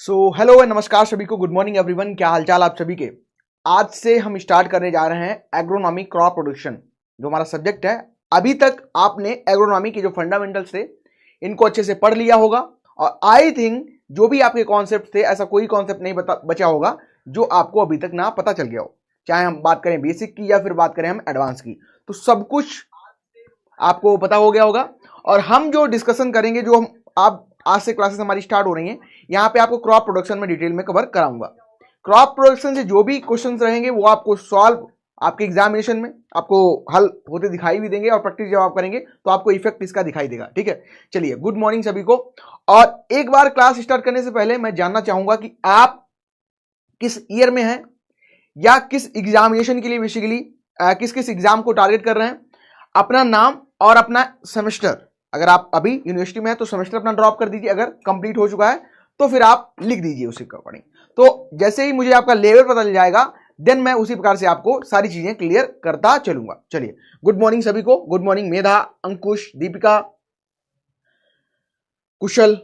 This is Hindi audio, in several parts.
हेलो एंड नमस्कार सभी को, गुड मॉर्निंग एवरीवन। क्या हालचाल आप सभी के। आज से हम स्टार्ट करने जा रहे हैं एग्रोनॉमी क्रॉप प्रोडक्शन, जो हमारा सब्जेक्ट है। अभी तक आपने एग्रोनॉमी के जो फंडामेंटल्स थे इनको अच्छे से पढ़ लिया होगा, और आई थिंक जो भी आपके कॉन्सेप्ट थे, ऐसा कोई कॉन्सेप्ट नहीं बचा होगा जो आपको अभी तक ना पता चल गया हो। चाहे हम बात करें बेसिक की या फिर बात करें हम एडवांस की, तो सब कुछ आपको पता हो गया होगा। और हम जो डिस्कशन करेंगे, जो हम आप आज से क्लासेस हमारी स्टार्ट हो रही हैं, यहाँ पे आपको क्रॉप प्रोडक्शन में डिटेल में कवर कराऊंगा। क्रॉप प्रोडक्शन से जो भी क्वेश्चंस रहेंगे वो आपको सॉल्व आपके एग्जामिनेशन में आपको हल होते दिखाई भी देंगे, और प्रैक्टिस जब आप करेंगे तो आपको इफेक्ट इसका दिखाई देगा। ठीक है, चलिए गुड मॉर्निंग सभी को। और एक बार क्लास स्टार्ट करने से पहले मैं जानना चाहूंगा कि आप किस ईयर में हैं या किस एग्जामिनेशन के लिए बेसिकली किस किस एग्जाम को टारगेट कर रहे हैं। अपना नाम और अपना सेमेस्टर, अगर आप अभी यूनिवर्सिटी में है तो सेमेस्टर अपना ड्रॉप कर दीजिए, अगर कंप्लीट हो चुका है तो फिर आप लिख दीजिए उसी के अकॉर्डिंग। तो जैसे ही मुझे आपका लेवल पता चल जाएगा, देन मैं उसी प्रकार से आपको सारी चीजें क्लियर करता चलूंगा। चलिए गुड मॉर्निंग सभी को। गुड मॉर्निंग मेधा, अंकुश, दीपिका, कुशल,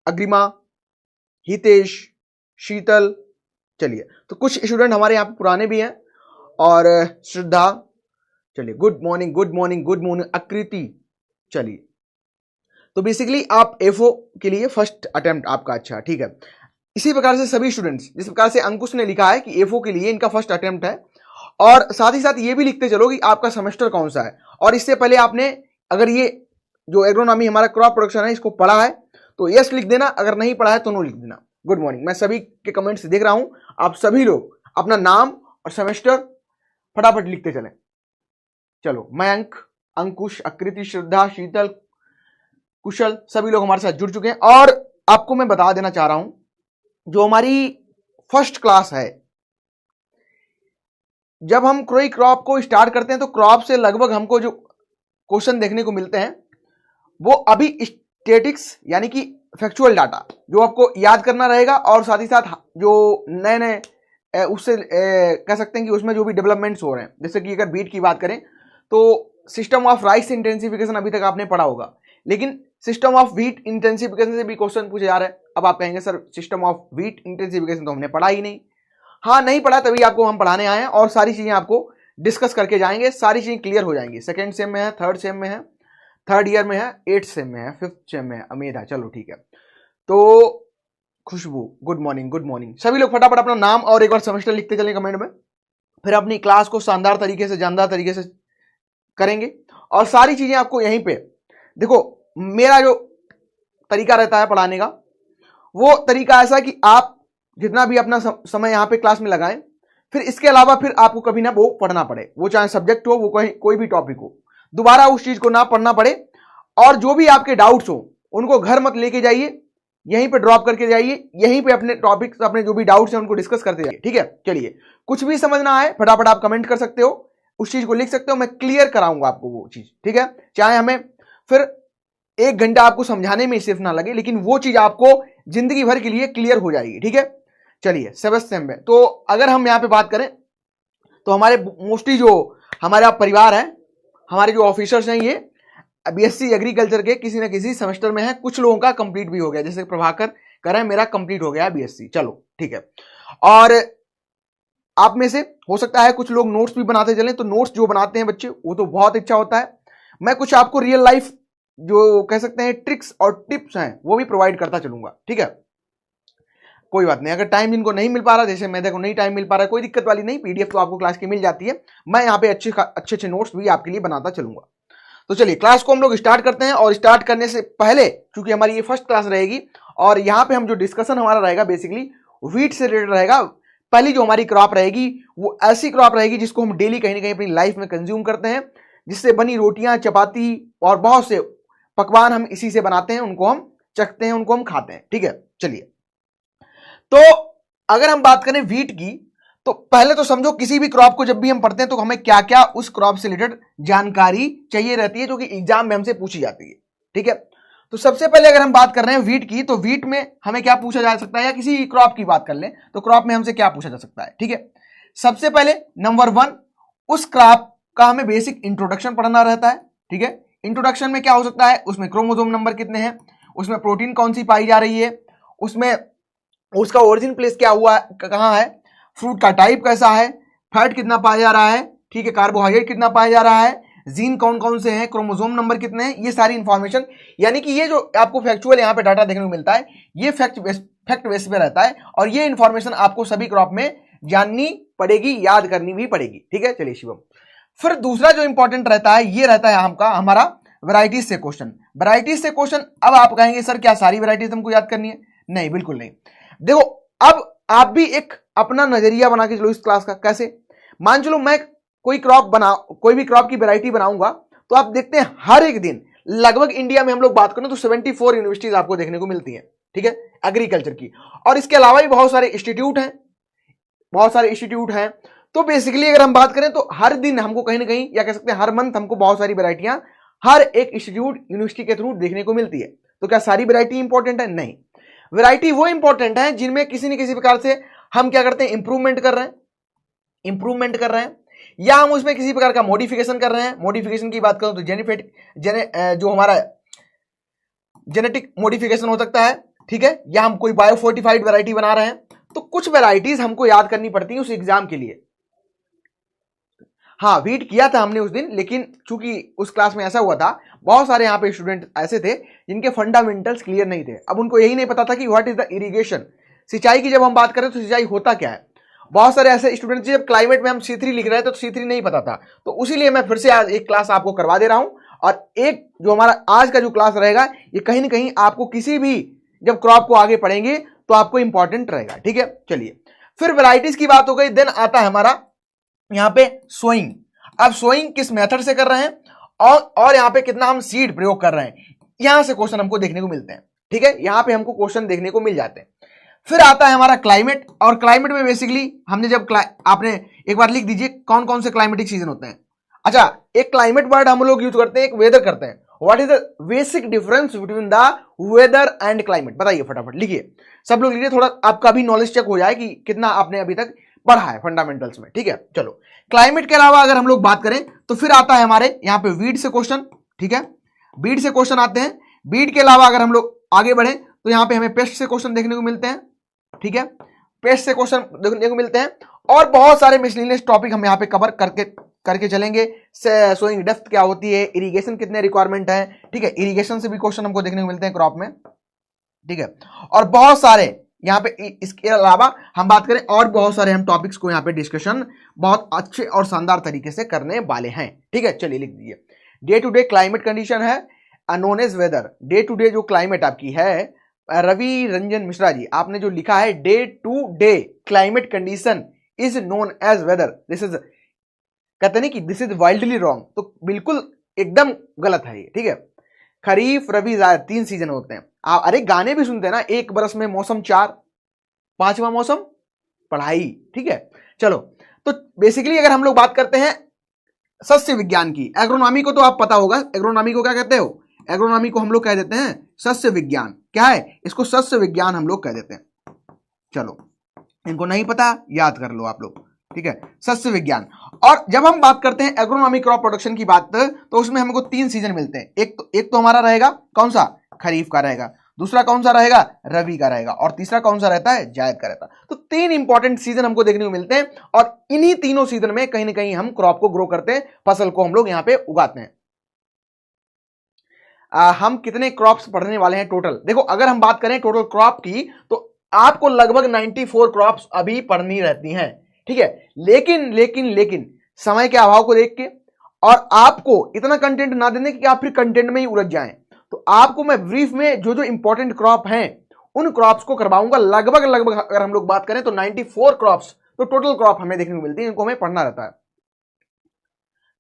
अग्रिमा, हितेश, शीतल। चलिए, तो कुछ स्टूडेंट हमारे यहाँ पे पुराने भी हैं, और श्रद्धा। चलिए good morning good morning good morning आकृति। चलिए, तो बेसिकली आप एफओ के लिए फर्स्ट अटेम्प्ट आपका अच्छा, ठीक है। इसी प्रकार से सभी स्टूडेंट्स, जिस प्रकार से अंकुश ने लिखा है कि एफओ के लिए इनका फर्स्ट अटेम्प्ट है, और साथ ही साथ ये भी लिखते चलो कि आपका सेमेस्टर कौन सा है। और इससे पहले आपने अगर ये जो एग्रोनॉमी हमारा क्रॉप प्रोडक्शन है इसको पढ़ा है तो यस लिख देना, अगर नहीं पढ़ा है तो नो लिख देना। Good morning. मैं सभी के कमेंट्स देख रहा हूं, आप सभी लोग अपना नाम और सेमेस्टर फटाफट लिखते चलें। चलो, मयंक, अंकुश, आकृति, श्रद्धा, शीतल, कुशल, सभी लोग हमारे साथ जुड़ चुके हैं। और आपको मैं बता देना चाह रहा हूं, जो हमारी फर्स्ट क्लास है, जब हम कोई क्रॉप को स्टार्ट करते हैं तो क्रॉप से लगभग हमको जो क्वेश्चन देखने को मिलते हैं वो अभी स्टैटिक्स यानी कि फैक्चुअल डाटा जो आपको याद करना रहेगा, और साथ ही साथ जो नए नए उससे कह सकते हैं कि उसमें जो भी डेवलपमेंट्स हो रहे हैं, जैसे कि अगर बीट की बात करें तो सिस्टम ऑफ राइस इंटेंसिफिकेशन अभी तक आपने पढ़ा होगा, लेकिन सिस्टम ऑफ व्हीट इंटेंसिफिकेशन से भी क्वेश्चन पूछे जा रहे हैं। अब आप कहेंगे sir system of wheat intensification तो हमने पढ़ा ही नहीं। हाँ, नहीं पढ़ा, तभी आपको हम पढ़ाने आए हैं, और सारी चीजें आपको डिस्कस करके जाएंगे, सारी चीजें क्लियर हो जाएंगी। सेकेंड सेम में है, थर्ड सेम में है, थर्ड ईयर में है, 8th सेम में है, 5th सेम में है, उम्मीद है। चलो ठीक है। तो खुशबू, गुड मॉर्निंग गुड मॉर्निंग। सभी लोग फटाफट अपना नाम और एक बार सेमेस्टर लिखते चलें कमेंट में, फिर अपनी क्लास को शानदार तरीके से, जानदार तरीके से करेंगे। और सारी चीजें आपको यहीं पे देखो, मेरा जो तरीका रहता है पढ़ाने का, वो तरीका ऐसा कि आप जितना भी अपना समय यहाँ पे क्लास में लगाएं, फिर इसके अलावा फिर आपको कभी ना वो पढ़ना पड़े, वो चाहे सब्जेक्ट हो, वो कोई भी टॉपिक हो, दोबारा उस चीज को ना पढ़ना पड़े। और जो भी आपके डाउट्स हो उनको घर मत लेके जाइए, यहीं पे ड्रॉप करके जाइए, यहीं पे अपने टॉपिक्स, अपने जो भी डाउट्स हैं उनको डिस्कस करते जाइए। ठीक है, चलिए, कुछ भी समझ ना आए फटाफट आप कमेंट कर सकते हो, उस चीज को लिख सकते हो, मैं क्लियर कराऊंगा आपको वो चीज। ठीक है, चाहे हमें फिर 1 घंटा आपको समझाने में सिर्फ ना लगे, लेकिन वो चीज आपको जिंदगी भर के लिए क्लियर हो जाएगी। ठीक है, चलिए 7th सेम में तो अगर हम यहाँ पे बात करें तो हमारे मोस्टली जो हमारा परिवार है, हमारे जो ऑफिसर्स हैं, ये बीएससी एग्रीकल्चर के किसी ना किसी सेमेस्टर में है। कुछ लोगों का कंप्लीट भी हो गया, जैसे प्रभाकर कह रहे हैं मेरा कंप्लीट हो गया बीएससी। चलो ठीक है, और आप में से हो सकता है कुछ लोग नोट्स भी बनाते चलें, तो नोट्स जो बनाते हैं बच्चे वो तो बहुत अच्छा होता है। मैं कुछ आपको रियल लाइफ जो कह सकते हैं ट्रिक्स और टिप्स हैं वो भी प्रोवाइड करता चलूंगा। ठीक है, कोई बात नहीं, अगर टाइम जिनको नहीं मिल पा रहा, जैसे मैं देखो नहीं टाइम मिल पा रहा है, कोई दिक्कत वाली नहीं, पीडीएफ तो आपको क्लास की मिल जाती है। मैं यहाँ पे अच्छे नोट्स भी आपके लिए बनाता चलूंगा। तो चलिए क्लास को हम लोग स्टार्ट करते हैं, और स्टार्ट करने से पहले क्योंकि हमारी ये फर्स्ट क्लास रहेगी, और यहाँ पे हम जो डिस्कशन हमारा रहेगा बेसिकली व्हीट से रिलेटेड रहेगा। पहली जो हमारी क्रॉप रहेगी वो ऐसी क्रॉप रहेगी जिसको हम डेली कहीं ना कहीं अपनी लाइफ में कंज्यूम करते हैं, जिससे बनी रोटियां, चपाती और बहुत से पकवान हम इसी से बनाते हैं, उनको हम चखते हैं, उनको हम खाते हैं। ठीक है, चलिए, तो अगर हम बात करें व्हीट की, तो पहले तो समझो किसी भी क्रॉप को जब भी हम पढ़ते हैं तो हमें क्या क्या उस क्रॉप से रिलेटेड जानकारी चाहिए रहती है, जो कि एग्जाम में हमसे पूछी जाती है। ठीक है, तो सबसे पहले अगर हम बात कर रहे हैं व्हीट की, तो व्हीट में हमें क्या पूछा जा सकता है, या किसी क्रॉप की बात कर लें तो क्रॉप में हमसे क्या पूछा जा सकता है। ठीक है, सबसे पहले नंबर 1, उस क्रॉप का हमें बेसिक इंट्रोडक्शन पढ़ना रहता है। ठीक है, इंट्रोडक्शन में क्या हो सकता है, उसमें क्रोमोसोम नंबर कितने हैं, उसमें प्रोटीन कौन सी पाई जा रही है, उसमें उसका ओरिजिन प्लेस क्या हुआ, कहाँ है, फ्रूट का टाइप कैसा है, फैट कितना पाया जा रहा है, ठीक है, कार्बोहाइड्रेट कितना पाया जा रहा है, जीन कौन कौन से हैं, क्रोमोसोम नंबर कितने हैं, ये सारी इंफॉर्मेशन, यानी कि ये जो आपको फैक्चुअल यहाँ पे डाटा देखने को मिलता है ये फैक्ट बेस पे रहता है, और ये इंफॉर्मेशन आपको सभी क्रॉप में जाननी पड़ेगी, याद करनी भी पड़ेगी। ठीक है, चलिए शिवम। फिर दूसरा जो इंपॉर्टेंट रहता है ये रहता है हमारा वैरायटीज से क्वेश्चन। वैरायटीज से क्वेश्चन, अब आप कहेंगे सर क्या सारी वैरायटीज हमको याद करनी है? नहीं, बिल्कुल नहीं। देखो, अब आप भी एक अपना नजरिया बना के चलो इस क्लास का। कैसे? मान चलो मैं कोई भी क्रॉप की वैरायटी बनाऊंगा, तो आप देखते हैं हर एक दिन लगभग इंडिया में हम लोग बात करें तो 74 यूनिवर्सिटीज आपको देखने को मिलती हैं, ठीक है, एग्रीकल्चर की, और इसके अलावा भी बहुत सारे इंस्टीट्यूट हैं। तो बेसिकली अगर हम बात करें तो हर दिन हमको कहीं ना कहीं, या कह सकते हैं हर मंथ, हमको बहुत सारी वैरायटियां हर एक इंस्टीट्यूट यूनिवर्सिटी के थ्रू देखने को मिलती है। तो क्या सारी वैरायटी इंपॉर्टेंट है? नहीं, वैरायटी वो इंपॉर्टेंट है जिनमें किसी न किसी प्रकार से हम क्या करते हैं, इंप्रूवमेंट कर रहे हैं, या हम उसमें किसी प्रकार का मॉडिफिकेशन कर रहे हैं। मॉडिफिकेशन की बात करूं तो जो हमारा जेनेटिक मॉडिफिकेशन हो सकता है, ठीक है, या हम कोई बायोफोर्टिफाइड वैरायटी बना रहे हैं। तो कुछ वैरायटीज हमको याद करनी पड़ती है उस एग्जाम के लिए। हाँ, वीट किया था हमने उस दिन, लेकिन चूंकि उस क्लास में ऐसा हुआ था, बहुत सारे यहाँ पे स्टूडेंट ऐसे थे जिनके फंडामेंटल्स क्लियर नहीं थे। अब उनको यही नहीं पता था कि व्हाट इज द इरिगेशन, सिंचाई की जब हम बात करें तो सिंचाई होता क्या है। बहुत सारे ऐसे स्टूडेंट, जब क्लाइमेट में हम C3 लिख रहे थे तो C3 नहीं पता था, तो इसीलिए मैं फिर से आज एक क्लास आपको करवा दे रहा हूं। और एक जो हमारा आज का जो क्लास रहेगा, ये कहीं ना कहीं आपको किसी भी जब क्रॉप को आगे पढ़ेंगे तो आपको इंपॉर्टेंट रहेगा। ठीक है, चलिए, फिर वैरायटीज की बात हो गई। देन आता है हमारा यहाँ पे सोइंग। अब सोइंग किस मेथड से कर रहे हैं, और यहाँ पे कितना हम सीड प्रयोग कर रहे हैं, यहां से क्वेश्चन हमको देखने को मिलते हैं। ठीक है, यहां पे हमको क्वेश्चन देखने को मिल जाते हैं। फिर आता है हमारा क्लाइमेट, और क्लाइमेट में बेसिकली हमने जब आपने एक बार लिख दीजिए कौन कौन से क्लाइमेटिक सीजन होते हैं। अच्छा, एक क्लाइमेट वर्ड हम लोग यूज करते हैं, एक वेदर करते हैं। What is the basic difference between the weather and climate? बताइए फटाफट, लिखिए, सब लोग लिखिए, थोड़ा आपका भी नॉलेज चेक हो जाए कि कितना आपने अभी तक पढ़ा है फंडामेंटल्स में। ठीक है, चलो, क्लाइमेट के अलावा अगर हम लोग बात करें तो फिर आता है हमारे यहाँ पे वीड से क्वेश्चन। ठीक है, वीड से क्वेश्चन आते हैं। वीड के अलावा अगर हम लोग आगे बढ़े तो यहाँ पे हमें पेस्ट से क्वेश्चन देखने को मिलते हैं। ठीक है, पेस्ट से क्वेश्चन देखने को मिलते हैं, और बहुत सारे मिसलेनियस टॉपिक हम यहाँ पे कवर करके चलेंगे। सोइंग डेप्थ क्या होती है, इरिगेशन कितने रिक्वायरमेंट है, ठीक है, इरिगेशन से भी क्वेश्चन हमको देखने को मिलते हैं क्रॉप में। ठीक है, और बहुत सारे यहाँ पे, इसके अलावा हम बात करें और बहुत सारे हम टॉपिक्स को यहाँ पे डिस्कशन बहुत अच्छे और शानदार तरीके से करने वाले हैं। ठीक है, चलिए लिख दीजिए, day to day climate condition है known as weather. Day to day जो क्लाइमेट आपकी है, रवि रंजन मिश्रा जी, आपने जो लिखा है day to day climate condition is known as weather, this is, कहते नहीं कि दिस इज वाइल्डली रॉन्ग, तो बिल्कुल एकदम गलत है ये। ठीक है, खरीफ रबी जायद 3 सीजन होते हैं। आप अरे गाने भी सुनते हैं ना, एक बरस में मौसम 4, 5वां मौसम पढ़ाई। ठीक है, चलो, तो बेसिकली अगर हम लोग बात करते हैं सस्य विज्ञान की, एग्रोनॉमी को तो आप पता होगा, एग्रोनॉमी को क्या कहते हो, एग्रोनॉमी को हम लोग कह देते हैं सस्य विज्ञान। क्या है, इसको सस्य विज्ञान हम लोग कह देते हैं। चलो, इनको नहीं पता, याद कर लो आप लोग। ठीक है, सस्य विज्ञान। और जब हम बात करते हैं एग्रोनॉमी क्रॉप प्रोडक्शन की बात, तो उसमें हमको 3 सीजन मिलते हैं। एक तो हमारा रहेगा कौन सा, खरीफ का रहेगा, दूसरा कौन सा रहेगा, रबी का रहेगा, और तीसरा कौन सा रहता है, जायद का रहता है। तो 3 इंपॉर्टेंट सीजन हमको देखने को मिलते हैं, और इन्हीं तीनों सीजन में कहीं ना कहीं हम क्रॉप को ग्रो करते हैं, फसल को हम लोग यहाँ पे उगाते हैं। हम कितने क्रॉप्स पढ़ने वाले हैं टोटल? देखो, अगर हम बात करें टोटल क्रॉप की तो आपको लगभग 94 क्रॉप्स अभी पढ़नी रहती हैं। ठीक है, लेकिन समय के अभाव को देख के, और आपको इतना कंटेंट ना देने कि आप फिर कंटेंट में ही उलझ जाएं, तो आपको मैं ब्रीफ में जो जो इंपॉर्टेंट क्रॉप हैं उन क्रॉप्स को करवाऊंगा। लगभग अगर हम लोग बात करें तो 94 क्रॉप्स, तो टोटल क्रॉप हमें देखने को मिलती है, इनको हमें पढ़ना रहता है।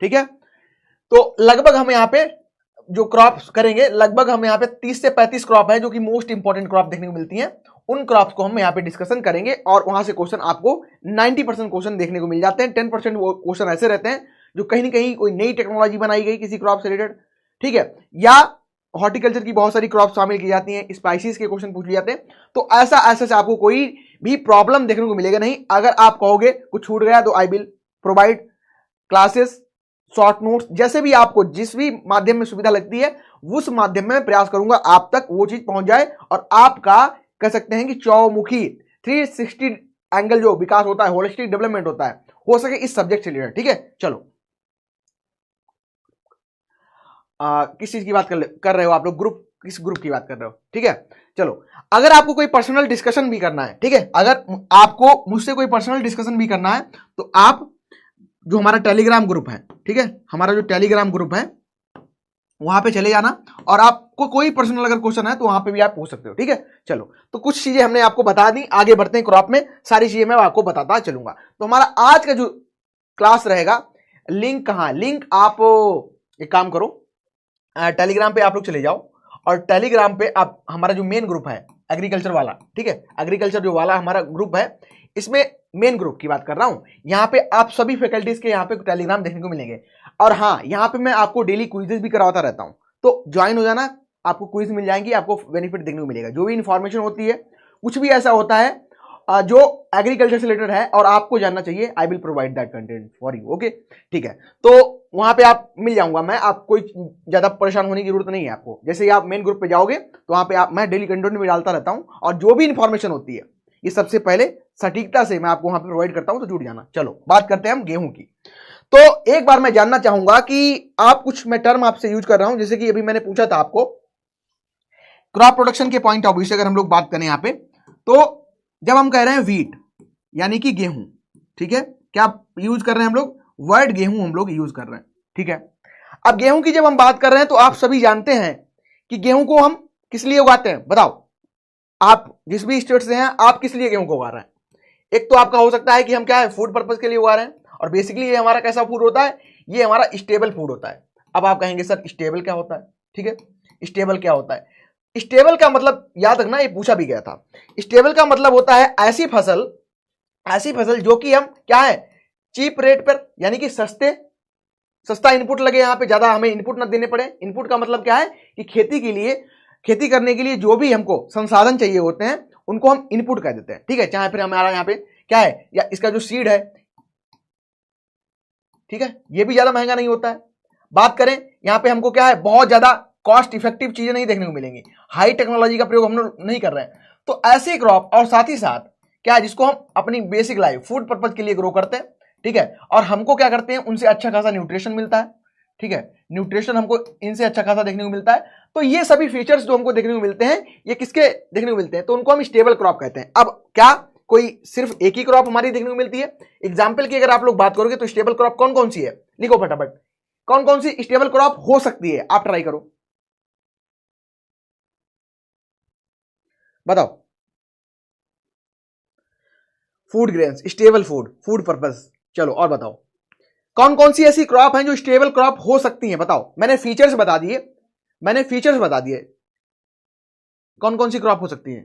ठीक है, तो लगभग हम यहाँ पे जो क्रॉप्स करेंगे, लगभग हम यहाँ पे 30 से 35 क्रॉप है जो कि मोस्ट इंपॉर्टेंट क्रॉप देखने को मिलती हैं, उन क्रॉप्स को हम यहाँ पे डिस्कशन करेंगे, और वहां से क्वेश्चन आपको 90% क्वेश्चन देखने को मिल जाते हैं। 10% वो क्वेश्चन ऐसे रहते हैं जो कहीं ना कहीं कोई नई टेक्नोलॉजी बनाई गई किसी क्रॉप से रिलेटेड, ठीक है, या हॉर्टिकल्चर की बहुत सारी क्रॉप शामिल की जाती हैं, स्पाइसीज के क्वेश्चन पूछ लिए जाते हैं। तो ऐसा से आपको कोई भी प्रॉब्लम देखने को मिलेगा नहीं। अगर आप कहोगे कुछ छूट गया तो I will provide classes, short notes, जैसे भी आपको जिस भी माध्यम में सुविधा लगती है उस माध्यम में प्रयास करूंगा आप तक वो चीज पहुंच जाए, और आपका कह सकते हैं कि चौमुखी 360 एंगल जो विकास होता है, होलिस्टिक डेवलपमेंट होता है, हो सके इस सब्जेक्ट से रिलेटेड। ठीक है, चलो किस चीज की बात कर रहे हो आप लोग, ग्रुप, किस ग्रुप की बात कर रहे हो? ठीक है, चलो अगर आपको कोई पर्सनल डिस्कशन भी करना है, ठीक है, अगर आपको मुझसे कोई पर्सनल डिस्कशन भी करना है तो आप जो हमारा टेलीग्राम ग्रुप है, ठीक है, हमारा जो टेलीग्राम ग्रुप है वहां पे चले जाना, और आपको कोई पर्सनल अगर क्वेश्चन है तो वहां पे भी आप पूछ सकते हो। ठीक है, चलो तो कुछ चीजें हमने आपको बता दी, आगे बढ़ते हैं क्रॉप में, सारी चीजें मैं आपको बताता चलूंगा। तो हमारा आज का जो क्लास रहेगा, लिंक कहां, लिंक आप एक काम करो, टेलीग्राम पे आप लोग चले जाओ, और टेलीग्राम पे आप हमारा जो मेन ग्रुप है एग्रीकल्चर वाला, ठीक है, एग्रीकल्चर जो वाला हमारा ग्रुप है, इसमें मेन ग्रुप की बात कर रहा हूं, यहां पे आप सभी फैकल्टीज के यहां पे टेलीग्राम देखने को मिलेंगे। और हाँ, यहां पे मैं आपको डेली क्विजेस भी करवाता रहता हूं, तो ज्वाइन हो जाना, आपको क्विज मिल जाएंगी, आपको बेनिफिट देखने को मिलेगा। जो भी इंफॉर्मेशन होती है, कुछ भी ऐसा होता है जो एग्रीकल्चर से रिलेटेड है और आपको जानना चाहिए, I will provide that content for you. Okay, ठीक है, तो वहां पे आप मिल जाऊंगा मैं, आप कोई ज्यादा परेशान होने की जरूरत नहीं है आपको। जैसे ही आप मेन ग्रुप पे जाओगे तो वहां पे मैं डेली कंटेंट भी डालता रहता हूं, और जो भी इंफॉर्मेशन होती है ये सबसे पहले सटीकता से मैं आपको वहां पे प्रोवाइड करता हूं, तो जुड़ जाना। चलो बात करते हैं हम गेहूं की। तो एक बार मैं जानना चाहूंगा कि आप कुछ, मैं टर्म आपसे यूज कर रहा हूं, जैसे कि अभी मैंने पूछा था आपको क्रॉप प्रोडक्शन के पॉइंट ऑफ व्यू से अगर हम लोग बात करें यहां पे, तो जब हम कह रहे हैं वीट यानी कि गेहूं, ठीक है, क्या यूज कर रहे हैं हम लोग, वर्ड गेहूं हम लोग यूज कर रहे हैं। ठीक है, अब गेहूं की जब हम बात कर रहे हैं तो आप सभी जानते हैं कि गेहूं को हम किस लिए उगाते हैं, बताओ आप जिस भी स्टेट से हैं, आप किस लिए गेहूं को उगा रहे हैं? एक तो आपका हो सकता है कि हम क्या है, फूड पर्पज के लिए उगा रहे हैं, और बेसिकली ये हमारा कैसा फूड होता है, ये हमारा स्टेबल फूड होता है। अब आप कहेंगे सर स्टेबल क्या होता है? ठीक है, स्टेबल क्या होता है? स्टेबल का मतलब याद रखना, ये पूछा भी गया था। स्टेबल का मतलब होता है ऐसी फसल जो कि हम क्या है, चीप रेट पर, यानी कि सस्ता इनपुट लगे, यहां पे ज्यादा हमें इनपुट ना देने पड़े। इनपुट का मतलब क्या है कि खेती करने के लिए जो भी हमको संसाधन चाहिए होते हैं उनको हम इनपुट कह देते हैं। ठीक है, चाहे फिर हमारा यहाँ पे क्या है, या इसका जो सीड है, ठीक है, ये भी ज्यादा महंगा नहीं होता है। बात करें यहाँ पे हमको क्या है, बहुत ज्यादा कॉस्ट इफेक्टिव चीजें नहीं देखने को मिलेंगी, हाई टेक्नोलॉजी का प्रयोग हम लोग नहीं कर रहे हैं। तो ऐसे क्रॉप, और साथ ही साथ क्या है, जिसको हम अपनी बेसिक लाइफ फूड पर्पज के लिए ग्रो करते हैं, ठीक है, और हमको क्या करते हैं, उनसे अच्छा खासा न्यूट्रिशन मिलता है। ठीक है, न्यूट्रिशन हमको इनसे अच्छा खासा देखने को मिलता है। तो ये सभी फीचर्स जो हमको देखने को मिलते हैं, ये किसके देखने को मिलते हैं, तो उनको हम स्टेबल क्रॉप कहते हैं। अब क्या कोई सिर्फ एक ही क्रॉप हमारी देखने को मिलती है? एग्जाम्पल की अगर आप लोग बात करोगे तो स्टेबल क्रॉप कौन कौन सी है, लिखो फटाफट, कौन कौन सी स्टेबल क्रॉप हो सकती है, आप ट्राई करो, बताओ। Food grains, stable food purpose, चलो और बताओ कौन कौन सी ऐसी क्रॉप हैं जो स्टेबल क्रॉप हो सकती हैं, बताओ। मैंने फीचर्स बता दिए, कौन कौन सी क्रॉप हो सकती है,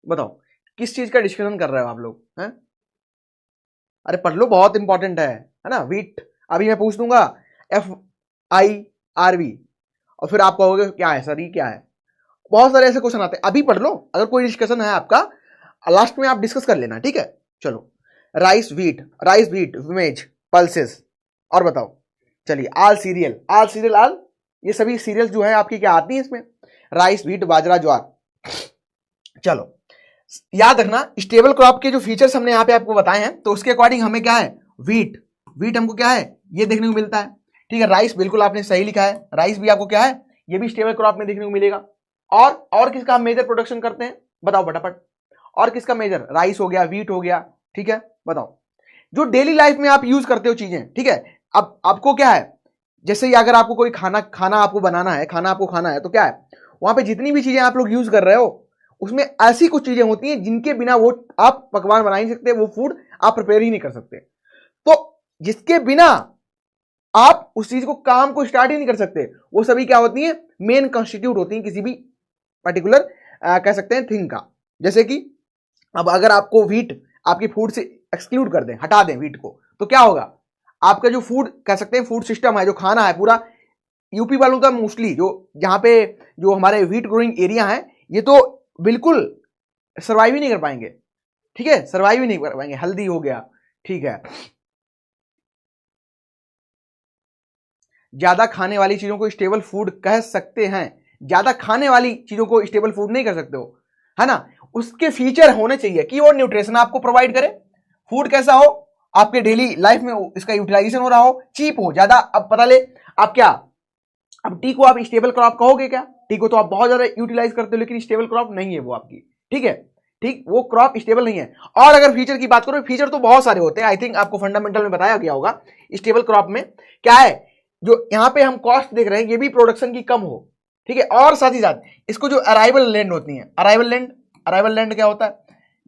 बताओ। किस चीज का डिस्कशन कर रहे हो आप लोग हैं? अरे पढ़ लो, बहुत इंपॉर्टेंट है ना। वीट अभी मैं पूछ दूंगा FIRV, और फिर आप कहोगे क्या है सर, ये क्या है? बहुत सारे ऐसे क्वेश्चन आते हैं, अभी पढ़ लो। अगर कोई डिस्कशन है आपका, लास्ट में आप डिस्कस कर लेना, ठीक है। चलो, राइस व्हीट विमेज पल्सेस, और बताओ। चलिए, आल सीरियल, ये सभी सीरियल्स जो है आपकी क्या आती है इसमें, राइस, व्हीट, बाजरा, ज्वार। चलो याद रखना, स्टेबल क्रॉप के जो फीचर्स हमने यहाँ पे आपको बताए हैं, तो उसके अकॉर्डिंग हमें क्या है, वीट हमको क्या है, ये देखने को मिलता है। ठीक है, राइस बिल्कुल आपने सही लिखा है, राइस भी आपको क्या है, ये भी स्टेबल क्रॉप में देखने को मिलेगा। और किसका हम मेजर प्रोडक्शन करते हैं, बताओ फटाफट। और किसका मेजर, राइस हो गया, व्हीट हो गया, ठीक है, बताओ। जो डेली लाइफ में आप यूज करते हो चीजें, ठीक है। अब आपको क्या है, जैसे ही अगर आपको कोई खाना आपको बनाना है, खाना आपको खाना है, तो क्या है, वहां पे जितनी भी चीजें आप लोग यूज कर रहे हो, उसमें ऐसी कुछ चीजें होती हैं जिनके बिना वो आप पकवान बना ही नहीं सकते, वो फूड आप प्रिपेयर ही नहीं कर सकते। तो जिसके बिना आप उस चीज को, काम को स्टार्ट ही नहीं कर सकते, वो सभी क्या होती हैं, मेन कॉन्स्टिट्यूट होती हैं किसी भी पर्टिकुलर कह सकते हैं थिंग का। जैसे कि अब अगर आपको व्हीट आपकी फूड से एक्सक्लूड कर दें, हटा दें व्हीट को, तो क्या होगा, आपका जो फूड कह सकते हैं फूड सिस्टम है, जो खाना है पूरा यूपी वालों का मोस्टली, जो जहां पे जो हमारे व्हीट ग्रोइंग एरिया है, ये तो बिल्कुल सर्वाइव ही नहीं कर पाएंगे। ठीक है, सर्वाइव ही नहीं कर पाएंगे। हल्दी हो गया, ठीक है, ज्यादा खाने वाली चीजों को स्टेबल फूड कह सकते हैं, ज्यादा खाने वाली चीजों को स्टेबल फूड नहीं कर सकते हो, है ना। उसके फीचर होने चाहिए कि वो न्यूट्रिशन आपको प्रोवाइड करे, फूड कैसा हो, आपके डेली लाइफ में इसका यूटिलाइजेशन हो रहा हो, चीप हो ज्यादा। अब पता ले आप क्या, अब टी को आप स्टेबल क्रॉप कहोगे क्या? टी को तो आप बहुत ज्यादा यूटिलाइज करते हो, लेकिन स्टेबल क्रॉप नहीं है वो आपकी, ठीक है, ठीक, वो क्रॉप स्टेबल नहीं है। और अगर फीचर की बात करो, फीचर तो बहुत सारे होते हैं, आई थिंक आपको फंडामेंटल में बताया गया होगा। स्टेबल क्रॉप में क्या है, जो यहां पे हम कॉस्ट देख रहे हैं, ये भी प्रोडक्शन की कम हो, ठीक है, और साथ ही साथ इसको जो अराइवल लैंड होती है, अराइवल लैंड क्या होता है,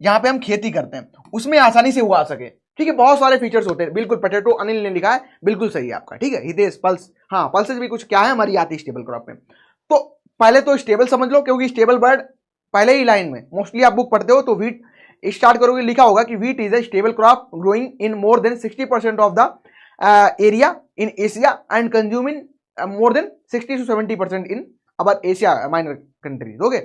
जहां पे हम खेती करते हैं उसमें आसानी से उगा सके, ठीक है, बहुत सारे फीचर्स होते हैं। बिल्कुल पोटैटो अनिल ने लिखा है, बिल्कुल सही है आपका, ठीक है। हितेश पल्स, हाँ पल्सेज भी कुछ क्या है हमारी आती है स्टेबल क्रॉप में। तो पहले तो स्टेबल समझ लो, क्योंकि स्टेबल वर्ड पहले ही लाइन में मोस्टली आप बुक पढ़ते हो तो वीट स्टार्ट करोगे, लिखा होगा कि wheat is a stable crop growing in more than 60% of the area in Asia and consuming more than 60 to 70% in our Asia minor countries. Okay,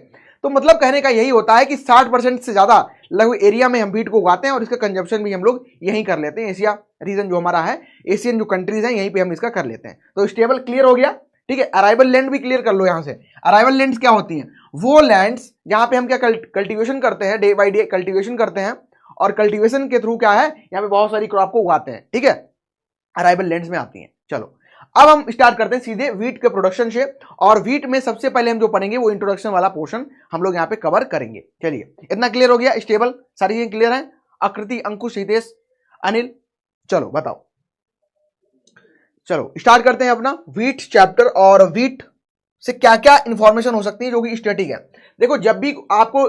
तो मतलब कहने का यही होता है कि 60% से ज्यादा लगभग एरिया में हम वीट को उगाते हैं और इसका कंजप्शन भी हम लोग यहीं कर लेते हैं। एशिया रीजन जो हमारा है, एशियन जो कंट्रीज हैं, यहीं पे हम इसका कर लेते हैं। तो स्टेबल क्लियर हो गया, ठीक है। अराइवल लैंड भी क्लियर कर लो यहां से। अराइवल लैंड्स क्या होती हैं? वो लैंड्स जहां पे हम क्या कल्टीवेशन करते हैं, डे बाई डे कल्टीवेशन करते हैं, और कल्टीवेशन के थ्रू क्या है, यहाँ पे बहुत सारी क्रॉप को उगाते हैं, ठीक है, अराइवल लैंड्स में आती हैं। चलो अब हम स्टार्ट करते हैं सीधे वीट के प्रोडक्शन से, और वीट में सबसे पहले हम जो पढ़ेंगे वो इंट्रोडक्शन वाला पोर्शन हम लोग यहाँ पे कवर करेंगे। चलिए, इतना क्लियर हो गया, स्टेबल सारी चीजें क्लियर है। आकृति, अंकुश, हितेश, अनिल, चलो बताओ, चलो स्टार्ट करते हैं अपना वीट चैप्टर। और वीट से क्या क्या इंफॉर्मेशन हो सकती है जो कि स्टैटिक है। देखो, जब भी आपको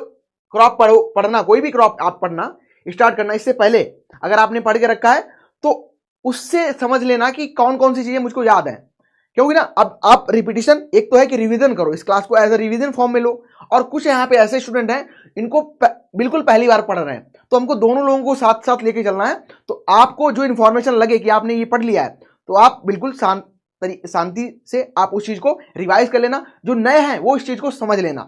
क्रॉप पढ़ना, कोई भी क्रॉप आप पढ़ना स्टार्ट करना, इससे पहले अगर आपने पढ़ के रखा है तो उससे समझ लेना कि कौन कौन सी चीजें मुझको याद है, क्योंकि ना अब आप रिपीटिशन, एक तो है कि रिवीजन करो, इस क्लास को एज ए रिवीजन फॉर्म में लो, और कुछ यहाँ पे ऐसे स्टूडेंट हैं इनको बिल्कुल पहली बार पढ़ रहे हैं, तो हमको दोनों लोगों को साथ साथ लेके चलना है। तो आपको जो इन्फॉर्मेशन लगे कि आपने ये पढ़ लिया है, तो आप बिल्कुल शांति से आप उस चीज को रिवाइज कर लेना। जो नए हैं वो इस चीज को समझ लेना,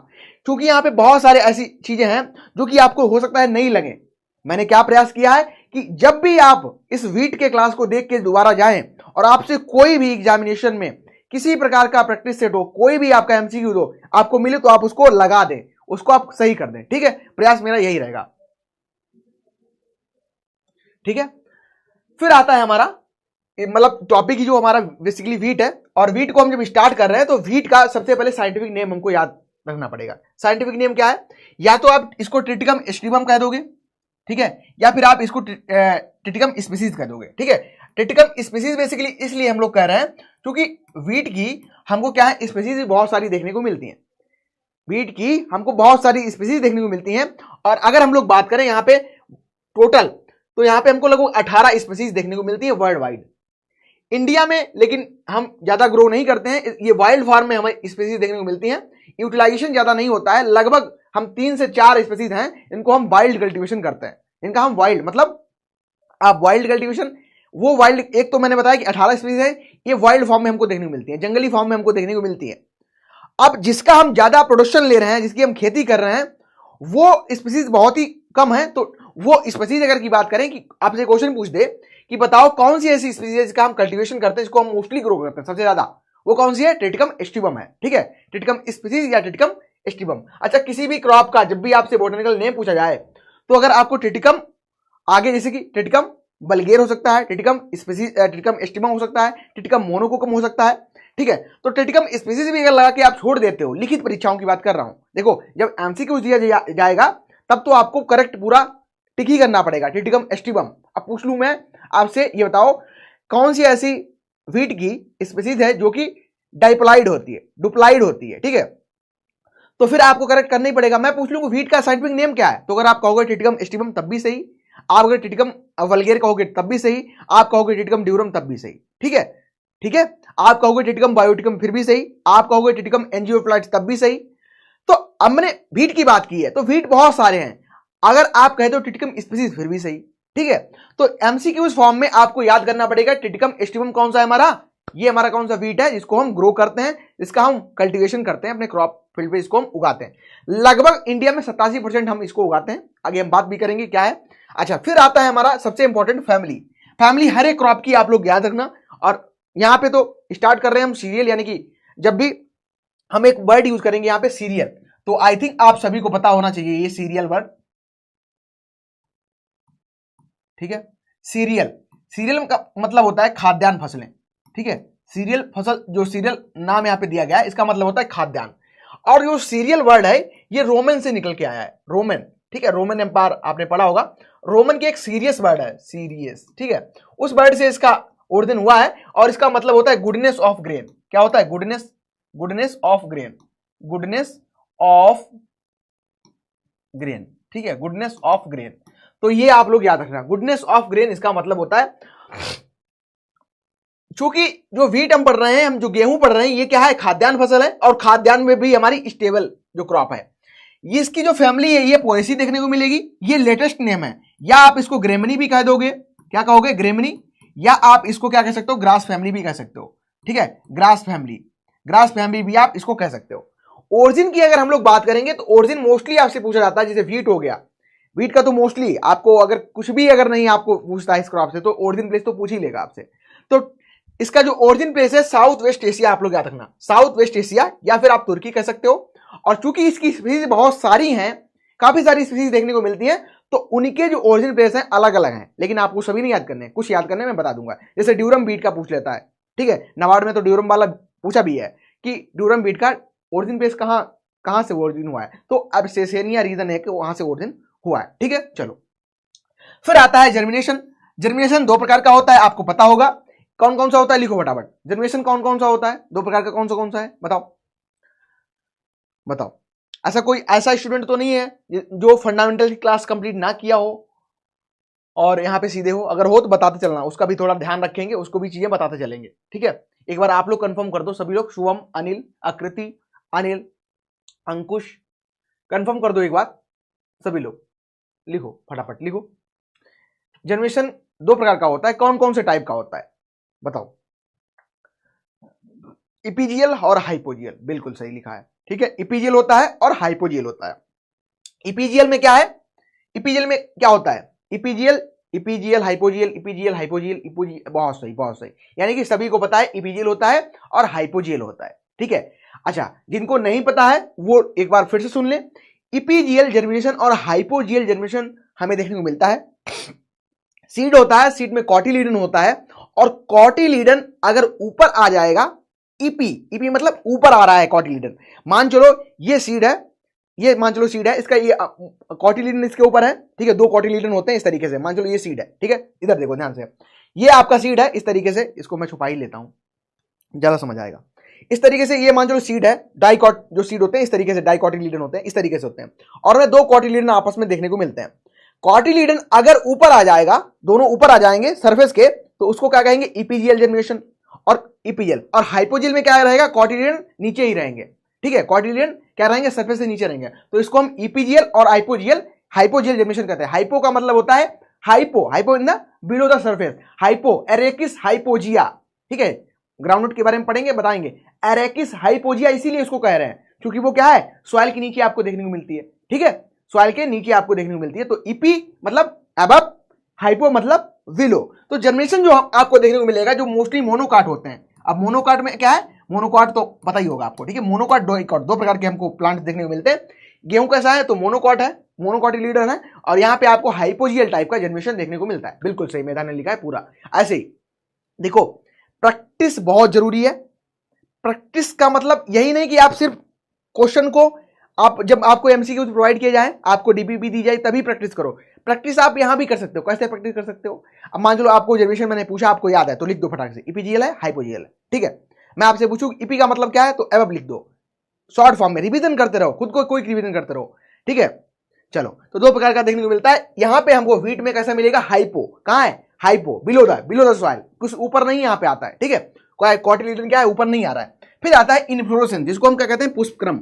क्योंकि यहाँ पे बहुत सारे ऐसी चीजें हैं जो कि आपको हो सकता है नहीं लगे। मैंने क्या प्रयास किया है कि जब भी आप इस वीट के क्लास को देख के दोबारा जाएं और आपसे कोई भी एग्जामिनेशन में किसी प्रकार का प्रैक्टिस सेट हो, कोई भी आपका एमसीक्यू हो आपको मिले, तो आप उसको लगा दें, उसको आप सही कर दें, ठीक है। प्रयास मेरा यही रहेगा, ठीक है। फिर आता है हमारा मतलब टॉपिक ही जो हमारा बेसिकली वीट है, और वीट को हम जब स्टार्ट कर रहे हैं तो वीट का सबसे पहले साइंटिफिक नेम हमको याद रखना पड़ेगा। साइंटिफिक नेम क्या है? या तो आप इसको ट्रिटिकम एस्टिवम कह दोगे, ठीक है, या फिर आप इसको ट्रिटिकम स्पीसीज कह दोगे, ठीक है। ट्रिटिकम स्पीसीज बेसिकली इसलिए हम लोग कह रहे हैं क्योंकि वीट की हमको क्या है, स्पीसीज बहुत सारी देखने को मिलती हैं। वीट की हमको बहुत सारी स्पीसीज देखने को मिलती हैं, और अगर हम लोग बात करें यहाँ पे टोटल, तो यहाँ पे हमको लगभग 18 स्पीसीज देखने को मिलती है वर्ल्ड वाइड इंडिया में, लेकिन हम ज्यादा ग्रो नहीं करते हैं। ये वाइल्ड फार्म में हमें स्पीसीज देखने को मिलती हैं, यूटिलाइजेशन ज्यादा नहीं होता है। लगभग हम 3 से 4 स्पीसीज हैं, इनको हम वाइल्ड कल्टीवेशन करते हैं। इनका हम वाइल्ड मतलब आप वाइल्ड कल्टीवेशन, वो वाइल्ड, एक तो मैंने बताया कि 18 स्पीसीज है, ये वाइल्ड फॉर्म में हमको देखने को मिलती है, जंगली फॉर्म में हमको देखने को मिलती है। अब जिसका हम ज्यादा प्रोडक्शन ले रहे हैं, जिसकी हम खेती कर रहे हैं, वो स्पीसीज बहुत ही कम है। तो वो स्पीसीज अगर की बात करें कि आपसे क्वेश्चन पूछ दे कि बताओ कौन सी ऐसी स्पीसीज है जिसका हम कल्टीवेशन करते हैं, जिसको हम मोस्टली ग्रो करते हैं सबसे ज्यादा, वो कौन सी है? ट्रिटिकम एस्टिवम है, ठीक है, ट्रिटिकम स्पीसीज या ट्रिटिकम एस्टिवम। अच्छा, किसी भी क्रॉप का जब भी आपसे बोटेनिकल नेम पूछा जाए, तो अगर आपको ट्रिटिकम आगे, जैसे कि ट्रिटिकम बल्गेर हो सकता है, ट्रिटिकम स्पीसीज, ट्रिटिकम एस्टिवम हो सकता है, ट्रिटिकम मोनोकोकम हो सकता है, ठीक है। तो ट्रिटिकम स्पीसीज भी अगर लगा के आप छोड़ देते हो, लिखित परीक्षाओं की बात कर रहा हूं, देखो जब एमसीक्यू दिया जाएगा तब तो आपको करेक्ट पूरा टिक ही करना पड़ेगा, ट्रिटिकम एस्टिवम। अब पूछ लूं मैं आपसे, ये बताओ कौन सी ऐसी वीट की स्पीसीज है जो कि डाइप्लाइड होती है, डुप्लाइड होती है, ठीक है। तो फिर आपको करेक्ट करना ही पड़ेगा। मैं पूछ लूं वीट का साइंटिफिक नेम क्या है, तो अगर आप कहोगे ट्रिटिकम एस्टिवम तब भी सही, आप अगर ट्रिटिकम वल्गेर कहोगे तब भी सही, आप कहोगे ट्रिटिकम ड्यूरम तब भी सही, ठीक है, ठीक है। आप कहोगे ट्रिटिकम बायोटिकम फिर भी सही, आप कहोगे ट्रिटिकम एंजियोफ्लाइट्स तब भी सही। तो अब मैंने वीट की बात की है, तो वीट बहुत सारे हैं, अगर आप कहते हो ट्रिटिकम स्पीसीज फिर भी सही, ठीक है। तो एमसीक्यूज फॉर्म में आपको याद करना पड़ेगा ट्रिटिकम एस्टिवम कौन सा है हमारा, ये हमारा कौन सा वीट है जिसको हम ग्रो करते हैं, जिसका हम कल्टीवेशन करते हैं अपने क्रॉप फील्ड पे, इसको हम उगाते हैं। लगभग इंडिया में 87% हम इसको उगाते हैं, आगे हम बात भी करेंगे क्या है। अच्छा, फिर आता है हमारा सबसे इंपॉर्टेंट फैमिली। फैमिली हर एक क्रॉप की आप लोग याद रखना, और यहां पे तो स्टार्ट कर रहे हैं हम सीरियल, यानी कि जब भी हम एक वर्ड यूज करेंगे यहां पे सीरियल। तो आई थिंक आप सभी को पता होना चाहिए ये सीरियल वर्ड, ठीक है। सीरियल, सीरियल का मतलब होता है खाद्यान्न फसलें, ठीक है। सीरियल फसल, जो सीरियल नाम यहां पे दिया गया है इसका मतलब होता है खाद्यान्न। और जो सीरियल वर्ड है ये रोमन से निकल के आया है, रोमन, ठीक है। रोमन एम्पायर आपने पढ़ा होगा, रोमन की एक सीरियस वर्ड है, सीरियस, ठीक है। उस वर्ड से इसका ओरिजिन हुआ है और इसका मतलब होता है गुडनेस ऑफ ग्रेन। क्या होता है? Goodness, goodness of grain, goodness of grain, ठीक है, गुडनेस ऑफ ग्रेन। तो ये आप लोग याद रखना, गुडनेस ऑफ ग्रेन इसका मतलब होता है, चूंकि जो व्हीट हम पढ़ रहे हैं, हम जो गेहूं पढ़ रहे हैं, ये क्या है? खाद्यान्न फसल है। और खाद्यान्न में भी हमारी स्टेबल जो क्रॉप है, ये इसकी जो फैमिली है ये पोएसी देखने को मिलेगी। ये लेटेस्ट नेम है, या आप इसको ग्रेमनी भी कह दोगे। क्या कहोगे? ग्रेमनी। या आप इसको क्या कह सकते हो? ग्रास फैमिली भी कह सकते हो, ठीक है, ग्रास फैमिली, ग्रास फैमिली भी आप इसको कह सकते हो। ओरिजिन की अगर हम लोग बात करेंगे तो ओरिजिन मोस्टली आपसे पूछा जाता है, जैसे व्हीट हो गया, व्हीट का तो मोस्टली आपको अगर कुछ भी अगर नहीं आपको पूछता है इस क्रॉप से तो ओरिजिन प्लेस तो पूछ ही लेगा आपसे। तो इसका जो ओरिजिन प्लेस है साउथ वेस्ट एशिया, आप लोग याद रखना, साउथ वेस्ट एशिया, या फिर आप तुर्की कह सकते हो। और चूंकि इसकी स्पीसीज बहुत सारी हैं, काफी सारी स्पीसीज देखने को मिलती हैं, तो उनके जो ओरिजिन प्लेस हैं अलग अलग हैं, लेकिन आपको सभी नहीं याद करने, कुछ याद करने में बता दूंगा। जैसे ड्यूरम बीट का पूछ लेता है, ठीक है, नबार्ड में तो ड्यूरम वाला पूछा भी है कि ड्यूरम बीट का ओरिजिन प्लेस कहां से ओरिजिन हुआ है, तो अब सेसेनिया रीजन है कि वहां से ओरिजिन हुआ है, ठीक है। चलो, फिर आता है जर्मिनेशन। जर्मिनेशन दो प्रकार का होता है, आपको पता होगा। कौन कौन सा होता है? लिखो फटाफट। जर्मिनेशन कौन कौन सा होता है? दो प्रकार का, कौन सा है? बताओ बताओ। ऐसा स्टूडेंट तो नहीं है जो फंडामेंटल की क्लास कंप्लीट ना किया हो और यहां पे सीधे हो। अगर हो तो बताते चलना, उसका भी थोड़ा ध्यान रखेंगे, उसको भी चीजें बताते चलेंगे, ठीक है। एक बार आप लोग कंफर्म कर दो सभी लोग, शुभम, अनिल, आकृति, अनिल, अंकुश, कंफर्म कर दो एक बार सभी लोग। लिखो फटाफट, लिखो। जर्मिनेशन दो प्रकार का होता है, कौन कौन से टाइप का होता है बताओ? इपीजियल और हाइपोजियल, बिल्कुल सही लिखा है, ठीक है। इपीजियल होता है और हाइपोजियल होता है। इपीजियल में क्या है? इपीजियल में क्या होता है? Epigeal, epigeal, hypogeal, epigeal, hypogeal, इपोजियल, बहुत सही, बहुत सही। यानी कि सभी को पता है इपीजियल होता है और हाइपोजियल होता है, ठीक है। अच्छा, जिनको नहीं पता है वो एक बार फिर से सुन ले। इपीजियल जर्मिनेशन और हाइपोजियल जर्मिनेशन हमें देखने को मिलता है। सीड होता है, सीड में कॉटिलीडन होता है, और कॉटिलीडन अगर ऊपर आ जाएगा, ईपी, ईपी मतलब ऊपर आ रहा है कॉटिलीडन, मान चलो ये सीड है, ये मान चलो सीड है, इसका ये कॉटिलीडन इसके ऊपर है, ठीक है। दो कॉटिलीडन होते हैं इस तरीके से, मान चलो ये सीड है, ठीक है। इधर देखो ध्यान से, ये आपका सीड है इस तरीके से, इसको मैं छुपा ही लेता हूं, ज्यादा समझ आएगा। इस तरीके से ये मान चलो सीड है, डाइकॉट जो सीड होते हैं इस तरीके से, डाइकॉटिलीडन होते हैं इस तरीके से होते हैं, और वे दो कॉटिलीडन आपस में देखने को मिलते हैं। कॉटिलीडन अगर ऊपर आ जाएगा, दोनों ऊपर आ जाएंगे सरफेस के, तो उसको क्या कहेंगे? Epigeal germination. और इपीजियल और हाइपोजियल में क्या रहेगा? कॉटिलीडन नीचे ही रहेंगे, ठीक है। कॉटिलीडन क्या रहेंगे? सरफेस से नीचे रहेंगे, तो इसको हम इपीजियल और हाइपोजियल, हाइपोजियल जर्मिनेशन कहते हैं। हाइपो का मतलब होता है hypo, hypo in the below the surface, hypo, arachis hypogaea, ठीक है। ग्राउंडनट के बारे में पढ़ेंगे, बताएंगे। एरेकिस हाइपोजिया इसीलिए इसको कह रहे हैं क्योंकि वो क्या है? सॉइल के नीचे आपको देखने को मिलती है, ठीक है, सॉइल के नीचे आपको देखने को मिलती है। तो ईपी मतलब अबव, हाइपो मतलब विलो। तो जर्मिनेशन जो आपको देखने को मिलेगा जो मोस्टली मोनोकाट होते हैं। अब मोनोकाट में क्या है? मोनोकाट तो पता ही होगा आपको, ठीक है। मोनोकाट, डाइकॉट, दो प्रकार के हमको प्लांट देखने को मिलते हैं। गेहूं कैसा है? तो मोनोकाट है, मोनोकॉटिलीडन है, और यहां पे आपको हाइपोजियल टाइप का जर्मिनेशन देखने को मिलता है। बिल्कुल सही, मैदान ने लिखा है पूरा ऐसे ही। देखो, प्रैक्टिस बहुत जरूरी है। प्रैक्टिस का मतलब यही नहीं कि आप सिर्फ क्वेश्चन को, आप जब आपको एमसीक्यू प्रोवाइड किया जाए, आपको डीपीपी दी जाए तभी प्रैक्टिस करो। प्रैक्टिस आप यहां भी कर सकते हो। कैसे प्रैक्टिस कर सकते हो? अब मान लो आपको जर्मिनेशन मैंने पूछा, आपको याद है तो लिख दो फटाक से, इपीजियल है, हाइपोजियल है, ठीक है। मैं आपसे पूछूं ईपी का मतलब क्या है, तो एबव लिख दो, शॉर्ट फॉर्म में। रिवीजन करते रहो, खुद को कोई रिवीजन करते रहो, ठीक है। चलो, तो दो प्रकार का देखने को मिलता है। यहां पे हमको व्हीट में कैसा मिलेगा? हाइपो, कहां है? हाइपो, बिलो द सॉइल, कुछ ऊपर नहीं यहां पे आता है, ठीक है। कॉटिलीडन क्या है? ऊपर नहीं आ रहा है। फिर आता है इनफ्लोरेसेंस, जिसको हम क्या कहते हैं? पुष्पक्रम।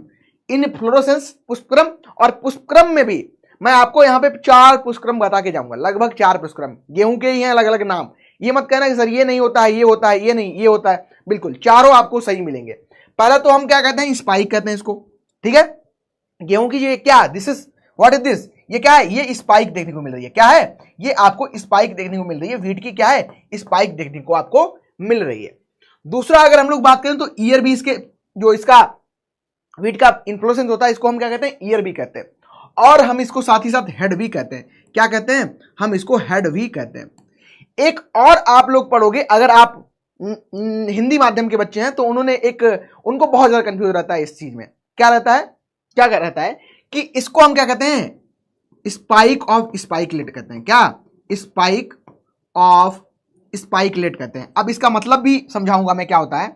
इनफ्लोरेसेंस, पुष्पक्रम। और पुष्पक्रम में भी मैं आपको यहां पे 4 पुष्पक्रम बता के जाऊंगा, लगभग 4 पुष्पक्रम। गेहूं के ही हैं अलग अलग नाम, ये मत कहना कि सर ये नहीं होता है, ये होता है, ये नहीं, ये होता है। बिल्कुल चारों आपको सही मिलेंगे। पहला तो हम क्या कहते हैं? स्पाइक कहते हैं इसको, ठीक है। गेहूं की ये क्या, this is what is this, ये क्या है? ये स्पाइक देखने को मिल रही है। क्या है? ये आपको स्पाइक देखने को मिल रही है। व्हीट की क्या है? स्पाइक देखने को आपको मिल रही है। दूसरा अगर हम लोग बात करें तो ईयर भी इसके जो इसका वीट का इन्फ्लोरेसेंस होता है, इसको हम क्या कहते हैं, ईयर भी कहते हैं, और हम इसको साथ ही साथ हेड भी कहते हैं। क्या कहते हैं, हम इसको हेड भी कहते हैं। एक और आप लोग पढ़ोगे, अगर आप हिंदी माध्यम के बच्चे हैं तो उनको बहुत ज्यादा कंफ्यूज रहता है इस चीज में। क्या रहता है कि इसको हम क्या कहते हैं, स्पाइक ऑफ स्पाइकलेट कहते हैं। क्या, स्पाइक ऑफ स्पाइकलेट कहते हैं। अब इसका मतलब भी समझाऊंगा मैं क्या होता है,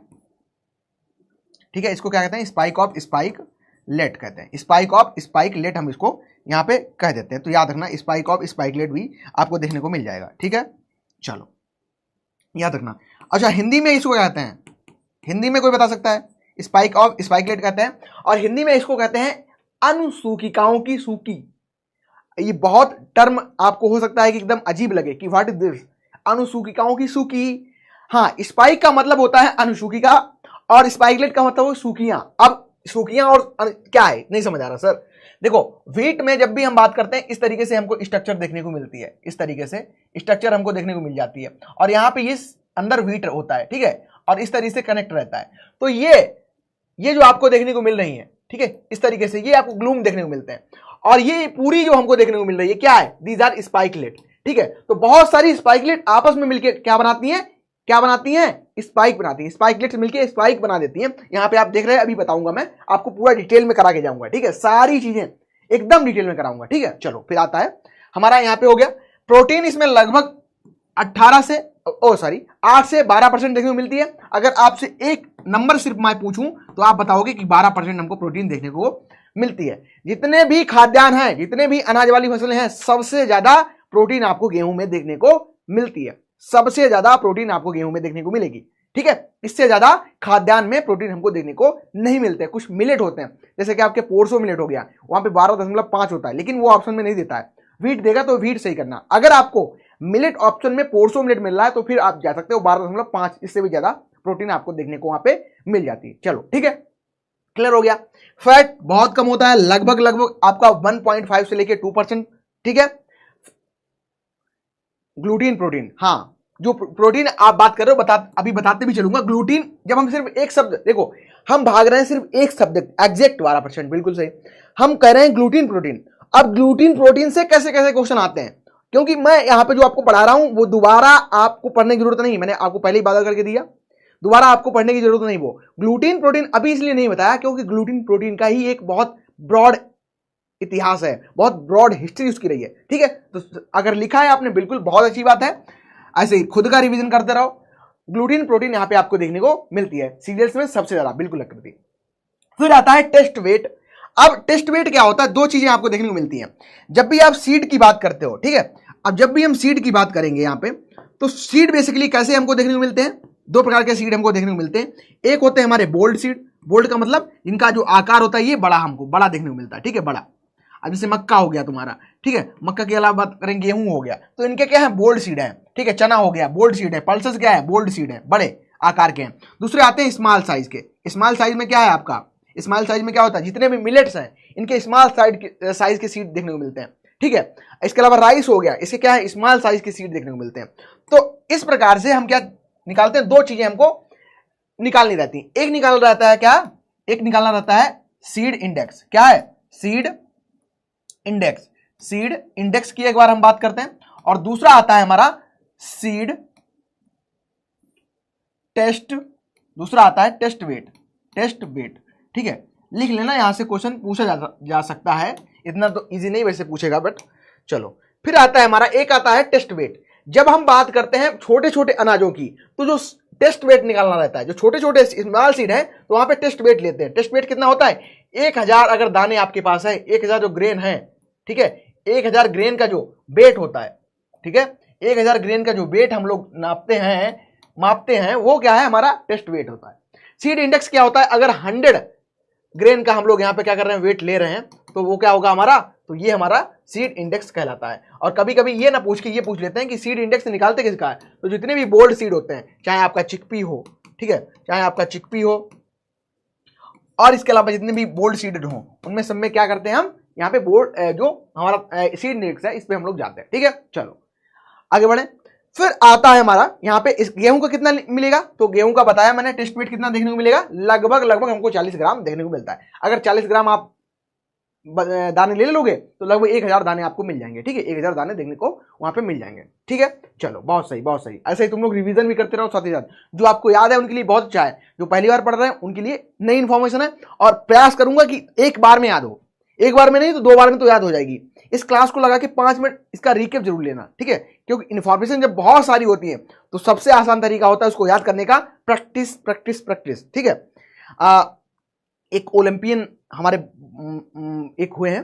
ठीक है। इसको क्या कहते हैं, स्पाइक ऑफ स्पाइकलेट कहते हैं। स्पाइक ऑफ स्पाइकलेट हम इसको यहां पे कह देते हैं। तो याद रखना, स्पाइक ऑफ स्पाइकलेट भी आपको देखने को मिल जाएगा, ठीक है। चलो याद रखना। अच्छा, हिंदी में इसको क्या कहते हैं, हिंदी में कोई बता सकता है? स्पाइक ऑफ स्पाइकलेट कहते हैं, और हिंदी में इसको कहते हैं अनुसूकिकाओं की सूकी। ये बहुत टर्म आपको हो सकता है कि एकदम अजीब लगे कि व्हाट इज दिस, अनुसूकिकाओं की सूकी। हाँ, स्पाइक का मतलब होता है अनुसूकिका और स्पाइकलेट का मतलब सूकियां। अब सूकियां और क्या है, नहीं समझ आ रहा सर? देखो, व्हीट में जब भी हम बात करते हैं इस तरीके से हमको स्ट्रक्चर देखने को मिलती है, इस तरीके से स्ट्रक्चर हमको देखने को मिल जाती है, और यहाँ पे ये अंदर व्हीट होता है, ठीक है, और इस तरीके से कनेक्ट रहता है। तो ये जो आपको देखने को मिल रही है, ठीक है, इस तरीके से ये आपको ग्लूम देखने को मिलते हैं, और ये पूरी जो हमको देखने को मिल रही है क्या है, दीज आर स्पाइकलेट, ठीक है। तो बहुत सारी स्पाइकलेट आपस में मिलकर क्या बनाती हैं, स्पाइक बनाती हैं। स्पाइकलेट मिलकर स्पाइक बना देती हैं। यहाँ पे आप देख रहे हैं, अभी बताऊंगा मैं आपको, पूरा डिटेल में करा के जाऊंगा, ठीक है, सारी चीजें एकदम डिटेल में कराऊंगा, ठीक है। चलो फिर आता है हमारा, यहाँ पे हो गया प्रोटीन, इसमें लगभग 8 से 12% देखने को मिलती है। अगर आपसे एक नंबर सिर्फ मैं पूछूं तो आप बताओगे कि 12% हमको प्रोटीन देखने को मिलती है। जितने भी खाद्यान्न हैं, जितने भी अनाज वाली फसलें हैं, सबसे ज्यादा प्रोटीन आपको गेहूं में देखने को मिलती है। सबसे ज्यादा प्रोटीन आपको गेहूं में देखने को मिलेगी, ठीक है। इससे ज्यादा खाद्यान्न में प्रोटीन हमको देखने को नहीं मिलते। कुछ मिलेट होते हैं, जैसे कि आपके पोर्सो मिलेट हो गया, वहां पे 12.5 होता है, लेकिन वो ऑप्शन में नहीं देता है। व्हीट देगा तो व्हीट सही करना। अगर आपको मिलेट ऑप्शन में पोर्सो मिलेट मिल रहा है तो फिर आप जा सकते हो 12.5, इससे भी ज्यादा प्रोटीन आपको देखने को वहां पे मिल जाती है। चलो ठीक है, क्लियर हो गया। फैट बहुत कम होता है, लगभग आपका 1.5 से लेके 2%, ठीक है। ग्लूटीन प्रोटीन, हाँ, जो प्रोटीन आप बात कर रहे हो अभी बताते भी चलूंगा। ग्लूटीन, जब हम सिर्फ एक शब्द, देखो हम भाग रहे हैं सिर्फ एक शब्द, एग्जैक्ट 12%, बिल्कुल सही, हम कह रहे हैं ग्लूटीन प्रोटीन। अब ग्लूटीन प्रोटीन से कैसे कैसे क्वेश्चन आते हैं, क्योंकि मैं यहां पे जो आपको पढ़ा रहा हूं वो दोबारा आपको पढ़ने की जरूरत नहीं, मैंने आपको पहले ही बात करके दिया, दोबारा आपको पढ़ने की जरूरत नहीं। वो ग्लूटीन प्रोटीन अभी इसलिए नहीं बताया क्योंकि ग्लूटीन प्रोटीन का ही एक बहुत ब्रॉड इतिहास है, बहुत ब्रॉड हिस्ट्री उसकी रही है, ठीक है। तो अगर लिखा है आपने, बिल्कुल बहुत अच्छी बात है, ऐसे ही खुद का रिवीजन करते रहो। ग्लूटीन प्रोटीन यहां पे आपको देखने को मिलती है सीरियल्स में सबसे ज्यादा, बिल्कुल लगती है। फिर आता है टेस्ट वेट। अब टेस्ट वेट क्या होता है, दो चीजें आपको देखने को मिलती हैं जब भी आप सीड की बात करते हो, ठीक है। अब जब भी हम सीड की बात करेंगे यहां पे, तो सीड बेसिकली कैसे हमको देखने को मिलते हैं, दो प्रकार के सीड हमको देखने को मिलते हैं। एक होते हैं हमारे बोल्ड सीड, बोल्ड का मतलब इनका जो आकार होता है ये बड़ा, हमको बड़ा देखने को मिलता है, ठीक है, बड़ा। अब जैसे मक्का हो गया तुम्हारा, ठीक है, मक्का के अलावा बात करें गेहूं हो गया, तो इनके क्या है, बोल्ड सीड है, ठीक है। चना हो गया, बोल्ड सीड है। पल्सेस क्या है, बोल्ड सीड है, बड़े आकार के हैं। दूसरे आते हैं स्मॉल साइज के। स्मॉल साइज में क्या है आपका, स्मॉल साइज में क्या होता है, जितने भी मिलेट्स हैं इनके स्मॉल साइज के सीड देखने को मिलते हैं, ठीक है। इसके अलावा राइस हो गया, इसके क्या है, स्मॉल साइज के सीड देखने को मिलते हैं। तो इस प्रकार से हम क्या निकालते हैं, दो चीजें हमको निकालनी रहती हैं। एक निकालना रहता है क्या, एक निकालना रहता है सीड इंडेक्स। क्या है, सीड इंडेक्स। सीड इंडेक्स की एक बार हम बात करते हैं, और दूसरा आता है हमारा सीड टेस्ट, दूसरा आता है टेस्ट वेट। टेस्ट वेट, ठीक है, लिख लेना, यहां से क्वेश्चन पूछा जा सकता है, इतना तो इजी नहीं वैसे पूछेगा, बट चलो। फिर आता है हमारा, एक आता है टेस्ट वेट। जब हम बात करते हैं छोटे छोटे अनाजों की, तो जो टेस्ट वेट निकालना रहता है, जो छोटे छोटे स्मॉल सीड है, तो वहां पे टेस्ट वेट लेते हैं। टेस्ट वेट कितना होता है, 1000 अगर दाने आपके पास है, 1000 जो ग्रेन है, ठीक है, 1000 ग्रेन का जो वेट होता है, ठीक है, 1000 ग्रेन का जो वेट हम लोग मापते हैं, वो क्या है, हमारा टेस्ट वेट होता है। सीड इंडेक्स क्या होता है, अगर 100 ग्रेन का हम लोग यहाँ पे क्या कर रहे हैं, वेट ले रहे हैं, तो वो क्या होगा हमारा, तो ये हमारा सीड इंडेक्स कहलाता है। और कभी कभी ये ना पूछ के ये पूछ लेते हैं कि सीड इंडेक्स निकालते किसका है, तो जितने भी बोल्ड सीड होते हैं, चाहे आपका चिकपी हो, ठीक है, चाहे आपका चिकपी हो, और इसके अलावा जितने भी बोल्ड सीडेड हो, उनमें सब में क्या करते हैं हम, यहाँ पे बोर्ड जो हमारा सीड इंडेक्स है, इस पे हम लोग जाते हैं, ठीक है। चलो आगे बढ़े। फिर आता है हमारा यहाँ पे इस गेहूं का कितना मिलेगा, तो गेहूं का बताया मैंने टेस्ट वेट कितना देखने को मिलेगा, लगभग लगभग हमको 40 ग्राम देखने को मिलता है। अगर 40 ग्राम आप दाने ले लोगे तो लगभग 1000 दाने आपको मिल जाएंगे। ठीक है, 1000 दाने देखने को वहां पे मिल जाएंगे। ठीक है, चलो बहुत सही बहुत सही। ऐसे ही तुम लोग रिवीजन भी करते रहो साथ ही साथ, जो आपको याद है उनके लिए बहुत अच्छा है, जो पहली बार पढ़ रहे हैं उनके लिए नई इंफॉर्मेशन है। और प्रयास करूंगा कि एक बार में याद हो, एक बार में नहीं तो 2 बार में तो याद हो जाएगी। इस क्लास को लगा के 5 मिनट इसका रिकेप जरूर लेना। ठीक है, क्योंकि इन्फॉर्मेशन जब बहुत सारी होती है तो सबसे आसान तरीका होता है उसको याद करने का प्रैक्टिस प्रैक्टिस प्रैक्टिस। ठीक है, एक ओलंपियन हमारे एक हुए हैं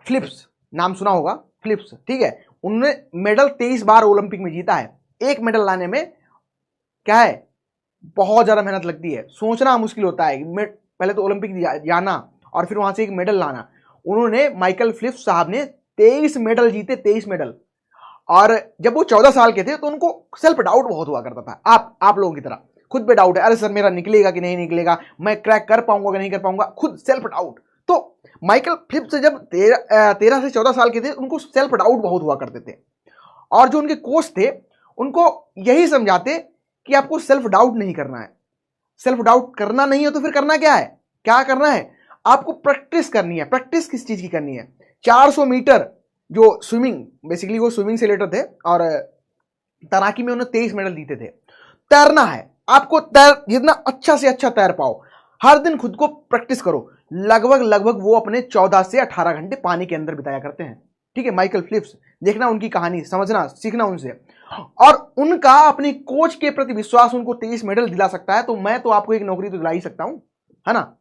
फिलिप्स, नाम सुना होगा फिलिप्स। ठीक है, उन्होंने मेडल 23 बार ओलंपिक में जीता है। एक मेडल लाने में क्या है, बहुत ज्यादा मेहनत लगती है, सोचना मुश्किल होता है। पहले तो ओलंपिक जाना और फिर वहां से एक मेडल लाना। उन्होंने माइकल फिलिप्स साहब ने 23 मेडल जीते, 23 मेडल। और जब वो 14 साल के थे तो उनको सेल्फ डाउट बहुत हुआ करता था, आप लोगों की तरह खुद पे डाउट है, अरे सर मेरा निकलेगा कि नहीं निकलेगा, मैं क्रैक कर पाऊंगा कि नहीं कर पाऊंगा, खुद सेल्फ डाउट। तो माइकल फिलिप्स जब 13 से 14 साल के थे उनको सेल्फ डाउट बहुत हुआ करते थे। और जो उनके कोच थे उनको यही समझाते कि आपको सेल्फ डाउट नहीं करना है। सेल्फ डाउट करना नहीं है तो फिर करना क्या है, क्या करना है, आपको प्रैक्टिस करनी है। प्रैक्टिस किस चीज की करनी है, 400 मीटर जो स्विमिंग, बेसिकली वो स्विमिंग से रिलेटेड थे और तैराकी में उन्होंने 23 मेडल जीते थे। तैरना है आपको, जितना अच्छा से अच्छा तैर पाओ, हर दिन खुद को प्रैक्टिस करो। लगभग लगभग वो अपने 14 से 18 घंटे पानी के अंदर बिताया करते हैं। ठीक है, माइकल फिलिप्स, देखना उनकी कहानी, समझना, सीखना उनसे। और उनका अपने कोच के प्रति विश्वास उनको 23 मेडल दिला सकता है। तो मैं तो आपको एक नौकरी तो दिला ही सकता हूं, है ना,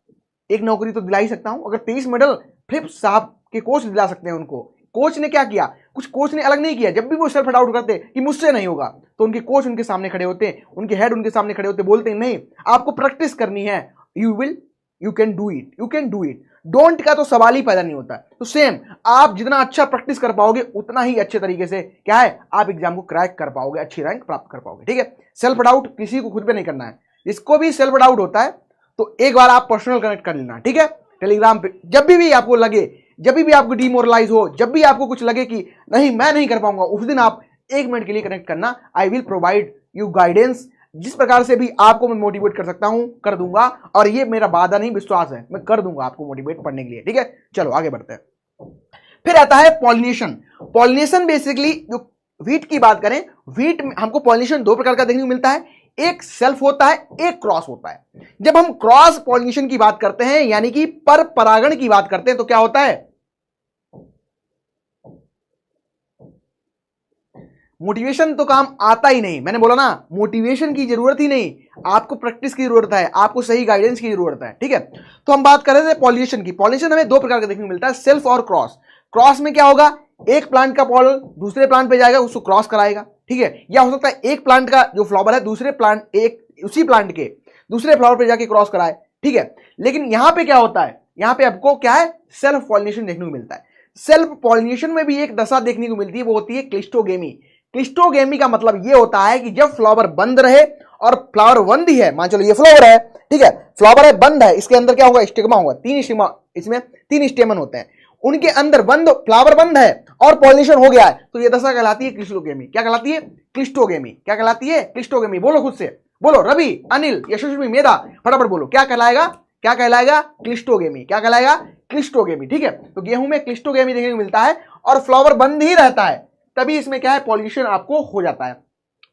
एक नौकरी तो दिला ही सकता हूं। अगर 23 मेडल फिलिप्स साहब के कोच दिला सकते हैं उनको, कोच ने क्या किया, कुछ कोच ने अलग नहीं किया। जब भी वो सेल्फ डाउट करते कि मुझसे नहीं होगा तो उनके कोच उनके सामने खड़े होते, उनके हेड उनके सामने खड़े होते, बोलते नहीं आपको प्रैक्टिस करनी है, you can do it, you can do it. Don't का तो सवाल ही पैदा नहीं होता। तो सेम, आप जितना अच्छा प्रैक्टिस कर पाओगे उतना ही अच्छे तरीके से क्या है, आप एग्जाम को क्रैक कर पाओगे, अच्छी रैंक प्राप्त कर पाओगे। ठीक है, सेल्फ डाउट किसी को खुद पे नहीं करना है। जिसको भी सेल्फ डाउट होता है तो एक बार आप पर्सनल कनेक्ट कर लेना। ठीक है, टेलीग्राम पे जब भी आपको लगे, जब भी आपको डिमोरलाइज हो, जब भी आपको कुछ लगे कि नहीं मैं नहीं कर पाऊंगा, उस दिन आप 1 मिनट के लिए कनेक्ट करना। I will provide you guidance. जिस प्रकार से भी आपको मैं मोटिवेट कर सकता हूं कर दूंगा, और ये मेरा वादा नहीं विश्वास है, मैं कर दूंगा आपको मोटिवेट पढ़ने के लिए। ठीक है, चलो आगे बढ़ते हैं। फिर आता है पॉलिनेशन। पॉलिनेशन बेसिकली जो व्हीट की बात करें, व्हीट में हमको पॉलिनेशन 2 प्रकार का देखने को मिलता है, एक सेल्फ होता है, एक क्रॉस होता है। जब हम क्रॉस पॉलिनेशन की बात करते हैं यानी कि पर परागण की बात करते हैं तो क्या होता है, मोटिवेशन तो काम आता ही नहीं। मैंने बोला ना, मोटिवेशन की जरूरत ही नहीं, आपको प्रैक्टिस की जरूरत है, आपको सही गाइडेंस की जरूरत है। ठीक है, तो हम बात कर रहे थे पॉलिनेशन की। पॉलिनेशन हमें 2 प्रकार का देखने को मिलता है, सेल्फ और क्रॉस। क्रॉस में क्या होगा, एक प्लांट का पॉलन दूसरे प्लांट पे जाएगा, उसको क्रॉस कराएगा। ठीक है, या हो सकता है एक प्लांट का जो फ्लावर है दूसरे प्लांट, एक उसी प्लांट के दूसरे फ्लावर पे जाके क्रॉस कराए। ठीक है, लेकिन यहां पे क्या होता है, यहां पे आपको क्या है, सेल्फ पॉलिनेशन देखने को मिलता है। सेल्फ पॉलिनेशन में भी एक दशा देखने को मिलती है, वो होती है क्लिस्टोगेमी। क्लिस्टोगेमी का मतलब ये होता है कि जब फ्लावर बंद रहे, और फ्लावर बंद ही है, मान चलो ये फ्लावर है, ठीक है, फ्लावर है बंद है, इसके अंदर क्या होगा, स्टिग्मा होगा, 3 स्टिग्मा, इसमें 3 स्टेमन होते हैं, उनके अंदर बंद, फ्लावर बंद है और पॉलिनेशन हो गया है, तो ये दशा कहलाती है क्लिस्टोगेमी। क्या कहलाती है, क्लिस्टोगेमी। क्या कहलाती है, क्लिस्टोगेमी। बोलो खुद से, बोलो, रवि, अनिल, यशस्वी, मेधा, फटाफट बोलो, क्या कहलाएगा, क्या कहलाएगा, क्लिस्टोगेमी। क्या कहलाएगा, क्लिस्टोगेमी। ठीक है, तो गेहूं में क्लिस्टोगेमी देखने को मिलता है और फ्लावर बंद ही रहता है, तभी इसमें क्या है, पॉलिनेशन आपको हो जाता है।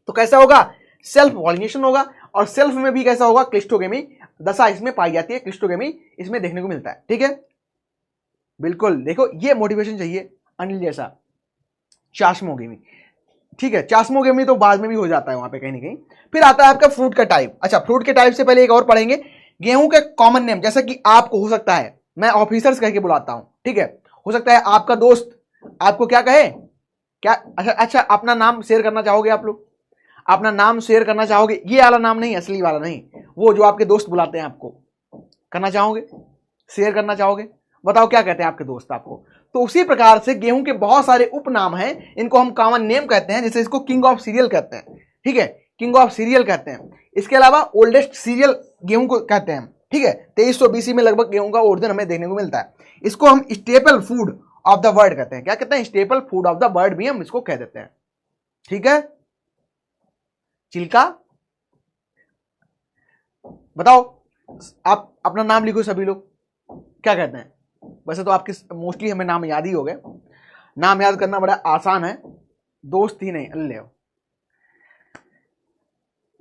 तो कैसा होगा, सेल्फ पॉलिनेशन होगा, और सेल्फ में भी कैसा होगा, क्लिस्टोगेमी दशा इसमें पाई जाती है, क्लिस्टोगेमी इसमें देखने को मिलता है। ठीक है, बिल्कुल, देखो ये मोटिवेशन चाहिए अनिल जैसा, चास्मोगेमी। ठीक है, चास्मोगेमी तो बाद में भी हो जाता है वहां पे कहीं ना कहीं। फिर आता है आपका फ्रूट का टाइप। अच्छा, फ्रूट के टाइप से पहले एक और पढ़ेंगे, गेहूं के कॉमन नेम, जैसा कि आपको हो सकता है, मैं ऑफिसर्स कह के बुलाता हूं, ठीक है, हो सकता है आपका दोस्त आपको क्या कहे, क्या, अच्छा अपना नाम शेयर करना चाहोगे, आप लोग अपना नाम शेयर करना चाहोगे, ये वाला नाम नहीं, असली वाला नहीं, वो जो आपके दोस्त बुलाते हैं आपको, करना चाहोगे, शेयर करना चाहोगे, बताओ क्या कहते हैं आपके दोस्त आपको। तो उसी प्रकार से गेहूं के बहुत सारे उपनाम हैं, इनको हम कॉमन नेम कहते हैं, जैसे इसको किंग ऑफ सीरियल कहते हैं। ठीक है, किंग ऑफ सीरियल कहते हैं। इसके अलावा ओल्डेस्ट सीरियल गेहूं को कहते हैं। ठीक है, 2300 BC में लगभग गेहूं का ओरिजिन हमें देखने को मिलता है। इसको हम staple food of the world कहते हैं। क्या कहते हैं, staple food of the world भी हम इसको कह देते हैं। ठीक है, चिल्का। बताओ, आप अपना नाम लिखो सभी लोग, क्या कहते हैं? वैसे तो आपके मोस्टली हमें नाम याद ही हो गए, नाम याद करना बड़ा आसान है। दोस्त ही नहीं, अल्ले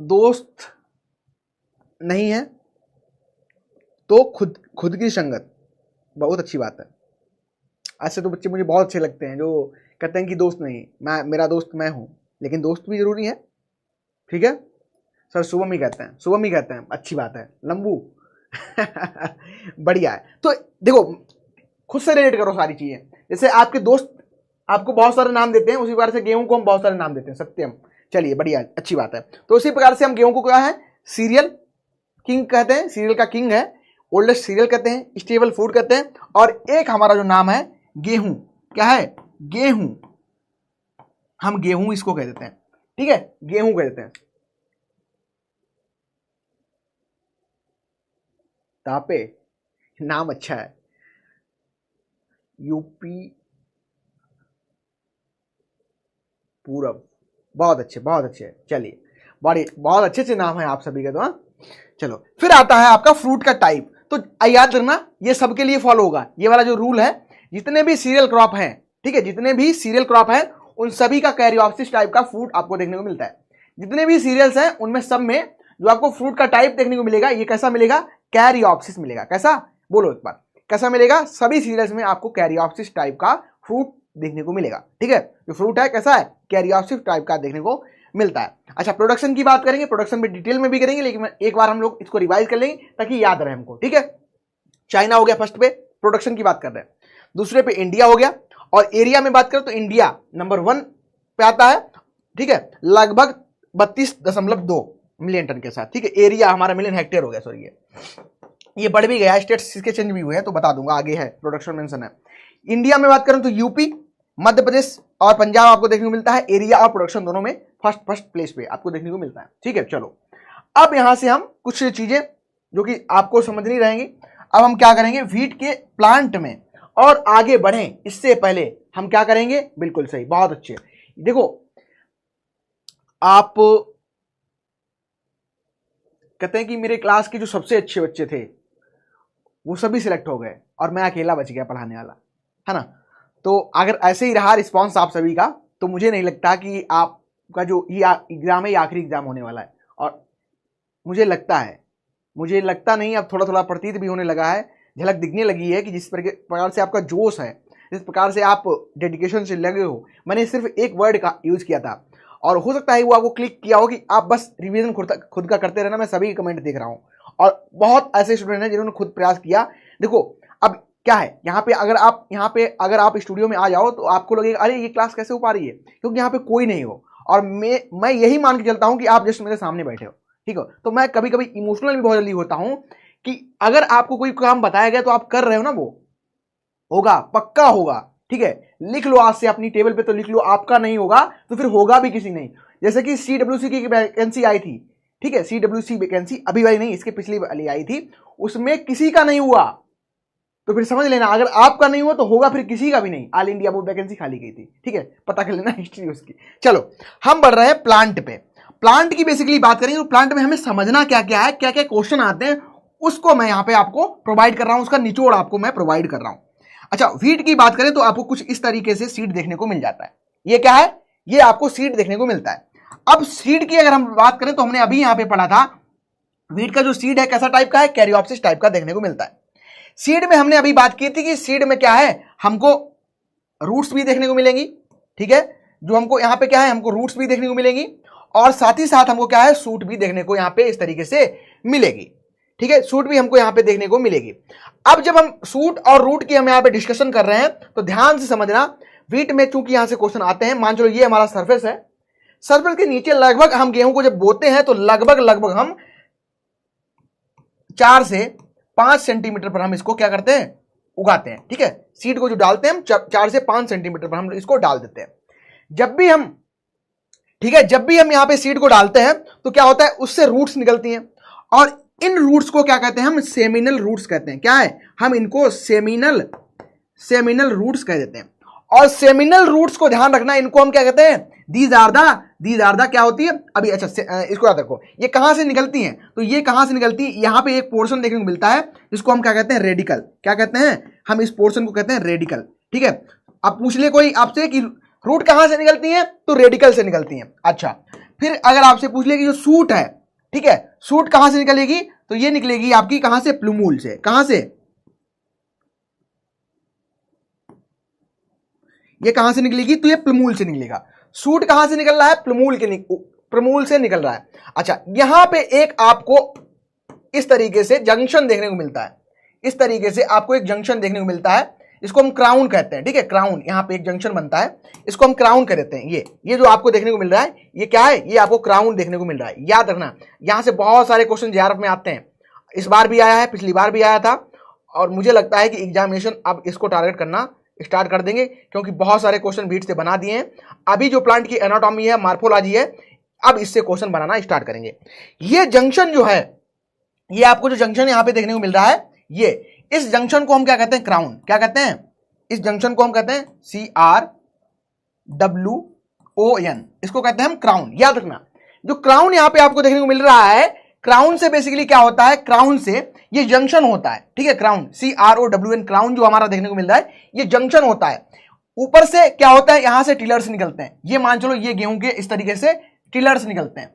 दोस्त नहीं है तो खुद की संगत, बहुत अच्छी बात है। ऐसे तो बच्चे मुझे बहुत अच्छे लगते हैं जो कहते हैं कि दोस्त नहीं, मेरा दोस्त मैं हूं, लेकिन दोस्त भी जरूरी है। ठीक है सर, शुभम ही कहते हैं, शुभम ही कहते हैं, अच्छी बात है। लंबू बढ़िया है। तो देखो, खुद से रिलेट करो सारी चीजें। जैसे आपके दोस्त आपको बहुत सारे नाम देते हैं, उसी प्रकार से गेहूं को हम बहुत सारे नाम देते हैं, सत्यम। चलिए बढ़िया, अच्छी बात है। तो उसी प्रकार से हम गेहूं को क्या है, सीरियल किंग कहते हैं, सीरियल का किंग है, ओल्डेस्ट सीरियल कहते हैं, स्टेबल फूड कहते हैं। और एक हमारा जो नाम है गेहूं, क्या है, गेहूं, हम गेहूं इसको कह देते हैं। ठीक है, गेहूं कह देते हैं। तापे, नाम अच्छा है। यूपी पूरब, बहुत अच्छे बहुत अच्छे। चलिए बहुत अच्छे अच्छे नाम है आप सभी के। तो चलो, फिर आता है आपका फ्रूट का टाइप। तो याद रखना, ये सबके लिए फॉलो होगा, ये वाला जो रूल है। जितने भी सीरियल क्रॉप हैं, ठीक है, जितने भी सीरियल क्रॉप हैं उन सभी का कैरियोप्सिस टाइप का फ्रूट आपको देखने को मिलता है। जितने भी सीरियल्स हैं उनमें सब में जो आपको फ्रूट का टाइप देखने को मिलेगा, ये कैसा मिलेगा, कैरियोप्सिस मिलेगा। कैसा, बोलो एक बार, कैसा मिलेगा? सभी सीरियल्स में आपको कैरियोप्सिस टाइप का फ्रूट देखने को मिलेगा। ठीक है, जो फ्रूट है कैसा है, कैरियोप्सिस टाइप का देखने को मिलता है। अच्छा, प्रोडक्शन की बात करेंगे, प्रोडक्शन में डिटेल में भी करेंगे, लेकिन एक बार हम लोग इसको रिवाइज कर लेंगे ताकि याद रहे हमको। ठीक है, चाइना हो गया फर्स्ट पे, प्रोडक्शन की बात कर रहे हैं। दूसरे पे इंडिया हो गया, और एरिया में बात करें तो इंडिया नंबर 1 पे आता है। ठीक है, लगभग 32.2 मिलियन टन के साथ। ठीक है, एरिया हमारा मिलियन हेक्टेयर हो गया, सॉरी ये बढ़ भी गया, स्टेट्स इसके चेंज भी हुए हैं तो बता दूंगा, आगे है प्रोडक्शन मेंशन है। इंडिया में बात करें तो यूपी, मध्य प्रदेश और पंजाब आपको देखने को मिलता है, एरिया और प्रोडक्शन दोनों में फर्स्ट प्लेस पे आपको देखने को मिलता है। ठीक है, चलो अब यहां से हम कुछ चीजें जो कि आपको समझनी रहेंगी। अब हम क्या करेंगे, व्हीट के प्लांट में और आगे बढ़ें इससे पहले हम क्या करेंगे, बिल्कुल सही, बहुत अच्छे। देखो, आप कहते हैं कि मेरे क्लास के जो सबसे अच्छे बच्चे थे वो सभी सिलेक्ट हो गए और मैं अकेला बच गया पढ़ाने वाला, है ना। तो अगर ऐसे ही रहा रिस्पांस आप सभी का, तो मुझे नहीं लगता कि आपका जो ये एग्जाम है ये आखिरी एग्जाम होने वाला है। और मुझे लगता नहीं, अब थोड़ा थोड़ा प्रतीत भी होने लगा है, झलक दिखने लगी है कि जिस प्रकार से आपका जोश है, जिस प्रकार से आप डेडिकेशन से लगे हो। मैंने सिर्फ एक वर्ड का यूज किया था और हो सकता है वो आपको क्लिक किया हो कि आप बस रिवीजन खुद का करते रहना। मैं सभी कमेंट देख रहा हूं और बहुत ऐसे स्टूडेंट हैं जिन्होंने खुद प्रयास किया। देखो अब क्या है, यहाँ पे अगर आप स्टूडियो में आ जाओ तो आपको लगेगा अरे ये क्लास कैसे हो पा रही है, क्योंकि यहाँ पे कोई नहीं हो। और मैं यही मान के चलता हूँ कि आप जस्ट मेरे सामने बैठे हो, ठीक है। तो मैं कभी कभी इमोशनल भी बहुत जल्दी होता हूँ कि अगर आपको कोई काम बताया गया तो आप कर रहे हो ना, वो होगा, पक्का होगा। ठीक है, लिख लो आज से अपनी टेबल पे, तो लिख लो, आपका नहीं होगा तो फिर होगा भी किसी नहीं। जैसे कि CWC की वैकेंसी आई थी, ठीक है, CWC वैकेंसी अभी वाली नहीं, इसके पिछली वाली आई थी, उसमें किसी का नहीं हुआ। तो फिर समझ लेना, अगर आपका नहीं हुआ तो होगा फिर किसी का भी नहीं। ऑल इंडिया वो वैकेंसी खाली गई थी, ठीक है, पता कर लेना हिस्ट्री उसकी। चलो हम बढ़ रहे हैं प्लांट पे। प्लांट की बेसिकली बात करेंगे तो प्लांट में हमें समझना क्या क्या है, क्या क्या क्वेश्चन आते हैं, उसको मैं यहां पे आपको प्रोवाइड कर रहा हूं, उसका निचोड़ आपको मैं प्रोवाइड कर रहा हूं। अच्छा, व्हीट की बात करें तो आपको कुछ इस तरीके से सीड देखने को मिल जाता है। ये क्या है, ये आपको सीड देखने को मिलता है। अब सीड की अगर हम बात करें तो हमने अभी यहां पे पढ़ा था, व्हीट का जो सीड है कैसा टाइप का है, कैरियोप्सिस टाइप का देखने को मिलता है। सीड में हमने अभी बात की थी कि सीड में क्या है, हमको रूट्स भी देखने को मिलेंगी, ठीक है, जो हमको यहां पे क्या है, हमको रूट्स भी देखने को मिलेंगी, और साथ ही साथ हमको क्या है, सूट भी देखने को यहां पे इस तरीके से मिलेगी। ठीक है, सूट भी हमको यहां पे देखने को मिलेगी। अब जब हम सूट और रूट की हम यहां पे डिस्कशन कर रहे हैं तो ध्यान से समझना, व्हीट में चूंकि यहां से क्वेश्चन आते हैं, मान चलो ये हमारा सरफेस है, सरफेस के नीचे लगभग हम गेहूं को जब बोते हैं तो लगभग हम 4 से 5 सेंटीमीटर पर हम इसको क्या करते हैं, उगाते हैं। ठीक है, सीड को जो डालते हैं हम 4 से 5 सेंटीमीटर पर हम इसको डाल देते हैं। जब भी हम, ठीक है, जब भी हम यहां पे सीड को डालते हैं तो क्या होता है, उससे रूट्स निकलती हैं, और इन रूट्स को क्या कहते हैं, हम सेमिनल रूट्स कहते हैं। क्या है, हम इनको सेमिनल रूट्स कह देते हैं। और सेमिनल रूट्स को ध्यान रखना, इनको हम क्या कहते हैं, दीज आर द क्या होती है अभी, अच्छा इसको याद रखो, ये कहां से निकलती हैं, तो ये कहां से निकलती है, यहां पे एक पोर्शन देखने को मिलता है जिसको हम क्या कहते हैं, रेडिकल, क्या कहते हैं हम, इस पोर्शन को कहते हैं रेडिकल, ठीक है। अब पूछ ले कोई आपसे कि रूट कहां से निकलती है, तो रेडिकल से निकलती है। अच्छा, फिर अगर आपसे पूछ ले कि जो सूट है, ठीक है, सूट कहां से निकलेगी, तो ये निकलेगी आपकी कहां से, प्लूमूल से, कहां से, ये कहां से निकलेगी, तो ये प्लूमूल से निकलेगा। सूट कहां से निकल रहा है, प्लूमूल से निकल रहा है। अच्छा, यहां पे एक आपको इस तरीके से जंक्शन देखने को मिलता है, इस तरीके से आपको एक जंक्शन देखने को मिलता है, इसको हम क्राउन कहते हैं, ठीक है, क्राउन, यहां पे एक जंक्शन बनता है, इसको हम क्राउन कह देते हैं। ये जो आपको देखने को मिल रहा है, ये क्या है, ये आपको क्राउन देखने को मिल रहा है। याद रखना, यहां से बहुत सारे क्वेश्चन जेआरएफ में आते हैं, इस बार भी आया है, पिछली बार भी आया था, और मुझे लगता है कि एग्जामिनेशन अब इसको टारगेट करना स्टार्ट कर देंगे, क्योंकि बहुत सारे क्वेश्चन बीट से बना दिए हैं। अभी जो प्लांट की एनाटॉमी है, मार्फोलॉजी है, अब इससे क्वेश्चन बनाना स्टार्ट करेंगे। ये जंक्शन जो है, ये आपको जो जंक्शन यहां पे देखने को मिल रहा है, ये इस जंक्शन को हम क्या कहते हैं, क्राउन, क्या कहते हैं, इस जंक्शन को हम कहते हैं CRWON, इसको कहते हैं हम क्राउन। याद रखना, जो क्राउन यहां पे आपको देखने को मिल रहा है, क्राउन से बेसिकली क्या होता है, क्राउन से ये जंक्शन होता है, ठीक है, क्राउन CROWN, क्राउन जो हमारा देखने को मिल रहा है, ये जंक्शन होता है। ऊपर से क्या होता है, यहां से टिलर्स निकलते हैं, ये मान चलो ये गेहूं के इस तरीके से टिलर्स निकलते हैं,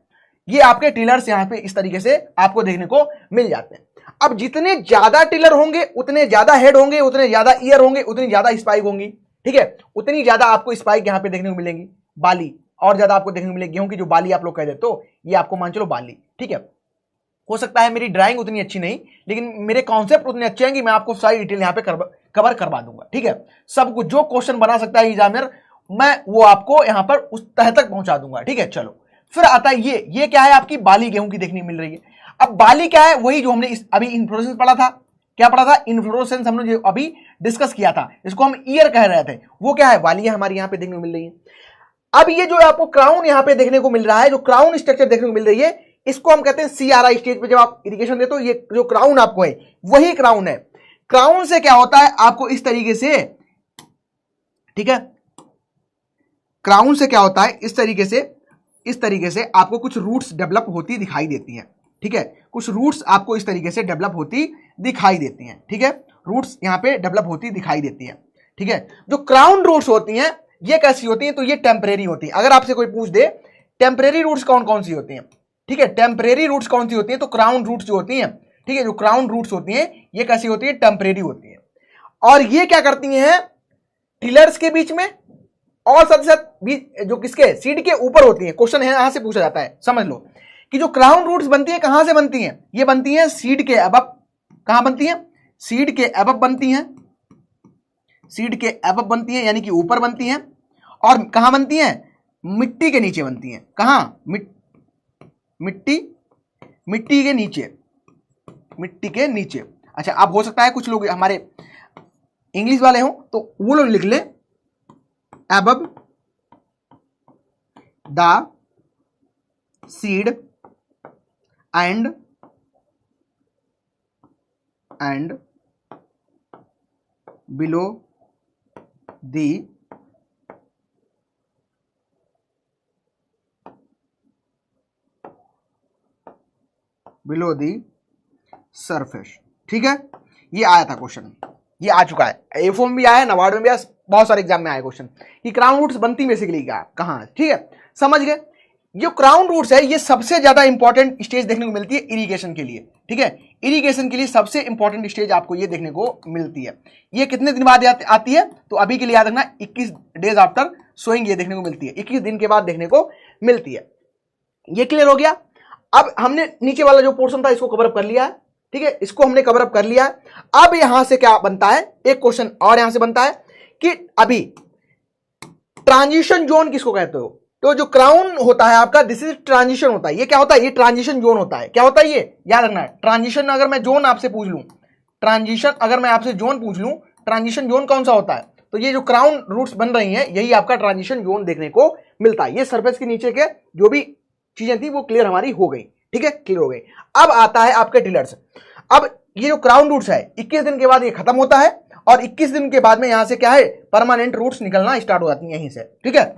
ये आपके टिलर्स यहां पे इस तरीके से आपको देखने को मिल जाते हैं। अब जितने ज्यादा टिलर होंगे, उतने ज्यादा हेड होंगे, उतने ज्यादा ईयर होंगे, उतनी ज्यादा स्पाइक होंगी, ठीक है, उतनी ज्यादा आपको स्पाइक यहां पे देखने को मिलेंगी, बाली और ज्यादा आपको देखने को मिलेगी, गेहूं की जो बाली आप लोग कह देते हो, ये आपको मान चलो बाली, ठीक है। हो सकता है मेरी ड्राइंग उतनी अच्छी नहीं, लेकिन मेरे कॉन्सेप्ट उतने अच्छे हैं कि मैं आपको सारी डिटेल यहां पे कवर करवा दूंगा, ठीक है। सब कुछ जो क्वेश्चन बना सकता है एग्जामिनर, मैं वो आपको यहां पर उस तह तक पहुंचा दूंगा, ठीक है। चलो, फिर आता है ये क्या है, आपकी बाली गेहूं की देखने मिल रही है। अब बाली क्या है, वही जो हमने अभी इन्फ्लोरेसेंस पढ़ा था, क्या पढ़ा था, इन्फ्लोरेसेंस हमने जो अभी डिस्कस किया था, इसको हम ईयर कह रहे थे, वो क्या है, बालियां हमारी यहां पे देखने को मिल रही है। अब ये जो आपको क्राउन यहां पे देखने को मिल रहा है, जो क्राउन स्ट्रक्चर देखने को मिल रही है, इसको हम कहते हैं CRI स्टेज पे जब आप इरिगेशन देते हो, ये जो क्राउन आपको है, वही क्राउन है। क्राउन से क्या होता है, आपको इस तरीके से, ठीक है, क्राउन से क्या होता है, इस तरीके से आपको कुछ रूट्स डेवलप होती दिखाई देती हैं, ठीक है, कुछ रूट्स आपको इस तरीके से डेवलप होती दिखाई देती हैं, ठीक है, रूट्स यहां पे डेवलप होती दिखाई देती हैं, ठीक है। जो क्राउन रूट्स होती हैं, ये कैसी होती हैं, तो ये टेम्परेरी होती है। अगर आपसे कोई पूछ दे टेम्परेरी रूट्स कौन कौन सी होती हैं, ठीक है, टेम्परेरी रूट्स कौन सी होती हैं, तो क्राउन रूट्स जो होती हैं, ठीक है, जो क्राउन रूट्स होती हैं, ये कैसी होती है, टेम्परेरी होती है। और ये क्या करती हैं, टिलर्स के बीच में, और साथ ही साथ भी जो किसके, सीड के ऊपर होती है। क्वेश्चन है यहां से पूछा जाता है, समझ लो कि जो क्राउन रूट्स बनती है, कहां से बनती हैं, ये बनती हैं सीड के अबव, कहां बनती हैं, सीड के अबव बनती हैं, सीड के अबव बनती हैं, यानी कि ऊपर बनती हैं। और कहां बनती हैं, मिट्टी के नीचे बनती हैं, कहां, मिट्टी के नीचे, मिट्टी के नीचे। अच्छा, अब हो सकता है कुछ लोग हमारे इंग्लिश वाले हो, तो वो लोग लिख ले above the seed and below the surface, ठीक है। ये आया था क्वेश्चन, ये आ चुका है, A4 में भी आया, नवाड में भी आया, बहुत सारे एग्जाम में आया क्वेश्चन कि क्राउन रूट्स बनती बेसिकली कहां, ठीक है, समझ गए। जो क्राउन रूट्स है, ये सबसे ज्यादा इंपॉर्टेंट स्टेज देखने को मिलती है इरिगेशन के लिए, ठीक है, इरिगेशन के लिए सबसे इंपॉर्टेंट स्टेज आपको ये देखने को मिलती है। ये कितने दिन बाद आती है, तो अभी के लिए याद रखना 21 डेज आफ्टर सोइंग ये देखने को मिलती है, 21 दिन के बाद देखने को मिलती है। ये क्लियर हो गया। अब हमने नीचे वाला जो पोर्शन था इसको कवर अप कर लिया है, ठीक है, इसको हमने कवर अप कर लिया है। अब यहां से क्या बनता है, एक क्वेश्चन और यहां से बनता है कि अभी ट्रांजिशन जोन किसको कहते हो, तो जो क्राउन होता है आपका, दिस इज ट्रांजिशन होता है। ये क्या होता है, ये ट्रांजिशन जोन होता है। क्या होता है, ये याद रखना है। ट्रांजिशन अगर मैं जोन आपसे पूछ लूं, ट्रांजिशन अगर मैं आपसे जोन पूछ लूं, ट्रांजिशन जोन कौन सा होता है, तो ये जो क्राउन रूट्स बन रही हैं, यही आपका ट्रांजिशन जोन देखने को मिलता है। ये सरफेस के नीचे के जो भी चीजें थी वो क्लियर हमारी हो गई, ठीक है, क्लियर हो गई। अब आता है आपके टिलर्स। अब ये जो क्राउन रूट्स है 21 दिन के बाद ये खत्म होता है, और 21 दिन के बाद में यहां से क्या है, परमानेंट रूट्स निकलना स्टार्ट हो जाती हैं यहीं से, ठीक है।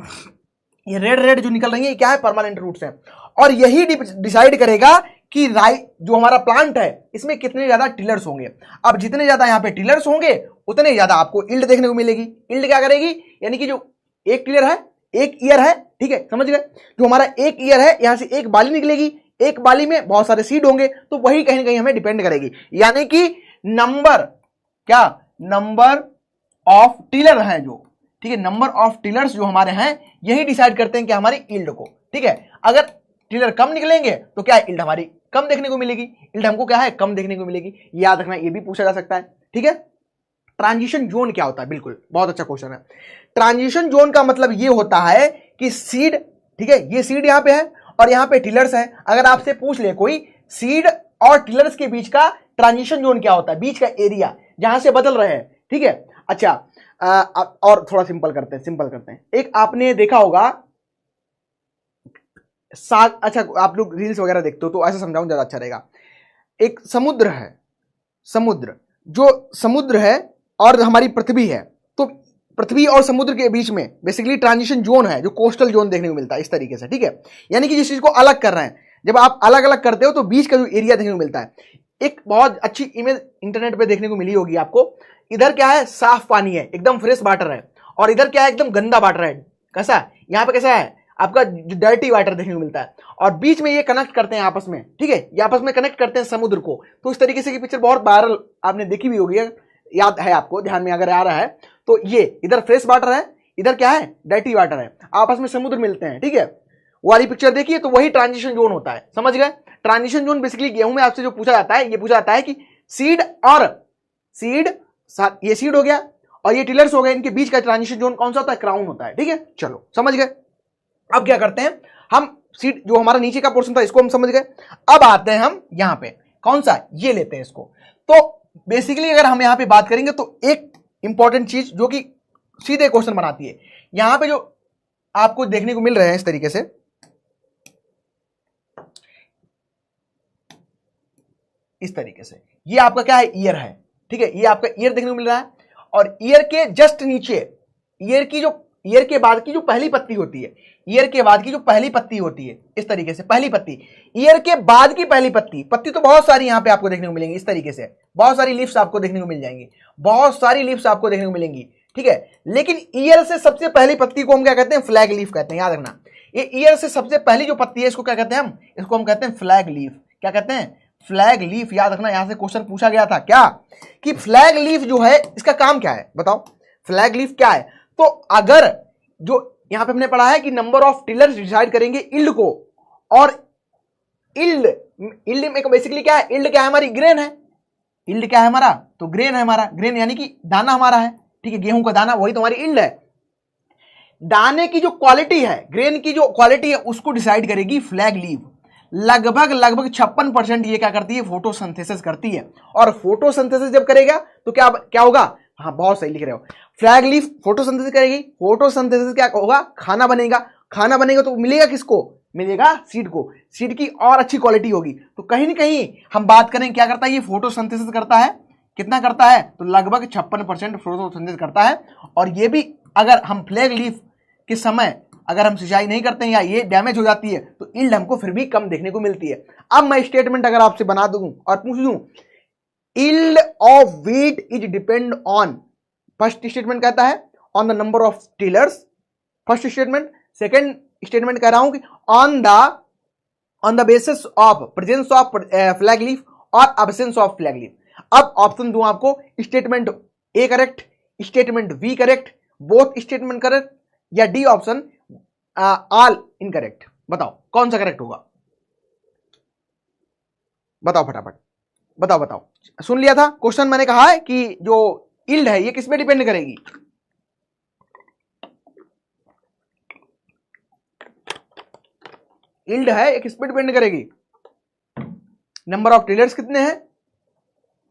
ये रेड रेड जो निकल रही है ये क्या है, परमानेंट रूट्स हैं। और यही डिसाइड करेगा कि जो हमारा प्लांट है इसमें कितने ज्यादा टिलर्स होंगे। अब जितने ज्यादा यहाँ पे टिलर्स होंगे उतने ज्यादा आपको इल्ड देखने को मिलेगी। इल्ड क्या करेगी, यानी कि जो एक टिलर है, एक ईयर है, ठीक है, समझ गए। जो हमारा एक ईयर है यहां से एक बाली निकलेगी, एक बाली में बहुत सारे सीड होंगे, तो वही कहीं ना कहीं हमें डिपेंड करेगी। यानी कि नंबर क्या, नंबर ऑफ टिलर है जो, ठीक है, नंबर ऑफ टिलर्स जो हमारे हैं यही डिसाइड करते हैं कि हमारी इल्ड को, ठीक है। अगर टिलर कम निकलेंगे तो क्या है, इल्ड हमारी कम देखने को मिलेगी, इल्ड हमको क्या है, कम देखने को मिलेगी। याद रखना, ये भी पूछा जा सकता है, ठीक है। ट्रांजिशन जोन क्या होता है, बिल्कुल बहुत अच्छा क्वेश्चन है। ट्रांजिशन जोन का मतलब ये होता है कि सीड, ठीक है, ये सीड यहां पे है और यहां पे टिलर्स है। अगर आपसे पूछ ले कोई सीड और टिलर्स के बीच का ट्रांजिशन जोन क्या होता है, बीच का एरिया जहां से बदल रहे हैं, ठीक है। अच्छा, और थोड़ा सिंपल करते हैं। एक आपने देखा होगा अच्छा, आप लोग रील्स वगैरह देखते हो तो ऐसा समझाऊं ज्यादा अच्छा रहेगा। एक समुद्र है, समुद्र है और हमारी पृथ्वी है, तो पृथ्वी और समुद्र के बीच में बेसिकली ट्रांजिशन जोन है जो कोस्टल जोन देखने को मिलता है इस तरीके से, ठीक है। यानी कि जिस चीज को अलग कर रहे हैं, जब आप अलग अलग करते हो तो बीच का जो एरिया देखने को मिलता है। एक बहुत अच्छी इमेज इंटरनेट पे देखने को मिली होगी आपको। इधर क्या है, साफ पानी है, एकदम फ्रेश वाटर है, और इधर क्या है, एकदम गंदा वाटर है। कैसा, यहाँ पे कैसा है आपका डर्टी वाटर देखने को मिलता है, और बीच में ये कनेक्ट करते हैं आपस में, ठीक है, ये आपस में कनेक्ट करते हैं समुद्र को। तो इस तरीके से की पिक्चर बहुत वायरल आपने देखी भी होगी, याद है आपको, ध्यान में अगर आ रहा है तो। ये इधर फ्रेश वाटर है, इधर क्या है, डर्टी वाटर है, आपस में समुद्र मिलते हैं, ठीक है। वो वाली पिक्चर देखिए, तो वही ट्रांजिशन जोन होता है, समझ गए। ट्रांजिशन जोन बेसिकली गेहूं में आपसे जो पूछा जाता है, ये पूछा जाता है कि सीड और सीड, ये सीड हो गया और ये टिलर्स हो गए, इनके बीच का ट्रांजिशन जोन कौन सा होता है, क्राउन होता है, ठीक है। चलो समझ गए। अब क्या करते हैं हम, सीड जो हमारा नीचे का पोर्शन था इसको हम समझ गए। अब आते हैं हम यहां पे, कौन सा, ये लेते हैं इसको। तो बेसिकली अगर हम यहां पे बात करेंगे तो एक इंपॉर्टेंट चीज जो कि सीधे क्वेश्चन बनाती है, यहां पे जो आपको देखने को मिल रहे हैं इस तरीके से, इस तरीके से, ये आपका क्या है, ईयर है, ठीक है। ये आपका ईयर देखने को मिल रहा है, और ईयर के जस्ट नीचे ईयर के बाद की जो पहली पत्ती होती है, ईयर के बाद की जो पहली पत्ती होती है, इस तरीके से पहली पत्ती, ईयर के बाद की पहली पत्ती तो बहुत सारी यहां पे आपको देखने को मिलेंगी इस तरीके से, बहुत सारी लीव्स आपको देखने को मिल जाएंगी, बहुत सारी लीव्स आपको देखने को मिलेंगी, ठीक है। लेकिन ईयर से सबसे पहली पत्ती को हम क्या कहते हैं, फ्लैग लीफ कहते हैं, याद रखना। ये ईयर से सबसे पहली जो पत्ती है इसको क्या कहते हैं हम, इसको हम कहते हैं फ्लैग लीफ। क्या कहते हैं, फ्लैग लीफ। याद रखना, यहां से क्वेश्चन पूछा गया था क्या, कि फ्लैग लीफ जो है इसका काम क्या है, बताओ फ्लैग लीफ क्या है। तो अगर जो यहां पे हमने पढ़ा है कि नंबर ऑफ टिलर्स डिसाइड करेंगे इल्ड को, और इल्ड में बेसिकली क्या है, इल्ड क्या है, हमारी ग्रेन है। इल्ड क्या है हमारा, तो ग्रेन है हमारा, ग्रेन यानी कि दाना हमारा है, ठीक है, गेहूं का दाना, वही तो हमारी इल्ड है। दाने की जो क्वालिटी है, ग्रेन की जो क्वालिटी है, उसको डिसाइड करेगी फ्लैग लीफ। लगभग 56% ये क्या करती है, फोटोसिंथेसिस करती है। और फोटोसिंथेसिस जब करेगा तो क्या होगा, हाँ बहुत सही लिख रहे हो, फ्लैग लीफ फोटोसिंथेसिस करेगी। फोटोसिंथेसिस क्या होगा, खाना बनेगा। खाना बनेगा तो मिलेगा किसको, मिलेगा सीड को। सीड की और अच्छी क्वालिटी होगी। तो कहीं ना कहीं हम बात करें क्या करता है, ये फोटोसिंथेसिस करता है। कितना करता है, तो लगभग 56% फोटोसिंथेसिस करता है। और ये भी अगर हम फ्लैग लीफ के समय अगर हम सिंचाई नहीं करते हैं या ये डैमेज हो जाती है तो यील्ड हमको फिर भी कम देखने को मिलती है। अब मैं स्टेटमेंट अगर आपसे बना दूं और पूछ दूं, yield of wheat is depend on, first statement कहता है on the number of tillers, first statement. Second statement कह रहा हूं कि on the basis of presence of flag leaf और एब्सेंस ऑफ फ्लैग लीफ। अब ऑप्शन दूं आपको, statement A correct, statement B correct, both statement correct, या डी ऑप्शन ऑल इनकरेक्ट। बताओ कौन सा करेक्ट होगा, बताओ फटाफट, बताओ। सुन लिया था क्वेश्चन, मैंने कहा है कि जो यील्ड है ये किस पे डिपेंड करेगी, यील्ड है ये किस पे डिपेंड करेगी, नंबर ऑफ टिलर्स कितने हैं,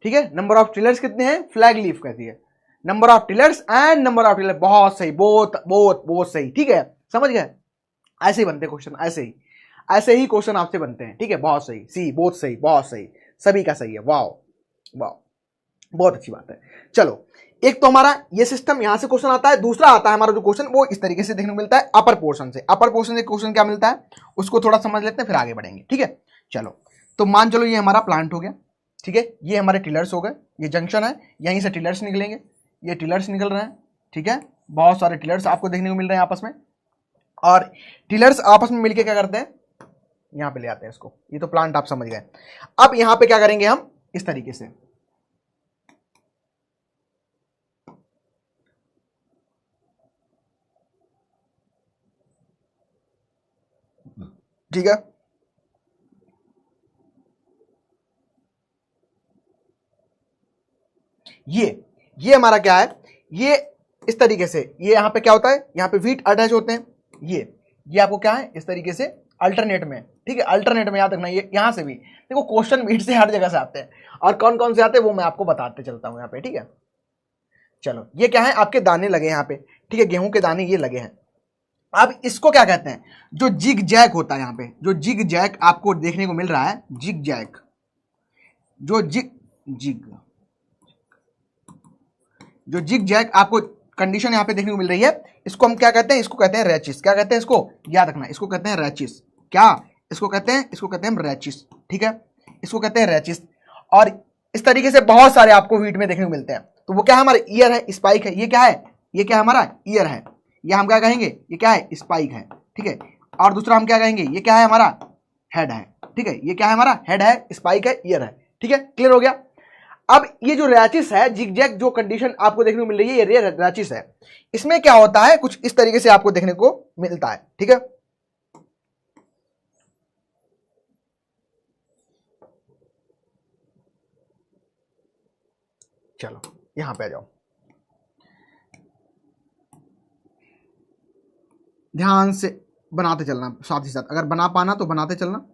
ठीक है, नंबर ऑफ टिलर्स कितने हैं, फ्लैग लीफ कहती है, number of tillers and number of tiller. बहुत सही, बहुत सही, ठीक है, समझ गए। ऐसे ही बनते क्वेश्चन, ऐसे ही क्वेश्चन आपसे बनते हैं, ठीक है, बहुत सही, सी बहुत सही, बहुत सही, सभी का सही है, वाह वाह, बहुत अच्छी बात है। चलो एक तो हमारा ये सिस्टम यहां से क्वेश्चन आता है, दूसरा आता है हमारा जो क्वेश्चन वो इस तरीके से देखने को मिलता है अपर पोर्शन से। अपर पोर्शन से क्वेश्चन क्या मिलता है उसको थोड़ा समझ लेते हैं फिर आगे बढ़ेंगे, ठीक है। चलो तो मान चलो ये हमारा प्लांट हो गया, ठीक है, ये हमारे टिलर्स हो गए, ये जंक्शन है, यहीं से टिलर्स निकलेंगे, ये टिलर्स निकल रहे हैं, ठीक है, बहुत सारे टिलर्स आपको देखने को मिल रहे हैं आपस में, और टिलर्स आपस में मिलकर क्या करते हैं, यहां पे ले आते हैं इसको, ये तो प्लांट आप समझ गए। अब यहां पे क्या करेंगे हम इस तरीके से, ठीक है, ये हमारा क्या है, ये इस तरीके से, ये यहां पे क्या होता है, यहां पे वीट अटैच होते हैं, ये आपको क्या है इस तरीके से अल्टरनेट में, ठीक है, अल्टरनेट में याद रखना, ये यहां से भी देखो क्वेश्चन वीट से हर जगह से आते हैं, और कौन कौन से आते हैं वो मैं आपको बताते चलता हूं यहां पे, ठीक है। चलो ये क्या है आपके दाने लगे यहाँ पे, ठीक है, गेहूं के दाने ये लगे हैं। अब इसको क्या कहते हैं, जो जिग जैग होता है, यहाँ पे जो जिग जैग आपको देखने को मिल रहा है, जिग जैग, जो जिग जैग आपको कंडीशन यहाँ पे देखने को मिल रही है, इसको हम क्या कहते हैं, इसको कहते हैं रैचिस। क्या कहते हैं इसको, याद रखना, इसको कहते हैं रैचिस। क्या इसको कहते हैं, इसको कहते हैं रैचिस, ठीक है, इसको कहते हैं रैचिस। और इस तरीके से बहुत सारे आपको वीट में देखने को मिलते हैं। तो वो क्या है, हमारे ईयर है, स्पाइक है, ये क्या है, ये क्या है हमारा ईयर है, ये हम क्या कहेंगे, ये क्या है स्पाइक है, ठीक है। और दूसरा हम क्या कहेंगे, ये क्या है हमारा हेड है, ठीक है, ये क्या है हमारा हेड है, स्पाइक है, ईयर है, ठीक है, क्लियर हो गया। अब ये जो रैचिस है, जिगजैग जो कंडीशन आपको देखने को मिल रही है, ये रैचिस है, इसमें क्या होता है कुछ इस तरीके से आपको देखने को मिलता है, ठीक है। चलो यहां पे आ जाओ, ध्यान से बनाते चलना साथ ही साथ, अगर बना पाना तो बनाते चलना।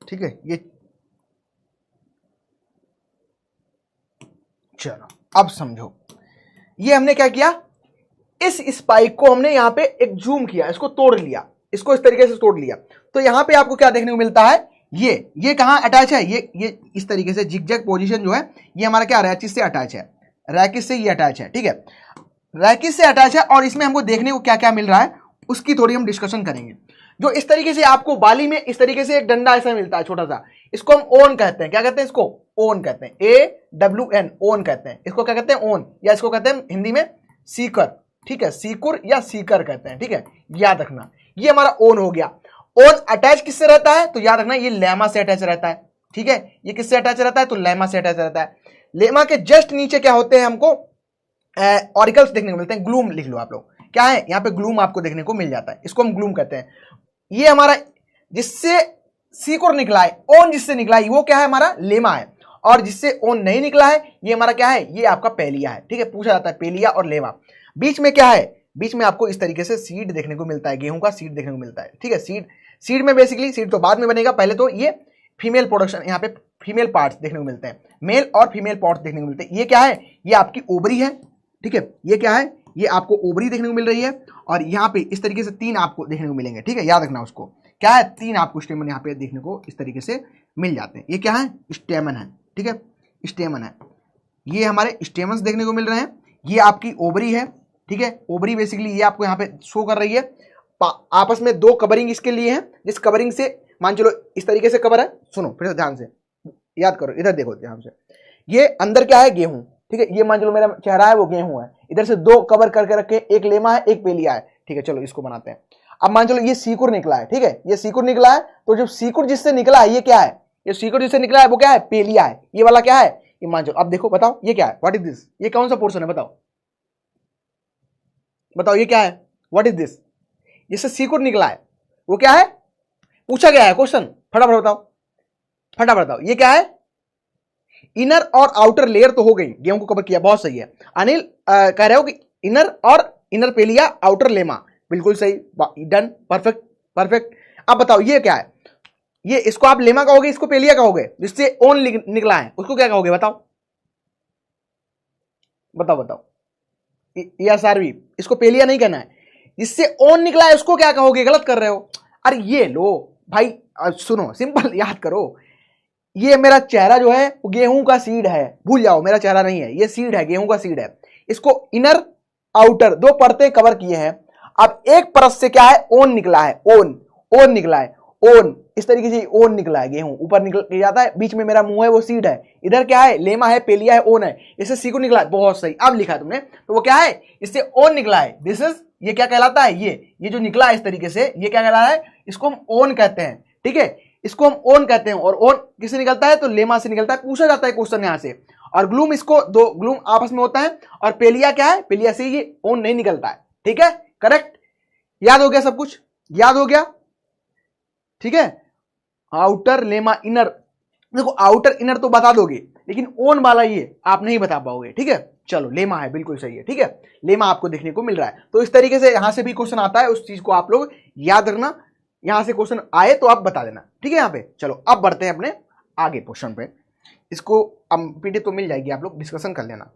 ठीक है, ये चलो अब समझो, ये हमने क्या किया, इस स्पाइक को हमने यहां पे एक जूम किया, इसको तोड़ लिया, इसको इस तरीके से तोड़ लिया। तो यहां पे आपको क्या देखने को मिलता है, ये कहां अटैच है, ये इस तरीके से जिगजैग पोजीशन जो है ये हमारा क्या रैचिस से अटैच है, रैकिस से ये अटैच है, ठीक है, रैकिस से अटैच है। और इसमें हमको देखने को क्या क्या मिल रहा है उसकी थोड़ी हम डिस्कशन करेंगे। जो इस तरीके से आपको बाली में इस तरीके से एक डंडा ऐसा मिलता है छोटा सा, इसको हम ओन कहते हैं। क्या कहते हैं इसको, ओन कहते हैं, AWN, ओन कहते हैं इसको, क्या कहते हैं ओन, या इसको कहते हैं हिंदी में सीकर, ठीक है, सीकुर या सीकर कहते हैं, ठीक है, याद रखना। ये हमारा ओन हो गया। ओन अटैच किससे रहता है, तो याद रखना ये लेमा से अटैच रहता है, ठीक है, ये किससे अटैच रहता है, तो लेमा से अटैच रहता है। लेमा के जस्ट नीचे क्या होते हैं, हमको ऑरिकल्स देखने को मिलते हैं, ग्लूम लिख लो आप लोग, क्या है यहाँ पे ग्लूम आपको देखने को मिल जाता है, इसको हम ग्लूम कहते हैं। ये हमारा जिससे सीकुर निकला है, ओन जिससे निकला है वो क्या है हमारा लेमा है, और जिससे ओन नहीं निकला है ये हमारा क्या है, ये आपका पेलिया है, ठीक है, पूछा जाता है पेलिया और लेमा। बीच में क्या है, बीच में आपको इस तरीके से सीड देखने को मिलता है, गेहूं का सीड देखने को मिलता है, ठीक है। सीड में बेसिकली, सीड तो बाद में बनेगा, पहले तो ये फीमेल प्रोडक्शन, यहाँ पे फीमेल पार्ट्स देखने को मिलते हैं, मेल और फीमेल पार्ट्स देखने को मिलते हैं। ये क्या है, ये आपकी ओवरी है, ठीक है, ये क्या है, ये आपको ओवरी देखने को मिल रही है, और यहाँ पे इस तरीके से 3 आपको देखने को मिलेंगे, ठीक है, याद रखना उसको, क्या है 3 आपको स्टेमन यहाँ पे देखने को इस तरीके से मिल जाते हैं। ये क्या है, स्टेमन है, ठीक है, स्टेमन है, ये हमारे स्टेमन्स देखने को मिल रहे हैं। ये आपकी ओवरी है, ठीक है, ओवरी बेसिकली ये आपको यहाँ पे शो कर रही है। आपस में 2 कवरिंग इसके लिए हैं, जिस कवरिंग से मान चलो इस तरीके से कवर है, सुनो फिर ध्यान से याद करो, इधर देखो ध्यान से, ये अंदर क्या है गेहूं, ठीक है, ये मान चलो मेरा चेहरा है वो गेहूं है, इधर से 2 कवर करके रखे, एक लेमा है एक पेलिया है, ठीक है, चलो इसको बनाते हैं। अब मान चलो ये सीकुर निकला है, ठीक है, ये सीकुर निकला है, तो जब सीकुर जिससे निकला है ये क्या है, ये सीकुर जिससे निकला है वो क्या है, पेलिया है, ये वाला क्या है, ये मान चलो। अब देखो बताओ ये क्या है, व्हाट इज दिस, ये कौन सा पोर्शन है, बताओ बताओ ये क्या है, व्हाट इज दिस, जिससे सीकुर निकला है वो क्या है, पूछा गया है क्वेश्चन, फटाफट बताओ, फटाफट बताओ ये क्या है। इनर और आउटर लेयर तो हो गई, गेहूं को कवर किया, बहुत सही है। अनिल कह रहे हो कि इनर और इनर पेलिया, आउटर लेमा, बिल्कुल सही, डन, परफेक्ट परफेक्ट। अब बताओ ये क्या है, ये इसको आप लेमा कहोगे, इसको पेलिया कहोगे, जिससे ओन निकला है उसको क्या कहोगे बताओ बताओ बताओ। यस आरवी, इसको पेलिया नहीं कहना है, जिससे ओन निकला है उसको क्या कहोगे, गलत कर रहे हो। अरे ये लो भाई, सुनो सिंपल याद करो, ये मेरा चेहरा जो है वो गेहूं का सीड है, भूल जाओ मेरा चेहरा नहीं है, ये सीड है, गेहूं का सीड है। इसको इनर आउटर दो परतें कवर किए हैं। अब एक परत से क्या है, ओन निकला है, ओन निकला है, ओन इस तरीके से ओन निकला है, गेहूं ऊपर निकल जाता है, बीच में मेरा मुंह है वो सीड है, इधर क्या है लेमा है, पेलिया है, ओन है, इससे सी को निकला है। बहुत सही, अब लिखा तुमने, तो वो क्या है, इससे ओन निकला है, दिस इज, ये क्या कहलाता है, ये जो निकला है इस तरीके से, ये क्या कहलाता है, इसको हम ओन कहते हैं, ठीक है, इसको हम ओन कहते हैं। और ओन किससे निकलता है, तो लेमा से निकलता है, पूछा जाता है क्वेश्चन यहां से। और ग्लूम, इसको दो ग्लूम आपस में होता है, और पेलिया क्या है, पेलिया से ये ओन नहीं निकलता है, ठीक है, करेक्ट, याद हो गया सब कुछ, याद हो गया, ठीक है। आउटर लेमा इनर, देखो आउटर इनर तो बता दोगे, लेकिन ओन वाला ये आप नहीं बता पाओगे, ठीक है। चलो लेमा है, बिल्कुल सही है, ठीक है, लेमा आपको देखने को मिल रहा है। तो इस तरीके से यहां से भी क्वेश्चन आता है, उस चीज को आप लोग याद रखना, यहां से क्वेश्चन आए तो आप बता देना, ठीक है। यहां पे चलो अब बढ़ते हैं अपने आगे क्वेश्चन पे, इसको पीडीएफ तो मिल जाएगी, आप लोग डिस्कशन कर लेना।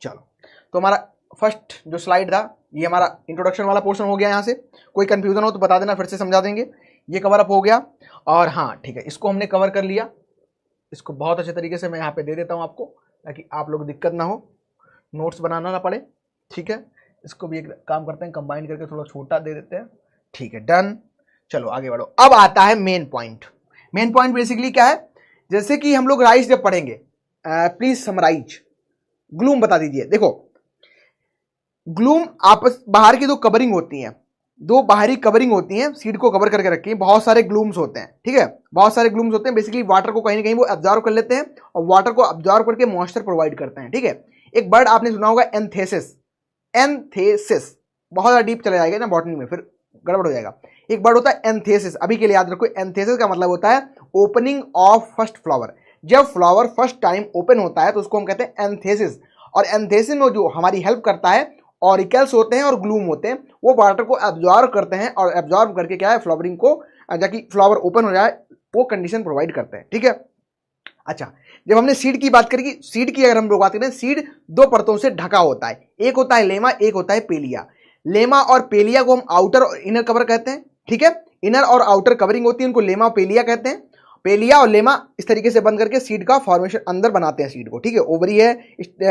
चलो, तो हमारा फर्स्ट जो स्लाइड था ये हमारा इंट्रोडक्शन वाला पोर्शन हो गया। यहाँ से कोई कंफ्यूजन हो तो बता देना, फिर से समझा देंगे। ये कवर अप हो गया, और हाँ ठीक है, इसको हमने कवर कर लिया, इसको बहुत अच्छे तरीके से मैं यहाँ पे दे देता हूँ आपको, ताकि आप लोग दिक्कत ना हो, नोट्स बनाना ना पड़े, ठीक है। इसको भी एक काम करते हैं, कंबाइन करके थोड़ा छोटा दे देते हैं, ठीक है, डन। चलो आगे बढ़ो। अब आता है main point. Main point basically क्या है, जैसे कि हम लोग राइज जब पढ़ेंगे, प्लीज समराइज, ग्लूम बता दीजिए। देखो ग्लूम आपस बाहर की दो कवरिंग होती हैं, दो बाहरी कवरिंग होती हैं, सीड को कवर करके रखी है, बहुत सारे ग्लूम्स होते हैं, ठीक है, बहुत सारे ग्लूम्स होते हैं। बेसिकली वाटर को कहीं ना कहीं वो एब्जॉर्व कर लेते हैं, और वाटर को एब्जॉर्व करके मॉइस्चर प्रोवाइड करते हैं, ठीक है। एक वर्ड आपने सुना होगा एंथेसिस, एंथेसिस बहुत ज्यादा डीप चला जाएगा ना बॉटनी में, फिर गड़बड़ हो जाएगा। एक वर्ड होता है एंथेसिस, अभी के लिए याद रखो, एंथेसिस का मतलब होता है ओपनिंग ऑफ फर्स्ट फ्लावर। जब फ्लावर फर्स्ट टाइम ओपन होता है तो उसको हम कहते हैं एंथेसिस। और एंथेसिस में जो हमारी हेल्प करता है, ऑरिकल्स होते हैं और ग्लूम होते हैं, वो वाटर को एब्जॉर्ब करते हैं, और एब्जॉर्ब करके क्या है, फ्लावरिंग को, जाकि फ्लावर ओपन हो जाए, वो कंडीशन प्रोवाइड करते हैं, ठीक है। अच्छा, जब हमने सीड की बात करी, सीड की अगर हम लोग बात करें, सीड दो परतों से ढका होता है, एक होता है लेमा, एक होता है पेलिया। लेमा और पेलिया को हम आउटर और इनर कवर कहते हैं, ठीक है। इनर और आउटर कवरिंग होती है, उनको लेमा और पेलिया कहते हैं। पेलिया और लेमा इस तरीके से बंद करके सीड का फॉर्मेशन अंदर बनाते हैं सीड को, ठीक है। ओवरी है,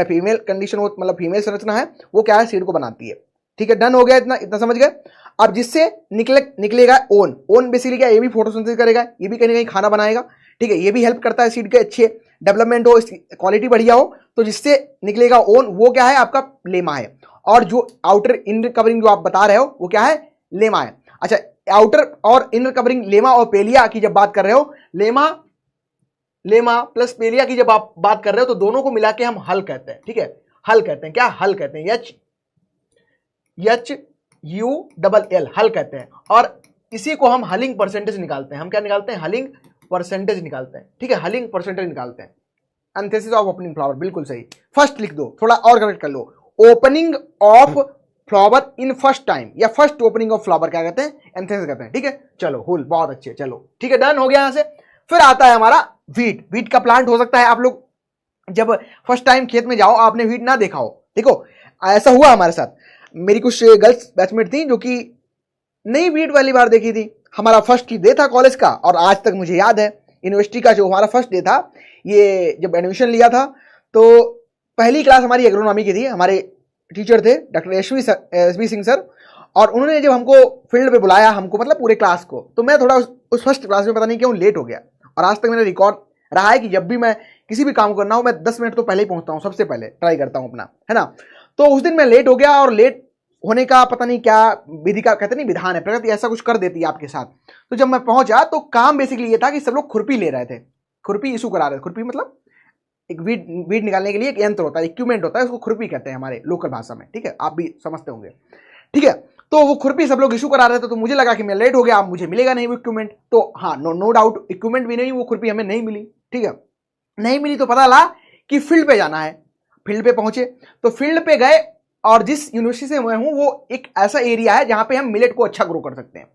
फीमेल कंडीशन हो, मतलब फीमेल संरचना है, वो क्या है, सीड को बनाती है, ठीक है। डन हो गया, इतना समझ गए। अब जिससे निकलेगा ओन, ओन बेसिकली क्या, ये भी फोटोसिंथेसिस करेगा, ये भी कहीं ना कहीं खाना बनाएगा, ठीक है। ये भी हेल्प करता है सीड के अच्छे डेवलपमेंट हो, क्वालिटी बढ़िया हो, तो जिससे निकलेगा ओन, वो क्या है, आपका लेमा है। और जो आउटर इनर कवरिंग जो आप बता रहे हो, वो क्या है, लेमा है। अच्छा, आउटर और इनर कवरिंग लेमा और पेलिया की जब बात कर रहे हो, लेमा प्लस पेलिया की जब आप बात कर रहे हो, तो दोनों को मिला के हम हल कहते हैं, ठीक है। हल कहते हैं, क्या हल कहते हैं, HULL, हल कहते हैं। और इसी को हम हलिंग परसेंटेज निकालते हैं, हम क्या निकालते हैं, हलिंग परसेंटेज निकालते हैं, ठीक है, हलिंग परसेंटेज निकालते हैं। एंथेसिस ऑफ ओपनिंग फ्लावर, बिल्कुल सही। फर्स्ट लिख दो, थोड़ा और करेक्ट कर लो, opening of flower in first time, या फर्स्ट ओपनिंग ऑफ फ्लावर क्या कहते हैं, एंथेसिस कहते हैं, ठीक है। चलो हुल, बहुत अच्छे, चलो ठीक है, डन हो गया। यहां से फिर आता है हमारा वीट। वीट का प्लांट हो सकता है आप लोग जब फर्स्ट टाइम खेत में जाओ, आपने वीट ना देखा हो। देखो ऐसा हुआ हमारे साथ, मेरी कुछ गर्ल्स बैचमेट थी जो कि नई वीट वाली बार देखी थी। हमारा फर्स्ट डे था कॉलेज का, और आज तक मुझे याद है यूनिवर्सिटी का जो हमारा फर्स्ट डे था, ये जब एडमिशन लिया था, तो पहली क्लास हमारी एग्रोनॉमी की थी। हमारे टीचर थे doctor S B Singh sir, और उन्होंने जब हमको फील्ड पे बुलाया, हमको मतलब पूरे क्लास को, तो मैं थोड़ा उस फर्स्ट क्लास में पता नहीं क्यों लेट हो गया। और आज तक मेरा रिकॉर्ड रहा है कि जब भी मैं किसी भी काम करना हो, मैं 10 मिनट तो पहले ही पहुंचता हूं, सबसे पहले ट्राई करता हूं अपना, है ना। तो उस दिन मैं लेट हो गया, और लेट होने का पता नहीं क्या विधि का, कहते नहीं विधान है, प्रकृति ऐसा कुछ कर देती है आपके साथ। तो जब मैं पहुंचा, तो काम बेसिकली ये था कि सब लोग खुरपी ले रहे थे, खुरपी इशू करा रहे थे। खुरपी मतलब एक वीड निकालने के लिए एक यंत्र होता है, इक्विपमेंट होता है, उसको खुरपी कहते हैं हमारे लोकल भाषा में, ठीक है, आप भी समझते होंगे, ठीक है। तो वो खुरपी सब लोग इशू करा रहे थे, तो मुझे लगा कि मैं लेट हो गया, अब मुझे मिलेगा नहीं वो इक्विपमेंट। तो हाँ, नो डाउट इक्विपमेंट भी नहीं, वो खुरपी हमें नहीं मिली, ठीक है। नहीं मिली तो पता लगा कि फील्ड पे जाना है। फील्ड पे पहुंचे, तो फील्ड पे गए, और जिस यूनिवर्सिटी से मैं हूं वो एक ऐसा एरिया है जहां पे हम मिलेट को अच्छा ग्रो कर सकते हैं।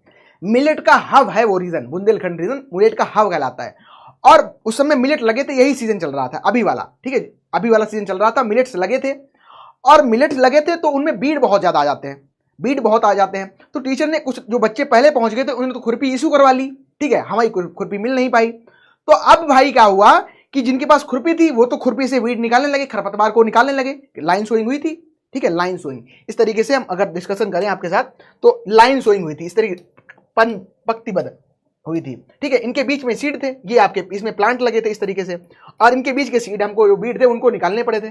मिलेट का हब है वो रीजन, बुंदेलखंड रीजन मिलेट का हब कहलाता है। और उस समय मिलेट लगे थे, यही सीजन चल रहा था अभी वाला, ठीक है, अभी वाला सीजन चल रहा था, मिलेट्स लगे थे। और मिलेट्स लगे थे तो उनमें बीड बहुत ज्यादा आ जाते हैं, बीड बहुत आ जाते हैं। तो टीचर ने कुछ जो बच्चे पहले पहुंच गए थे उन्होंने तो खुरपी इशू करवा ली, ठीक है, हमारी खुरपी मिल नहीं पाई। तो अब भाई क्या हुआ कि जिनके पास खुरपी थी वो तो खुरपी से वीड निकालने लगे, खरपतवार को निकालने लगे। लाइन सोइंग हुई थी, ठीक है, लाइन सोइंग। इस तरीके से हम अगर डिस्कशन करें आपके साथ तो लाइन सोइंग हुई थी, इस तरीके पंक्तिबद्ध हुई थी, ठीक है। इनके बीच में सीड थे, ये आपके इसमें प्लांट लगे थे इस तरीके से, और इनके बीच के सीड हमको जो बीड थे उनको निकालने पड़े थे,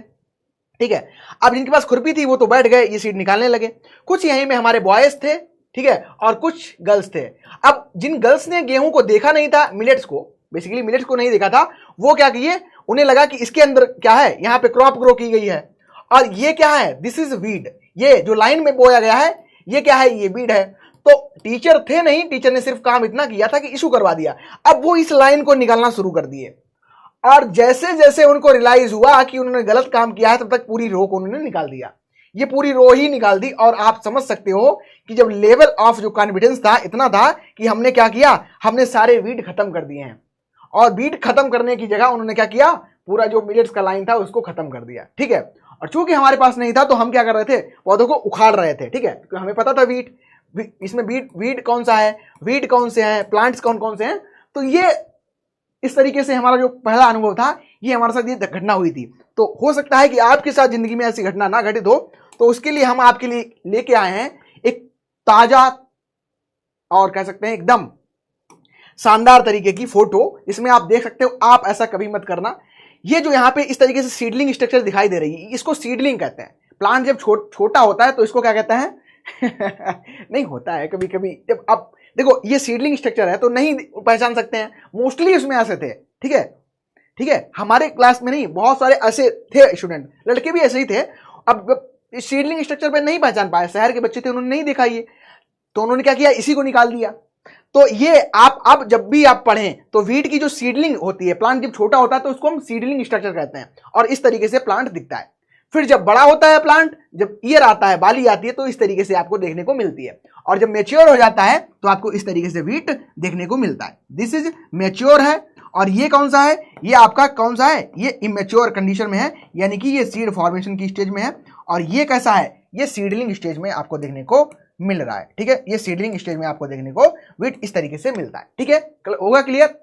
ठीक है। अब जिनके पास खुरपी थी वो तो बैठ गए, ये सीड निकालने लगे। कुछ यहीं में हमारे बॉयज थे, ठीक है, और कुछ गर्ल्स थे। अब जिन गर्ल्स ने गेहूं को देखा नहीं था, मिलेट्स को, बेसिकली मिलेट्स को नहीं देखा था, वो क्या किए, उन्हें लगा कि इसके अंदर क्या है, यहाँ पे क्रॉप ग्रो की गई है और ये क्या है, दिस इज वीड, ये जो लाइन में बोया गया है ये क्या है, ये वीड है। तो टीचर थे नहीं, टीचर ने सिर्फ काम इतना किया था कि इशू करवा दिया। अब वो इस लाइन को निकालना शुरू कर दिए और जैसे जैसे उनको रियलाइज हुआ कि उन्होंने गलत काम किया है तब तक पूरी रो को उन्होंने निकाल दिया, ये पूरी रो ही निकाल दी। और आप समझ सकते हो कि जब लेवल ऑफ जो कॉन्फिडेंस था इतना था कि हमने क्या किया, हमने सारे वीड खत्म कर दिए हैं। और वीड खत्म करने की जगह उन्होंने क्या किया, पूरा जो मिलेट्स का लाइन था उसको खत्म कर दिया, ठीक है। और चूंकि हमारे पास नहीं था तो हम क्या कर रहे थे, पौधों को उखाड़ रहे थे, ठीक है, क्योंकि हमें पता था वीड, इसमें वीड कौन सा है, वीड कौन से हैं, प्लांट्स कौन कौन से हैं। तो ये इस तरीके से हमारा जो पहला अनुभव था ये हमारे साथ ये घटना हुई थी। तो हो सकता है कि आपके साथ जिंदगी में ऐसी घटना ना घटित हो, तो उसके लिए हम आपके लिए लेके आए हैं एक ताजा और कह सकते हैं एकदम शानदार तरीके की फोटो। इसमें आप देख सकते हो, आप ऐसा कभी मत करना। ये जो यहाँ पे इस तरीके से सीडलिंग स्ट्रक्चर दिखाई दे रही है, इसको सीडलिंग कहते हैं। प्लांट जब छोटा होता है तो इसको क्या कहते हैं नहीं होता है कभी कभी, जब आप देखो ये सीडलिंग स्ट्रक्चर है तो नहीं पहचान सकते हैं, मोस्टली उसमें ऐसे थे, ठीक है, ठीक है। हमारे क्लास में नहीं, बहुत सारे ऐसे थे स्टूडेंट, लड़के भी ऐसे ही थे। अब सीडलिंग स्ट्रक्चर पे नहीं पहचान पाए, शहर के बच्चे थे, उन्होंने नहीं देखा ये, तो उन्होंने क्या किया, इसी को निकाल दिया। तो ये आप अब जब भी आप पढ़ें तो वीड की जो सीडलिंग होती है, प्लांट जब छोटा होता है तो उसको हम सीडलिंग स्ट्रक्चर कहते हैं, और इस तरीके से प्लांट दिखता है। फिर जब बड़ा होता है प्लांट, जब ईयर आता है, बाली आती है, तो इस तरीके से आपको देखने को मिलती है। और जब मेच्योर हो जाता है तो आपको इस तरीके से वीट देखने को मिलता है। दिस इज मेच्योर है। और ये कौन सा है, ये आपका कौन सा है, ये इमेच्योर कंडीशन में है, यानी कि ये सीड फॉर्मेशन की स्टेज में है। और ये कैसा है, ये सीडलिंग स्टेज में आपको देखने को मिल रहा है, ठीक है। ये सीडलिंग स्टेज में आपको देखने को वीट इस तरीके से मिलता है, ठीक है। होगा क्लियर?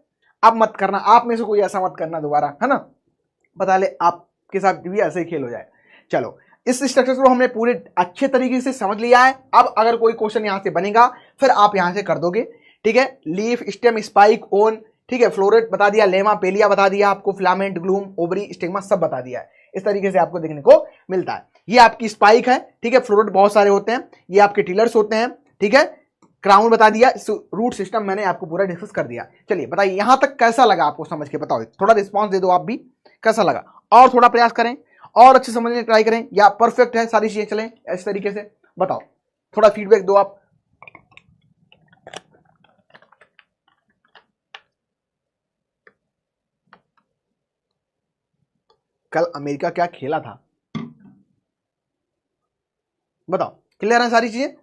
अब मत करना, आप में से कोई ऐसा मत करना दोबारा, है ना, बता ले आपके साथ भी ऐसे ही खेल हो जाए। चलो, इस स्ट्रक्चर को हमने पूरे अच्छे तरीके से समझ लिया है। अब अगर कोई क्वेश्चन यहां से बनेगा फिर आप यहां से कर दोगे, ठीक है। लीफ, स्टेम, स्पाइक, ओन, ठीक है, फ्लोरेट बता दिया, लेमा, पेलिया बता दिया आपको, फिलामेंट, ग्लूम, ओवरी, स्टिग्मा सब बता दिया है। इस तरीके से आपको देखने को मिलता है। ये आपकी स्पाइक है, ठीक है, फ्लोरेट बहुत सारे होते हैं, ये आपके टिलर्स होते हैं, ठीक है। क्राउन बता दिया, रूट सिस्टम मैंने आपको पूरा डिस्कस कर दिया। चलिए बताइए यहां तक कैसा लगा आपको, समझ के बताओ, थोड़ा रिस्पॉन्स दे दो आप भी, कैसा लगा, और थोड़ा प्रयास करें और अच्छे समझने की ट्राई करें, या परफेक्ट है सारी चीजें चलें इस तरीके से, बताओ, थोड़ा फीडबैक दो आप। कल अमेरिका क्या खेला था, बताओ, क्लियर है सारी चीजें,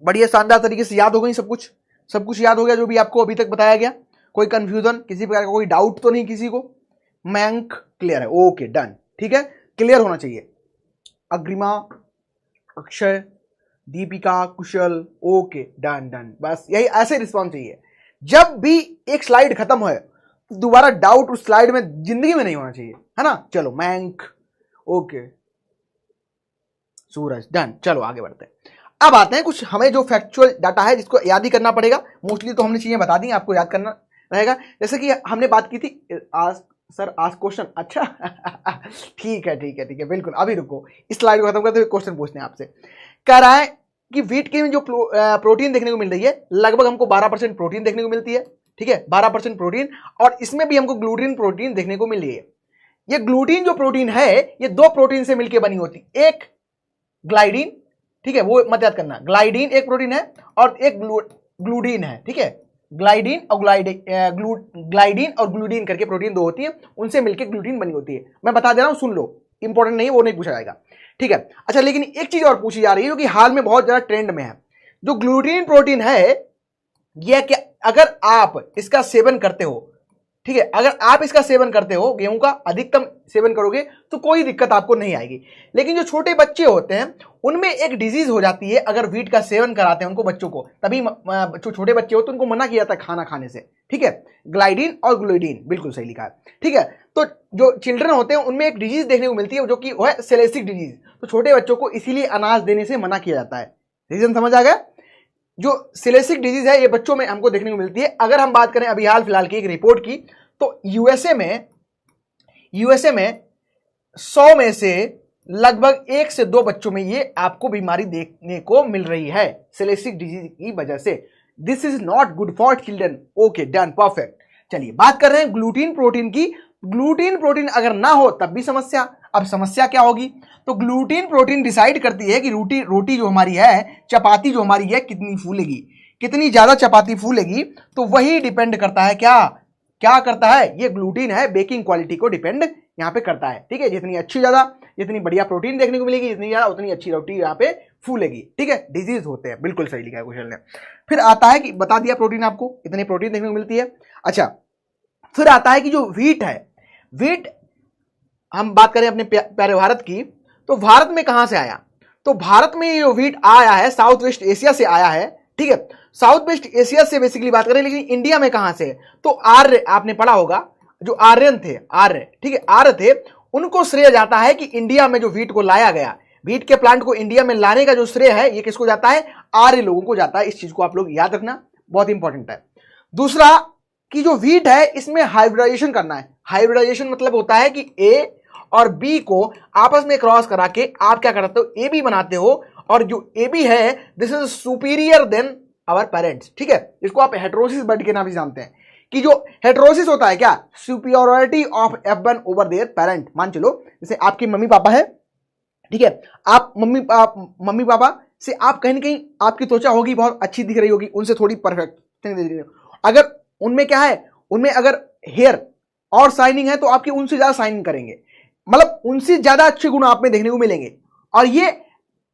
बढ़िया शानदार तरीके से याद हो गई, सब कुछ याद हो गया जो भी आपको अभी तक बताया गया। कोई कंफ्यूजन, किसी प्रकार का कोई डाउट तो नहीं किसी को? मयंक क्लियर है, ओके डन, ठीक है, क्लियर होना चाहिए। अग्रिमा, अक्षय, दीपिका, कुशल, ओके डन डन, बस यही ऐसे रिस्पॉन्स चाहिए। जब भी एक स्लाइड खत्म हो दोबारा डाउट उस स्लाइड में जिंदगी में नहीं होना चाहिए, है ना। चलो मयंक, ओके, सूरज डन। चलो आगे बढ़ते हैं। अब आते हैं कुछ हमें जो फैक्चुअल डाटा है जिसको याद ही करना पड़ेगा। मोस्टली तो हमने चीजें बता दी, आपको याद करना रहेगा। जैसे कि हमने बात की थी सर आज क्वेश्चन, अच्छा ठीक है, बिल्कुल, अभी रुको, इस स्लाइड को खत्म करते हुए क्वेश्चन पूछते हैं आपसे। कह रहा है कि व्हीट के में जो प्रोटीन देखने को मिल रही है, लगभग हमको 12% प्रोटीन देखने को मिलती है, ठीक है, 12% प्रोटीन, और इसमें भी हमको ग्लूटीन प्रोटीन देखने को मिल रही है। ये ग्लूटीन जो प्रोटीन है ये दो प्रोटीन से मिलकर बनी होती, एक ग्लाइडीन, ठीक है, वो मत याद करना, ग्लाइडीन एक प्रोटीन है और एक ग्लूडीन है, ठीक है। ग्लाइडीन और ग्लूडीन करके प्रोटीन दो होती है, उनसे मिलकर ग्लूटीन बनी होती है। मैं बता दे रहा हूं, सुन लो, इंपॉर्टेंट नहीं, वो नहीं पूछा जाएगा, ठीक है। अच्छा, लेकिन एक चीज और पूछी जा रही है जो कि हाल में बहुत ज्यादा ट्रेंड में है, जो ग्लूटीन प्रोटीन है, यह क्या अगर आप इसका सेवन करते हो, ठीक है, अगर आप इसका सेवन करते हो, गेहूं का अधिकतम सेवन करोगे तो कोई दिक्कत आपको नहीं आएगी। लेकिन जो छोटे बच्चे होते हैं उनमें एक डिजीज हो जाती है, अगर व्हीट का सेवन कराते हैं उनको, बच्चों को, तभी जो छोटे बच्चे होते हैं उनको मना किया जाता है खाना खाने से, ठीक है। ग्लाइडीन और ग्लूइडीन, बिल्कुल सही लिखा है, ठीक है। तो जो चिल्ड्रन होते हैं उनमें एक डिजीज देखने को मिलती है जो कि वो है सेलेसिक डिजीज। तो छोटे बच्चों को इसीलिए अनाज देने से मना किया जाता है। रीजन समझ आ गया? जो सेलेसिक डिजीज है ये बच्चों में हमको देखने को मिलती है। अगर हम बात करें अभी हाल फिलहाल की एक रिपोर्ट की, तो यूएसए में 100 में से लगभग 1 से 2 बच्चों में ये आपको बीमारी देखने को मिल रही है सेलेसिक डिजीज की वजह से। This is not good for children. Okay, done, perfect. चलिए बात कर रहे हैं ग्लूटीन प्रोटीन की। ग्लूटीन प्रोटीन अगर ना हो तब भी समस्या। अब समस्या क्या होगी? तो ग्लूटीन प्रोटीन डिसाइड करती है कि रोटी जो हमारी है, चपाती जो हमारी है, कितनी फूलेगी, कितनी ज्यादा चपाती फूलेगी। तो वही डिपेंड करता है क्या करता है? ये ग्लूटीन है, बेकिंग क्वालिटी को डिपेंड यहाँ पे करता है, ठीक है। जितनी अच्छी ज्यादा, जितनी बढ़िया प्रोटीन देखने को मिलेगी, जितनी ज्यादा उतनी अच्छी रोटी यहाँ पे फूलेगी, ठीक है। डिजीज होते हैं, बिल्कुल सही लिखा है कुशल ने। फिर आता है कि बता दिया प्रोटीन आपको, इतनी प्रोटीन देखने को मिलती है। अच्छा, फिर आता है कि जो व्हीट है, व्हीट हम बात करें अपने प्यारे भारत की, तो भारत में कहां से आया? तो भारत में जो व्हीट आया है साउथ वेस्ट एशिया से आया है, ठीक है। साउथ वेस्ट एशिया से बेसिकली बात करें, लेकिन इंडिया में कहां से? तो आर्य, आपने पढ़ा होगा, जो आर्यन थे, आर्य, ठीक है, आर्य थे, उनको श्रेय जाता है कि इंडिया में जो व्हीट को लाया गया, व्हीट के प्लांट को इंडिया में लाने का जो श्रेय है ये किसको जाता है? आर्य लोगों को जाता है। इस चीज को आप लोग याद रखना, बहुत इंपॉर्टेंट है। दूसरा कि जो व्हीट है इसमें हाइब्रिडाइजेशन करना है। हाइब्रिडाइजेशन मतलब होता है कि ए और बी को आपस में क्रॉस करा के आप क्या करते हो? ए बी बनाते हो, और जो ए बी है this is superior than our parents, ठीक है। इसको आप हेटेरोसिस बर्ड के नाम से जानते हैं, कि जो हेटेरोसिस होता है क्या? Superiority of F1 over there parent. मान चलो जैसे आपके मम्मी पापा है, ठीक है, आप मम्मी पापा से आप कहीं ना कहीं आपकी त्वचा होगी बहुत अच्छी दिख रही होगी, उनसे थोड़ी परफेक्ट। अगर उनमें क्या है, उनमें अगर हेयर और शाइनिंग है तो आपकी उनसे ज्यादा शाइनिंग करेंगे, मतलब उनसे ज्यादा अच्छे गुण आप में देखने को मिलेंगे। और ये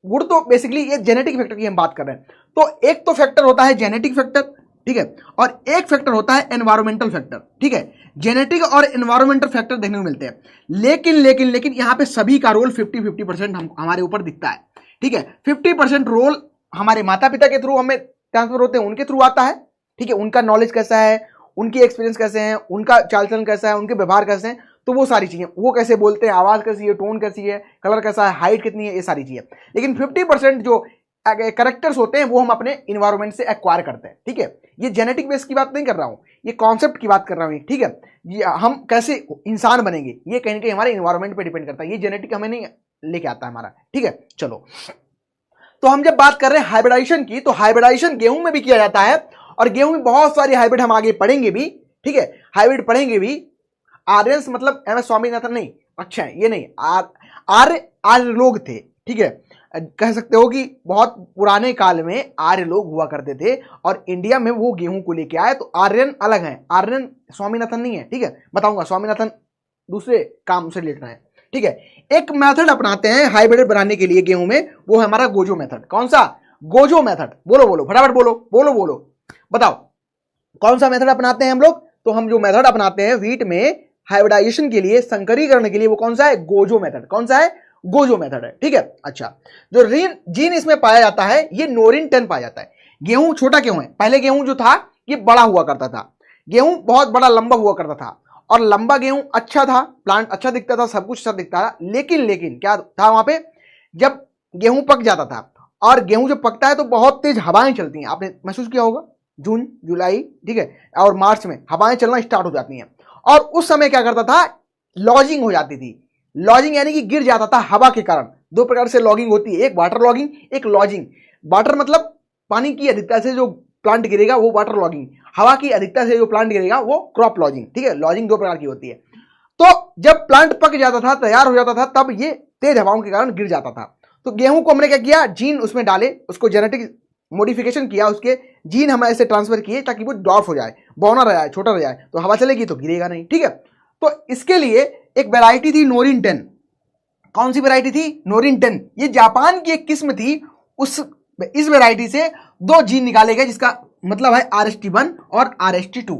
गुण तो बेसिकली ये जेनेटिक फैक्टर की हम बात कर रहे हैं। तो एक तो फैक्टर होता है जेनेटिक फैक्टर, ठीक है, और एक फैक्टर होता है एनवायरमेंटल फैक्टर, ठीक है। जेनेटिक और एनवायरमेंटल फैक्टर देखने को मिलते हैं, लेकिन यहाँ पे सभी का रोल 50-50% हमारे ऊपर दिखता है, ठीक है। 50% रोल हमारे माता पिता के थ्रू हमें ट्रांसफर होते हैं, उनके थ्रू आता है, ठीक है। उनका नॉलेज कैसा है, उनके एक्सपीरियंस कैसे हैं, उनका चाल चलन कैसा है, उनके व्यवहार कैसे हैं, तो वो सारी चीजें, वो कैसे बोलते हैं, आवाज कैसी है, टोन कैसी है, कलर कैसा है, हाइट कितनी है, ये सारी चीजें। लेकिन 50% जो कैरेक्टर्स होते हैं वो हम अपने इन्वायरमेंट से एक्वायर करते हैं, ठीक है। ये जेनेटिक बेस की बात नहीं कर रहा हूं, ये कॉन्सेप्ट की बात कर रहा हूं, ठीक है। ये हम कैसे इंसान बनेंगे ये कहीं ना कहीं हमारे इन्वायरमेंट पे डिपेंड करता है, ये जेनेटिक हमें नहीं लेके आता है हमारा, ठीक है। चलो, तो हम जब बात कर रहे हैं हाइब्रिडाइजेशन की, तो हाइब्रिडाइजेशन गेहूं में भी किया जाता है, और गेहूं में बहुत सारी हाइब्रिड हम आगे पढ़ेंगे भी, ठीक है। हाइब्रिड पढ़ेंगे भी। आर्यंस मतलब एम एस स्वामीनाथन नहीं, अच्छा है ये नहीं, आर्य लोग थे, ठीक है। कह सकते हो कि बहुत पुराने काल में आर्य लोग हुआ करते थे, और इंडिया में वो गेहूं को लेके आए। तो आर्यन अलग है, आर्यन स्वामीनाथन नहीं है, ठीक है। बताऊंगा, स्वामीनाथन दूसरे काम से रिलेटेड है, ठीक है। एक मेथड अपनाते हैं हाइब्रिड बनाने के लिए गेहूं में, वो है हमारा गोजो मेथड। कौन सा? Gojo method. बोलो फटाफट बोलो, बताओ कौन सा मेथड अपनाते हैं हम लोग? तो हम जो मेथड अपनाते हैं व्हीट में हाइब्रिडाइजेशन के लिए, संकरीकरण के लिए, वो कौन सा है? Gojo method. कौन सा है? गोजो मेथड है, ठीक है। अच्छा, जो जीन इसमें पाया जाता है ये नोरिन 10 पाया जाता है। गेहूं छोटा क्यों है? पहले गेहूं जो था ये बड़ा हुआ करता था, गेहूं बहुत बड़ा लंबा हुआ करता था, और लंबा गेहूं अच्छा था, प्लांट अच्छा दिखता था, सब कुछ अच्छा दिखता था। लेकिन क्या था वहां पे? जब गेहूं पक जाता था, और गेहूं जब पकता है तो बहुत तेज हवाएं चलती हैं, आपने महसूस किया होगा, जून जुलाई, ठीक है, और मार्च में हवाएं चलना स्टार्ट हो जाती हैं। और उस समय क्या करता था? लॉजिंग हो जाती थी। लॉजिंग यानी कि गिर जाता था हवा के कारण। दो प्रकार से लॉगिंग होती है, एक वाटर लॉगिंग, एक लॉजिंग। वाटर मतलब पानी की अधिकता से जो प्लांट गिरेगा वो वाटर लॉगिंग, हवा की अधिकता से जो प्लांट गिरेगा वो क्रॉप लॉजिंग, ठीक है। लॉजिंग 2 प्रकार की होती है। तो जब प्लांट पक जाता था, तैयार हो जाता था, तब ये तेज हवाओं के कारण गिर जाता था। तो गेहूं को हमने क्या किया? जीन उसमें डाले, उसको जेनेटिक मॉडिफिकेशन किया, उसके जीन हम ऐसे ट्रांसफर किए ताकि वो डॉर्फ हो जाए, बौना रह जाए, छोटा रह जाए, तो हवा चलेगी तो गिरेगा नहीं, ठीक है। तो इसके लिए एक वैरायटी थी नोरिन 10। कौन सी वैरायटी थी? नोरिन 10। ये जापान की एक किस्म थी, इस वैरायटी से 2 जीन निकाले गए जिसका मतलब है RST1 और RST2।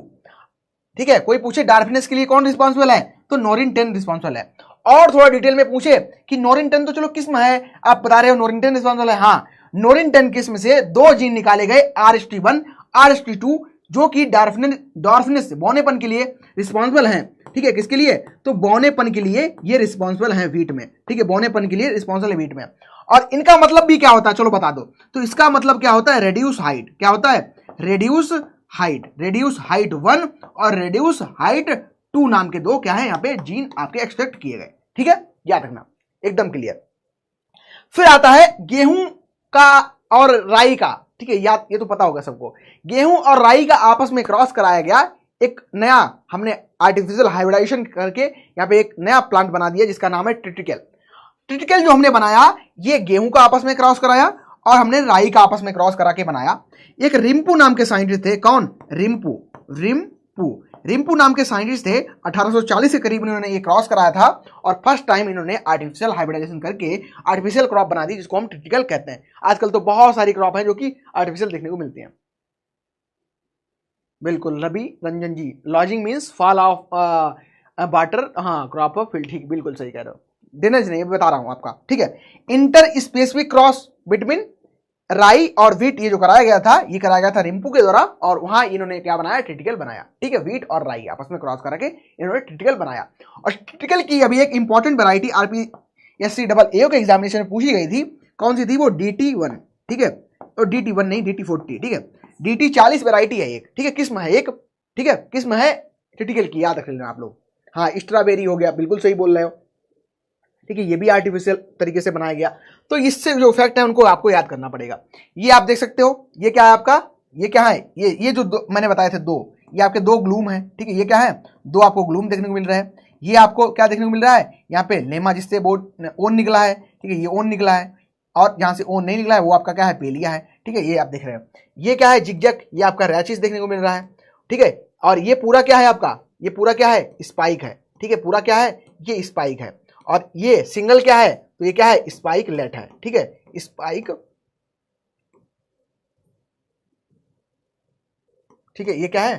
ठीक है, कोई पूछे डार्फनेस के लिए कौन रिस्पॉन्सिबल है, तो नोरिन 10 रिस्पॉन्सिबल है। और थोड़ा डिटेल में पूछे कि नोरिन 10 तो चलो किस्म है, आप बता रहे हो नोरिन 10 रिस्पॉन्सिबल है, हाँ नोरिन 10 किस्म से 2 जीन निकाले गए RST1 RST2 जो कि डॉर्फनेस बौनेपन के लिए रिस्पॉन्सिबल हैं। ठीक है, किसके लिए? तो बौनेपन के लिए ये रिस्पॉन्सिबल हैं वीट में। ठीक है, बौनेपन के लिए रिस्पॉन्सिबल है वीट में। और इनका मतलब भी क्या होता है, चलो बता दो। तो इसका मतलब क्या होता है? Reduce height. क्या होता है? Reduce height. रेड्यूस हाइट 1 और रेड्यूस हाइट 2 नाम के 2 क्या है यहाँ पे जीन आपके एक्सट्रैक्ट किए गए। ठीक है, याद रखना, एकदम क्लियर। फिर आता है गेहूं का और राई का। ठीक है, याद, ये तो पता होगा सबको। गेहूं और राई का आपस में क्रॉस कराया गया, एक नया हमने आर्टिफिशियल हाइब्रिडाइजेशन करके यहाँ पे एक नया प्लांट बना दिया जिसका नाम है ट्रिटिकल। ट्रिटिकल जो हमने बनाया, ये गेहूं का आपस में क्रॉस कराया और हमने राई का आपस में क्रॉस करा के बनाया। एक रिम्पू नाम के साइंटिस्ट थे। कौन? रिम्पू नाम के साइंटिस्ट थे। 1840 के करीब इन्होंने ये क्रॉस कराया था और फर्स्ट टाइम इन्होंने आर्टिफिशियल हाइब्रिडाइजेशन करके आर्टिफिशियल क्रॉप बना दी जिसको हम ट्रिटिकल कहते हैं। आजकल तो बहुत सारी क्रॉप है जो कि आर्टिफिशियल देखने को मिलती हैं। बिल्कुल Ravi Ranjan ji, lodging means fall of water, हाँ क्रॉप ऑफ फील्ड। ठीक, बिल्कुल सही कह रहे हो। डिनर्स नहीं, बता रहा हूं आपका। ठीक है, इंटर स्पेसिफिक क्रॉस बिटवीन राई और वीट ये जो कराया गया था, ये कराया गया था रिम्पू के द्वारा और वहां इन्होंने क्या बनाया? ट्रिटिकल बनाया। ठीक है, वीट और राई आपस में क्रॉस करा के इन्होंने ट्रिटिकल बनाया। और ट्रिटिकल की अभी एक इंपॉर्टेंट वैरायटी RPSC AO के एग्जामिनेशन में पूछी गई थी। कौन सी थी वो? DT1। ठीक है, और DT1 नहीं, DT40। ठीक है, DT40 वैरायटी है एक। ठीक है, किस्म है एक। ठीक है, किस्म है ट्रिटिकल की, याद रख लेना आप लोग। हाँ, स्ट्रॉबेरी हो गया, बिल्कुल सही बोल रहे हो। ठीक है, ये भी आर्टिफिशियल तरीके से बनाया गया। तो इससे जो फैक्ट है उनको आपको याद करना पड़ेगा। ये आप देख सकते हो, ये क्या है आपका? ये क्या है? ये जो मैंने बताए थे 2, ये आपके 2 ग्लूम है। ठीक है, ये क्या है? 2 आपको ग्लूम देखने को मिल रहा है। ये आपको क्या देखने को मिल रहा है? यहाँ पे लेमा जिससे ओन निकला है। ठीक है, ये ओन निकला है और जहां से ओन नहीं निकला है वो आपका क्या है? पेलिया है। ठीक है, ये आप देख रहे हो। ये क्या है? जिगजैग, ये आपका रैचिस देखने को मिल रहा है। ठीक है, और ये पूरा क्या है आपका? ये पूरा क्या है? स्पाइक है। ठीक है, पूरा क्या है? ये स्पाइक है। और ये सिंगल क्या है? तो ये क्या है? स्पाइक लेट है। ठीक है, स्पाइक। ठीक है, ये क्या है?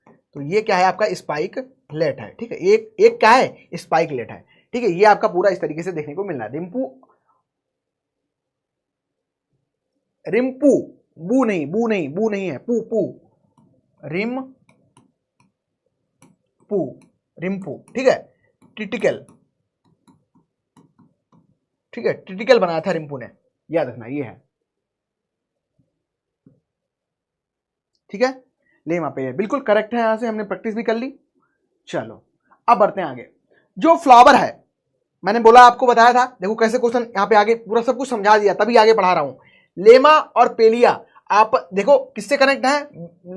तो ये क्या है आपका? स्पाइक लेट है। ठीक है, एक क्या है? स्पाइक लेट है। ठीक है, ये आपका पूरा इस तरीके से देखने को मिल रहा है। रिम्पू, बू नहीं है, पू रिम्पू। ठीक है, ट्रिटिकल। ठीक है, ट्रिटिकल बनाया था रिम्पू ने, याद रखना, ये है। ठीक है, लेमा पे है, बिल्कुल करेक्ट है। यहां से हमने प्रैक्टिस भी कर ली। चलो अब बढ़ते हैं आगे। जो फ्लावर है, मैंने बोला आपको बताया था, देखो कैसे क्वेश्चन यहाँ पे आगे पूरा सब कुछ समझा दिया, तभी आगे पढ़ा रहा हूं। लेमा और पेलिया आप देखो किससे कनेक्ट है?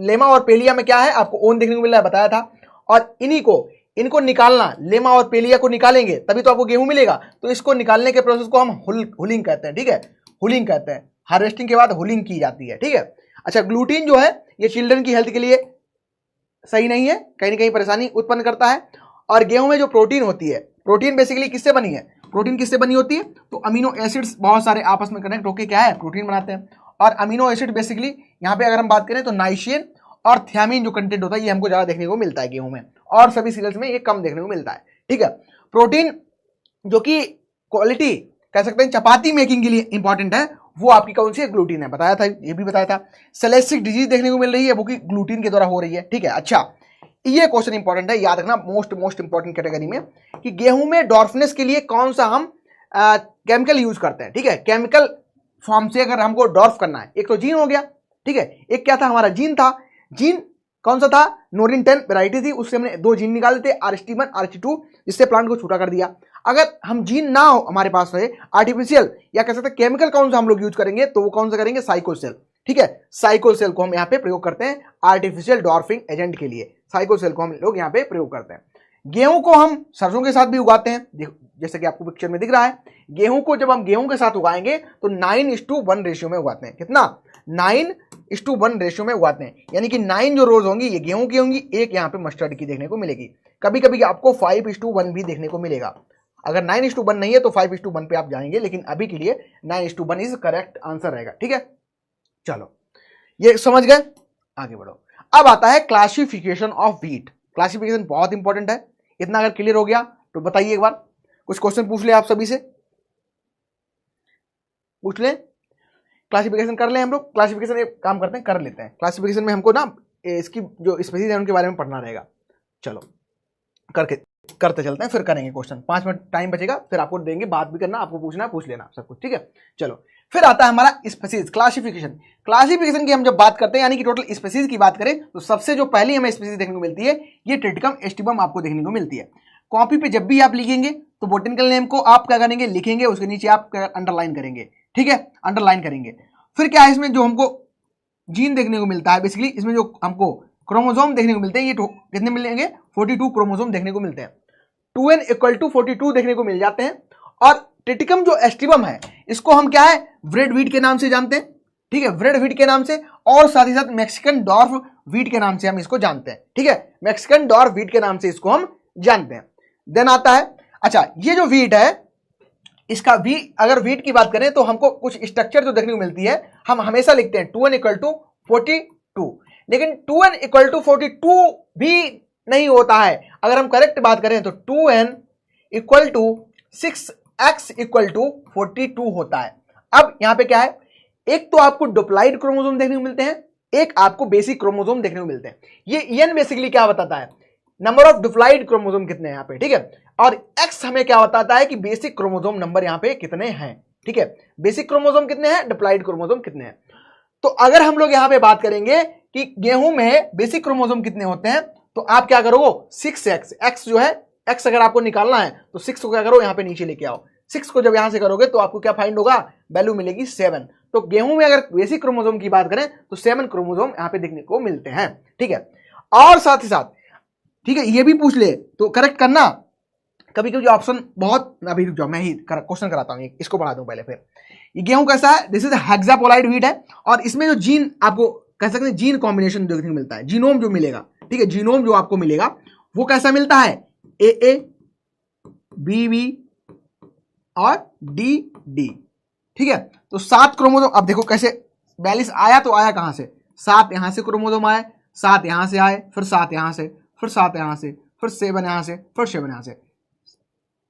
लेमा और पेलिया में क्या है? आपको ओन देखने को मिल रहा है, बताया था। और इनको निकालना, लेमा और पेलिया को निकालेंगे तभी तो आपको गेहूं मिलेगा। तो इसको निकालने के प्रोसेस को हम हुलिंग कहते हैं। ठीक है, हुलिंग कहते हैं। हार्वेस्टिंग के बाद हुलिंग की जाती है। ठीक है, अच्छा, ग्लूटीन जो है ये चिल्ड्रन की हेल्थ के लिए सही नहीं है, कहीं ना कहीं परेशानी उत्पन्न करता है। और गेहूं में जो प्रोटीन होती है, प्रोटीन बेसिकली किससे बनी है? प्रोटीन किससे बनी होती है? तो अमीनो एसिड्स बहुत सारे आपस में कनेक्ट होकर क्या है? प्रोटीन बनाते हैं। और अमीनो एसिड बेसिकली यहाँ पे अगर हम बात करें तो नाइशियन और थियामिन जो कंटेंट होता है ये हमको ज्यादा देखने को मिलता है गेहूं में, और सभी सीरियल्स में ये कम देखने को मिलता है। ठीक है, प्रोटीन जो कि क्वालिटी कह सकते हैं चपाती मेकिंग के लिए इंपॉर्टेंट है, वो आपकी कौन सी है? ग्लूटीन है, बताया था, ये भी बताया था। सेलेस्टिक डिजीज देखने को मिल रही है, वो की ग्लूटीन के द्वारा हो रही है। ठीक है, अच्छा, ये क्वेश्चन इंपॉर्टेंट है, याद रखना, मोस्ट इंपॉर्टेंट कैटेगरी में, कि गेहूं में डॉर्फनेस के लिए कौन सा हम केमिकल यूज करते हैं। ठीक है, केमिकल फॉर्म से अगर हमको डॉर्फ करना है, एक तो जीन हो गया। ठीक है, एक क्या था? हमारा जीन था। जीन कौन सा था? नोरिन 10 वैरायटी थी, उससे हमने 2 जीन निकाले थे, RST1 RST2, जिससे प्लांट को छूटा कर दिया। अगर हम जीन ना हो हमारे पास रहे, आर्टिफिशियल या कह सकते हैं केमिकल कौन सा हम लोग यूज करेंगे, तो वो कौन सा करेंगे? साइकोसेल। ठीक है, साइकोसेल को हम यहाँ पे प्रयोग करते हैं आर्टिफिशियल डॉर्फिंग एजेंट के लिए। साइकोसेल को हम लोग यहाँ पे प्रयोग करते हैं। गेहूं को हम सरसों के साथ भी उगाते हैं, जैसे कि आपको पिक्चर में दिख रहा है। गेहूं को जब हम गेहूं के साथ उगाएंगे तो 9:1 रेशियो में उगाते हैं। कितना? 9:1 रेशियो में उगाते हैं, यानी कि 9 जो रोज होंगी ये गेहूं की होंगी, एक यहाँ पे मस्टर्ड की देखने को मिलेगी। कभी कभी आपको 5:1 भी देखने को मिलेगा। अगर 9:1 नहीं है तो 5:1 पे आप जाएंगे, लेकिन अभी के लिए 9:1 इज करेक्ट आंसर रहेगा। ठीक है, चलो ये समझ गए, आगे बढ़ो। अब आता है क्लासिफिकेशन ऑफ व्हीट। क्लासिफिकेशन बहुत इंपॉर्टेंट है, इतना अगर क्लियर हो गया तो बताइए एक बार, कुछ क्वेश्चन पूछ ले आप सभी से, पूछ ले, क्लासिफिकेशन कर ले हम लोग। क्लासिफिकेशन एक काम करते हैं, कर लेते हैं। क्लासिफिकेशन में हमको ना इसकी जो स्पीसीज है उनके बारे में पढ़ना रहेगा। चलो करते चलते हैं, फिर करेंगे क्वेश्चन। 5 मिनट टाइम बचेगा, फिर आपको देंगे, बात भी करना, आपको पूछना पूछ लेना सब कुछ। ठीक है, चलो फिर आता है हमारा स्पीसीज क्लासिफिकेशन। क्लासिफिकेशन की हम जब बात करते हैं, यानी कि टोटल स्पीसीज की बात करें, तो सबसे जो पहली हमें स्पीसीज देखने को मिलती है ये ट्रिटिकम एस्टिवम आपको देखने को मिलती है। कॉपी पे जब भी आप लिखेंगे तो बोटेनिकल नेम को आप क्या करेंगे, लिखेंगे, उसके नीचे आप अंडरलाइन करेंगे। ठीक है, अंडरलाइन करेंगे। फिर क्या है, इसमें जो हमको जीन देखने को मिलता है, बेसिकली इसमें जो हमको क्रोमोसोम देखने को मिलते हैं, ये कितने मिलेंगे, 42 क्रोमोसोम देखने को मिलते हैं। 2n = 42 देखने को मिल जाते हैं। और ट्रिटिकम जो एस्टिवम है, इसको हम क्या है, ब्रेड व्हीट के नाम से जानते हैं। ठीक है, ब्रेड व्हीट के नाम से, और साथ ही साथ मैक्सिकन डॉर्फ व्हीट के नाम से हम इसको जानते हैं। ठीक है, मैक्सिकन डॉर्फ व्हीट के नाम से इसको हम जानते हैं। देन आता है, अच्छा ये जो व्हीट है, इसका अगर व्हीट की बात करें तो हमको कुछ स्ट्रक्चर जो देखने को मिलती है, हम हमेशा लिखते हैं 2n = 42, लेकिन 2n = 42 भी नहीं होता है। अगर हम करेक्ट बात करें तो 2n = 6x = 42 होता है। अब यहां पे क्या है, एक तो आपको डिप्लॉइड क्रोमोसोम देखने को मिलते हैं, एक आपको बेसिक क्रोमोसोम देखने को मिलते हैं। ये n बेसिकली क्या बताता है, नंबर ऑफ डिप्लॉइड क्रोमोसोम कितने हैं यहाँ पे। ठीक है, और x हमें क्या बताता है कि बेसिक क्रोमोसोम नंबर यहाँ पे कितने हैं। ठीक है, बेसिक क्रोमोसोम कितने हैं, डिप्लॉइड क्रोमोसोम कितने हैं। तो अगर हम लोग यहाँ पे बात करेंगे कि गेहूं में बेसिक क्रोमोसोम कितने होते हैं, तो आप क्या करोगे, 6x, x जो है, x अगर आपको निकालना है तो 6 को क्या करो, यहाँ पे नीचे लेके आओ। 6 को जब यहां से करोगे तो आपको क्या फाइंड होगा, वैल्यू मिलेगी 7। तो गेहूं में अगर बेसिक क्रोमोसोम की बात करें तो 7 क्रोमोसोम यहाँ पे देखने को मिलते हैं। ठीक है, और साथ ही साथ, ठीक है, ये भी पूछ ले तो करेक्ट करना। कभी कभी ऑप्शन बहुत, अभी रुक जाओ मैं ही क्वेश्चन कराता हूँ, इसको पढ़ा दूं पहले। फिर ये गेहूं कैसा है, दिस इज हेक्सापोलाइड व्हीट है, और इसमें जो जीन आपको कह सकते हैं जीन कॉम्बिनेशन देखने को मिलता है, जीनोम जो मिलेगा। ठीक है, जीनोम जो आपको मिलेगा वो कैसा मिलता है, AA, BB और DD। ठीक है, तो 7 क्रोमोसोम। अब देखो कैसे 42 आया, तो आया कहां से, 7 यहां से क्रोमोसोम आए, 7 यहां से आए, फिर 7 यहां से, फिर 7 यहां से, फिर 7 यहां से, फिर 7 यहां से।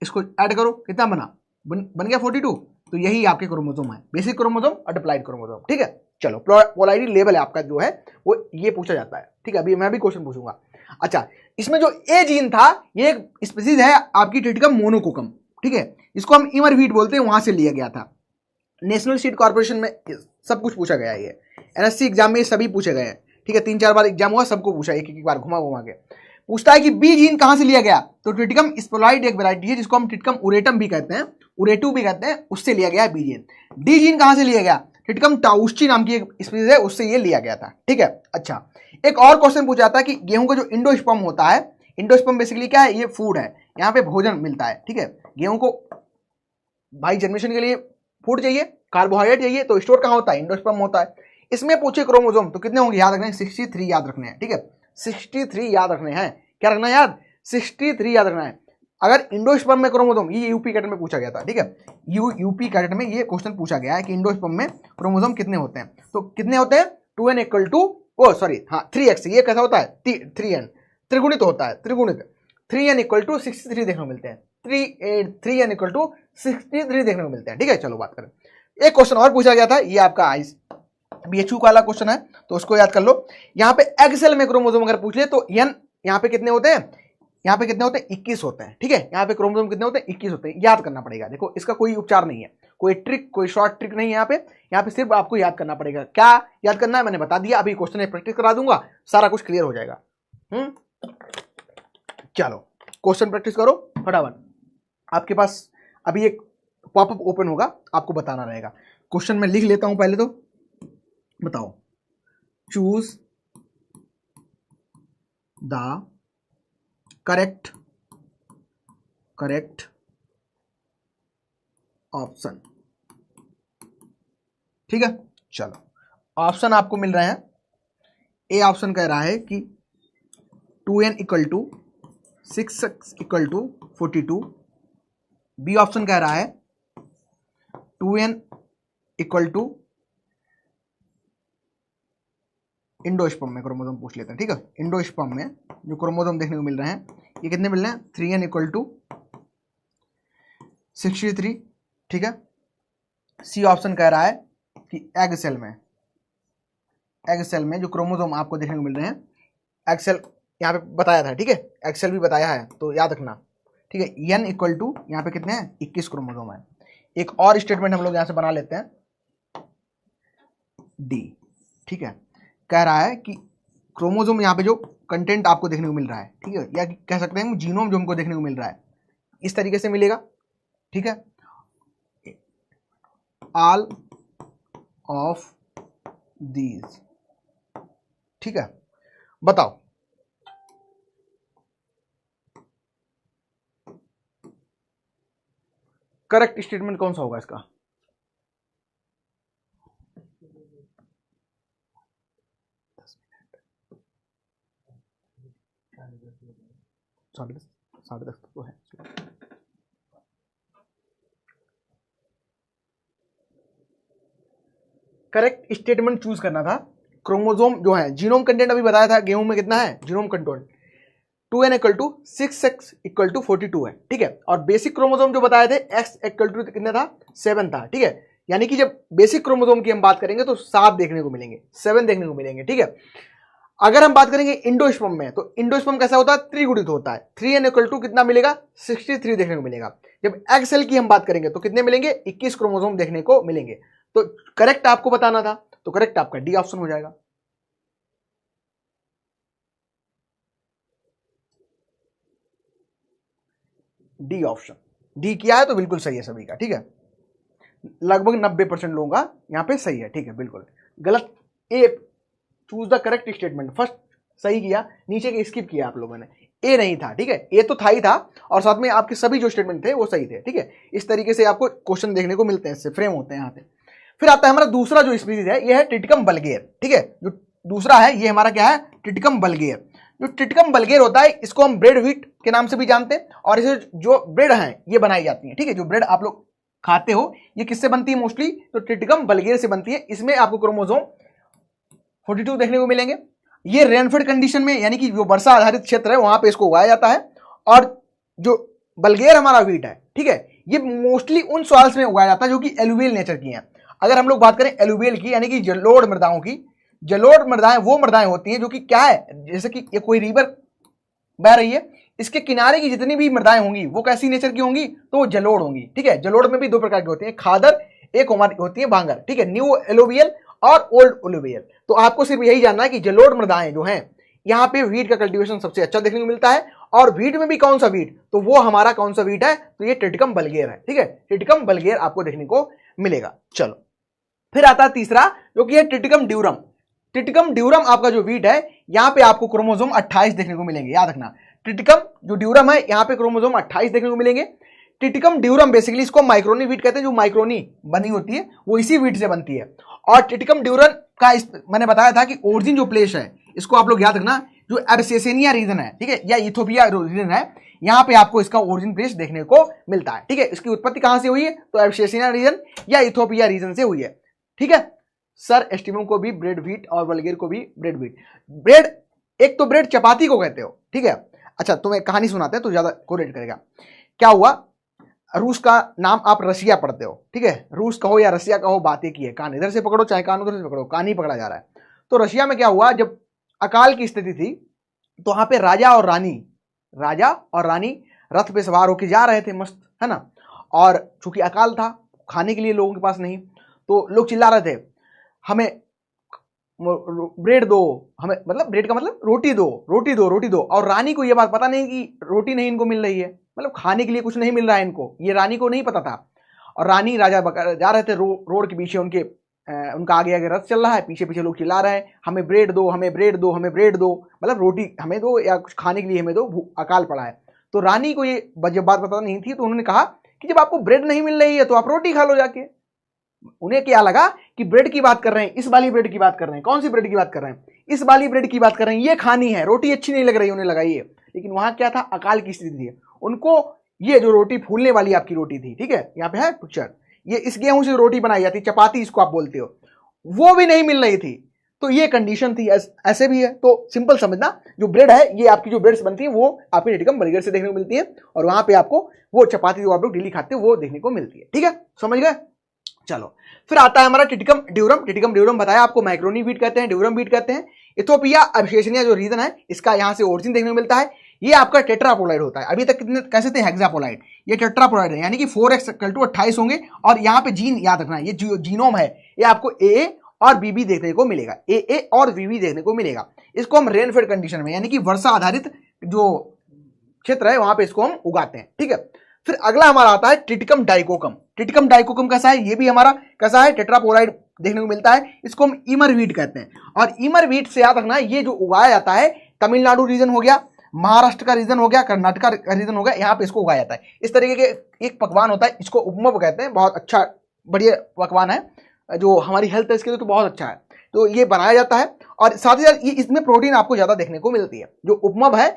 इसको ऐड करो, कितना बना, बन गया 42। तो यही आपके क्रोमोसोम है, बेसिक क्रोमोसोम और डिप्लॉइड क्रोमोसोम। ठीक है, चलो पोलैरिटी लेवल है आपका जो है वो ये पूछा जाता है। ठीक है, अभी मैं भी क्वेश्चन पूछूंगा। अच्छा, इसमें जो ए जीन था, ये एक स्पीसीज है आपकी ट्रिटिकम मोनोकोकम। ठीक है, इसको हम इमर व्हीट बोलते हैं, वहां से लिया गया था। नेशनल सीड कॉर्पोरेशन में सब कुछ पूछा गया है, ये NSC एग्जाम में सभी पूछे गए हैं। ठीक है, 3-4 बार एग्जाम हुआ, सबको पूछा एक बार घुमा घुमा के पूछता है कि बी जीन कहां से लिया गया। तो ट्रिटिकम स्पोलाइड एक वैरायटी है जिसको हम ट्रिटिकम उरेटम भी कहते हैं, उरेटू भी कहते हैं, उससे लिया गया बी जीन। डी जीन कहां से लिया गया, ट्रिटिकम टाउस्ची नाम की एक स्पीसीज है, उससे ये लिया गया था। ठीक है, अच्छा एक और क्वेश्चन पूछा जाता है कि गेहूं का जो इंडोस्पर्म होता है, इंडोस्पर्म बेसिकली क्या है, ये फूड है, यहाँ पे भोजन मिलता है। ठीक है, गेहूं को भाई जनरेशन के लिए फूड चाहिए, कार्बोहाइड्रेट चाहिए, तो स्टोर कहां होता है, इंडोस्पर्म होता है। इसमें पूछे क्रोमोसोम तो कितने होंगे, याद रखने 63 याद रखने हैं। ठीक है, 63 याद रखने हैं, क्या रखना है याद, 63 याद रखना है। अगर इंडोस्पर्म में क्रोमोसोम, ये यूपी कैडेट में पूछा गया था। ठीक है, यूपी कैडेट में ये क्वेश्चन पूछा गया है कि इंडोस्पर्म में क्रोमोसोम कितने होते हैं, तो कितने होते हैं, 2n = 3x, ये कैसा होता है 3n, त्रिगुणित होता है, त्रिगुणित 3n = 63 देखने को मिलते हैं, 3n = 63 देखने को मिलते हैं। ठीक है, चलो बात करें। एक क्वेश्चन और पूछा गया था, ये आपका BHU वाला क्वेश्चन है, तो उसको याद कर लो। यहाँ पे एग सेल में क्रोमोसोम अगर पूछ ले तो n यहाँ पे कितने होते हैं, यहाँ पे कितने होते हैं, 21 होते हैं। ठीक है, यहाँ पे क्रोमोसोम कितने होते हैं, 21 होते हैं, याद करना पड़ेगा। देखो इसका कोई उपचार नहीं है, कोई ट्रिक, कोई शॉर्ट ट्रिक नहीं है यहाँ पे सिर्फ आपको याद करना पड़ेगा। क्या याद करना है मैंने बता दिया, अभी क्वेश्चन में प्रैक्टिस करा दूंगा, सारा कुछ क्लियर हो जाएगा। चलो क्वेश्चन प्रैक्टिस करो फटाफट। आपके पास अभी एक पॉपअप ओपन होगा, आपको बताना रहेगा। क्वेश्चन में लिख लेता हूं पहले, तो बताओ, चूज द करेक्ट ऑप्शन। ठीक है, चलो ऑप्शन आपको मिल रहे हैं। ए ऑप्शन कह रहा है कि 2n = 6x = 42, बी ऑप्शन कह रहा है 2n इक्वल टू इंडोस्पर्म में क्रोमोसोम पूछ लेते हैं, ठीक है। इंडोस्पर्म में जो क्रोमोसोम देखने को मिल रहे हैं ये कितने मिल रहे हैं, 3n इक्वल टू 63, ठीक है। सी ऑप्शन कह रहा है कि एग सेल में जो क्रोमोसोम आपको देखने को मिल रहे हैं, एग सेल यहाँ पे बताया था, ठीक है, एग सेल भी बताया है तो याद रखना, ठीक है। n इक्वल टू यहाँ पे कितने हैं, 21 क्रोमोसोम है। एक और स्टेटमेंट हम लोग यहाँ से बना लेते हैं, डी, ठीक है। कह रहा है कि क्रोमोसोम यहाँ पे जो कंटेंट आपको देखने को मिल रहा है, ठीक है, या कह सकते हैं जीनोम जो हमको देखने को मिल रहा है इस तरीके से मिलेगा, ठीक है। ऑल ऑफ दीज, ठीक है। बताओ करेक्ट स्टेटमेंट कौन सा होगा इसका? साढ़े दस तो है। करेक्ट स्टेटमेंट चूज करना था। क्रोमोसोम जो है, जीनोम कंटेंट अभी बताया था गेहूं में कितना है genome content, 2n equal to 6x equal to 42 है, ठीक है। और बेसिक क्रोमोसोम जो बताए थे x इक्वल टू कितने था, 7 था, ठीक है। यानी कि जब बेसिक क्रोमोसोम की हम बात करेंगे तो 7 देखने को मिलेंगे, 7 देखने को मिलेंगे, ठीक है। अगर हम बात करेंगे इंडोस्पर्म में तो इंडोस्पर्म कैसा होता है, त्रिगुणित होता है। 3n इक्वल टू कितना मिलेगा, 63 देखने को मिलेगा। जब एग सेल की हम बात करेंगे तो कितने मिलेंगे, 21 क्रोमोसोम देखने को मिलेंगे। तो करेक्ट आपको बताना था, तो करेक्ट आपका डी ऑप्शन हो जाएगा। डी ऑप्शन, डी किया है तो बिल्कुल सही है सभी का, ठीक है। लगभग 90% लोगों का यहां पे सही है, ठीक है। बिल्कुल गलत A, choose the correct statement, first सही किया, नीचे के स्किप किया आप लोगों ने, ए नहीं था, ठीक है। ए तो था ही था और साथ में आपके सभी जो स्टेटमेंट थे वो सही थे, ठीक है। इस तरीके से आपको क्वेश्चन देखने को मिलते हैं, इससे फ्रेम होते हैं यहाँ पे। फिर आता है हमारा दूसरा जो स्पीसीज है, ये है टिटकम बल्गेर, ठीक है। जो दूसरा है ये हमारा क्या है, टिटकम बल्गेर। जो टिटकम बल्गेर होता है इसको हम ब्रेड व्हीट के नाम से भी जानते हैं, और इसे जो ब्रेड है ये बनाई जाती है, ठीक है। जो ब्रेड आप लोग खाते हो ये किससे बनती है मोस्टली, तो टिटकम बल्गेर से बनती है। इसमें आपको क्रोमोसोम 42 देखने को मिलेंगे। ये रेनफेड कंडीशन में, यानी कि जो वर्षा आधारित क्षेत्र है वहां पे इसको उगाया जाता है। और जो बल्गेर हमारा व्हीट है, ठीक है, ये मोस्टली उन सॉइल्स में उगाया जाता है जो कि एलुवियल नेचर की हैं। अगर हम लोग बात करें एलुवियल की, यानी कि जलोढ़ मृदाओं की, जलोढ़ मृदाएं वो मृदाएं होती हैं जो कि क्या है, जैसे कि ये कोई रिवर बह रही है, इसके किनारे की जितनी भी मृदाएं होंगी वो कैसी नेचर की होंगी, तो वो जलोढ़ होंगी, ठीक है। जलोढ़ में भी 2 प्रकार की होती है, खादर, एक हमारी होती है भांगर, ठीक है। न्यू एलुवियल और ओल्ड एलुवियल। तो आपको सिर्फ यही जानना है कि जलोढ़ मृदाएं जो हैं यहाँ पे व्हीट का कल्टीवेशन सबसे अच्छा देखने को मिलता है। और व्हीट में भी कौन सा व्हीट, तो वो हमारा कौन सा व्हीट है, तो ये टिटकम बल्गेर है, ठीक है। टिटकम बल्गेर आपको देखने को मिलेगा। चलो फिर आता है तीसरा जो कि है टिटकम ड्यूरम। टिटकम ड्यूरम आपका जो व्हीट है यहाँ पे आपको क्रोमोसोम 28 देखने को मिलेंगे, याद रखना। टिटकम जो ड्यूरम है यहाँ पे क्रोमोसोम 28 देखने को मिलेंगे। टिटकम ड्यूरम बेसिकली इसको माइक्रोनी व्हीट कहते हैं, जो माइक्रोनी बनी होती है वो इसी व्हीट से बनती है। और टिटकम ड्यूरम का मैंने बताया था कि ओरिजिन जो प्लेस है इसको आप लोग याद रखना, जो एब्सिसिनिया रीजन है, ठीक है, या इथोपिया रीजन है, यहाँ पे आपको इसका ओरिजिन प्लेस देखने को मिलता है, ठीक है। इसकी उत्पत्ति कहां से हुई है, तो एब्सिसिनिया रीजन या इथोपिया रीजन से हुई है, ठीक है। सर एस्टिमम को भी ब्रेड व्हीट और बल्गेर को भी ब्रेड व्हीट। ब्रेड, एक तो ब्रेड चपाती को कहते हो, ठीक है। अच्छा तुम्हें कहानी सुनाते हैं तो ज्यादा कोरिलेट करेगा। क्या हुआ, रूस का नाम आप रशिया पढ़ते हो, ठीक है, रूस कहो या रशिया कहो बात एक ही है, कान इधर से पकड़ो चाहे कान उधर से पकड़ो, कान ही पकड़ा जा रहा है। तो रशिया में क्या हुआ, जब अकाल की स्थिति थी तो वहां पे राजा और रानी रथ पे सवार होकर जा रहे थे, मस्त है ना। और चूंकि अकाल था, खाने के लिए लोगों के पास नहीं, तो लोग चिल्ला रहे थे हमें ब्रेड दो, हमें मतलब ब्रेड का मतलब रोटी दो, रोटी दो, रोटी दो। और रानी को ये बात पता नहीं कि रोटी नहीं इनको मिल रही है, मतलब खाने के लिए कुछ नहीं मिल रहा है इनको, ये रानी को नहीं पता था। और रानी राजा जा रहे थे, रोड के पीछे उनका आगे आगे रथ चल रहा है, पीछे पीछे लोग चिल्ला रहे हैं हमें ब्रेड दो, हमें ब्रेड दो, हमें ब्रेड दो, मतलब रोटी हमें दो या कुछ खाने के लिए हमें दो, अकाल पड़ा है। तो रानी को ये जब बात पता नहीं थी तो उन्होंने कहा कि जब आपको ब्रेड नहीं मिल रही है तो आप रोटी खा लो जाके। उन्हें क्या लगा कि ब्रेड की बात कर रहे हैं, इस वाली ब्रेड की बात कर रहे हैं। कौन सी ब्रेड की बात कर रहे हैं, इस वाली ब्रेड की बात कर रहे हैं, ये खानी है, रोटी अच्छी नहीं लग रही उन्हें लगा ये। लेकिन वहां क्या था, अकाल की स्थिति थी, उनको ये जो रोटी फूलने वाली आपकी रोटी थी, ठीक है, यहाँ पे है पिक्चर, ये इस गेहूं से रोटी बनाई जाती, चपाती इसको आप बोलते हो, वो भी नहीं मिल रही थी, तो ये कंडीशन थी। ऐसे भी है, तो सिंपल समझना, जो ब्रेड है, ये आपकी जो ब्रेड्स बनती है वो आपकी टिटिकम बर्गर से देखने को मिलती है, और वहां पे आपको वो चपाती जो आप लोग डेली खाते हो वो देखने को मिलती है, ठीक है, समझ गए। चलो फिर आता है हमारा टिटिकम ड्यूरम। टिटिकम ड्यूरम बताया आपको, मैक्रोनी वीट कहते हैं, ड्यूरम वीट कहते हैं। इथोपिया अबशेषनिया जो रीजन है, इसका यहाँ से ओरिजिन देखने को मिलता है। ये आपका टेट्रापोलाइड होता है। अभी तक कितने कैसे थे, हेक्सापोलाइड, ये टेट्रापोलाइड है, यानी कि 4x = 28 होंगे। और यहाँ पे जीन याद रखना, ये जो जीनोम है, ये आपको ए और बीबी देखने को मिलेगा, ए और बीबी देखने को मिलेगा। इसको हम रेनफेड कंडीशन में, यानी कि वर्षा आधारित जो क्षेत्र है वहां पे इसको हम उगाते हैं, ठीक है। फिर अगला हमारा आता है टिटिकम डाइकोकम। टिटिकम डाइकोकम कैसा है, ये भी हमारा कैसा है, टेट्रापोलाइड देखने को मिलता है। इसको हम इमर वीट कहते हैं, और इमर वीट से याद रखना, ये जो उगाया जाता है तमिलनाडु रीजन हो गया, महाराष्ट्र का रीजन हो गया, कर्नाटक का रीजन हो गया, यहाँ पे इसको उगाया जाता है। इस तरीके के एक पकवान होता है, इसको उपमा कहते हैं, बहुत अच्छा बढ़िया पकवान है, जो हमारी हेल्थ है इसके लिए तो बहुत अच्छा है। तो ये बनाया जाता है, और साथ ही साथ ये इसमें प्रोटीन आपको ज्यादा देखने को मिलती है। जो उपमा है,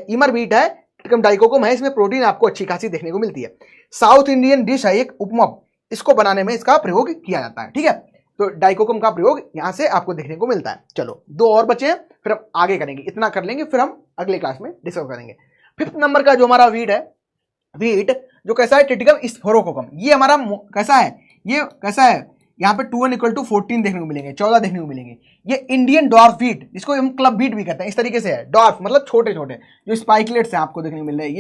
इमर वीट है, टिटिकम डाइकोकम है, इसमें प्रोटीन आपको अच्छी खासी देखने को मिलती है। साउथ इंडियन डिश है एक उपमा, इसको बनाने में इसका प्रयोग किया जाता है, ठीक है। तो डाइकोकम का प्रयोग यहां से आपको देखने को मिलता है। चलो 2 और बचे हैं, फिर हम आगे करेंगे, इतना कर लेंगे, फिर हम अगले क्लास में डिस्कस करेंगे। 5th नंबर का जो हमारा वीट है, वीट जो कैसा है, टिटिकम स्फोरोकोकम। ये हमारा कैसा है, ये कैसा है, यहाँ पे 2n = 14 देखने को मिलेंगे, 14 देखने को मिलेंगे। ये इंडियन डॉर्फ वीट, जिसको हम क्लब वीट भी कहते हैं, इस तरीके से है। डॉर्फ मतलब छोटे छोटे जो स्पाइकलेट्स हैं आपको देखने को मिल रहे हैं,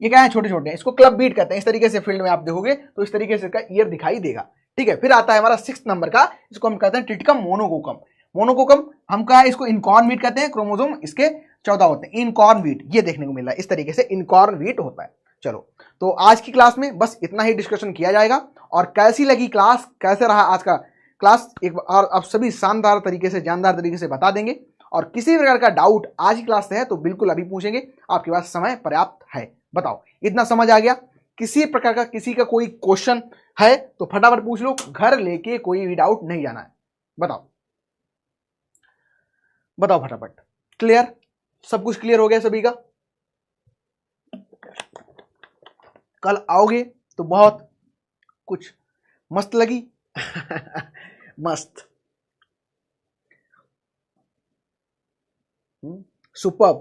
ये क्या है, छोटे छोटे हैं, इसको क्लब वीट कहते हैं। इस तरीके से फील्ड में आप देखोगे तो इस तरीके से इसका ईयर दिखाई देगा, ठीक है। फिर आता है हमारा 6th नंबर का, इसको हम कहते हैं टिटिकम मोनोकोकम। मोनोकोकम हम क्या है, इसको इनकॉर्न वीट कहते हैं, क्रोमोसोम इसके 14 होते हैं। इनकॉर्न वीट ये देखने को मिल रहा है, इस तरीके से इनकॉर्न वीट होता है। चलो तो आज की क्लास में बस इतना ही डिस्कशन किया जाएगा। और कैसी लगी क्लास, कैसे रहा आज का क्लास, एक बार आप सभी शानदार तरीके से, जानदार तरीके से बता देंगे। और किसी प्रकार का डाउट आज की क्लास से है तो बिल्कुल अभी पूछेंगे, आपके पास समय पर्याप्त है। बताओ इतना समझ आ गया, किसी प्रकार का किसी का कोई क्वेश्चन है तो फटाफट पूछ लो, घर लेके कोई भी डाउट नहीं जाना है। बताओ बताओ फटाफट, क्लियर, सब कुछ क्लियर हो गया सभी का। कल आओगे तो बहुत कुछ मस्त लगी मस्त, super,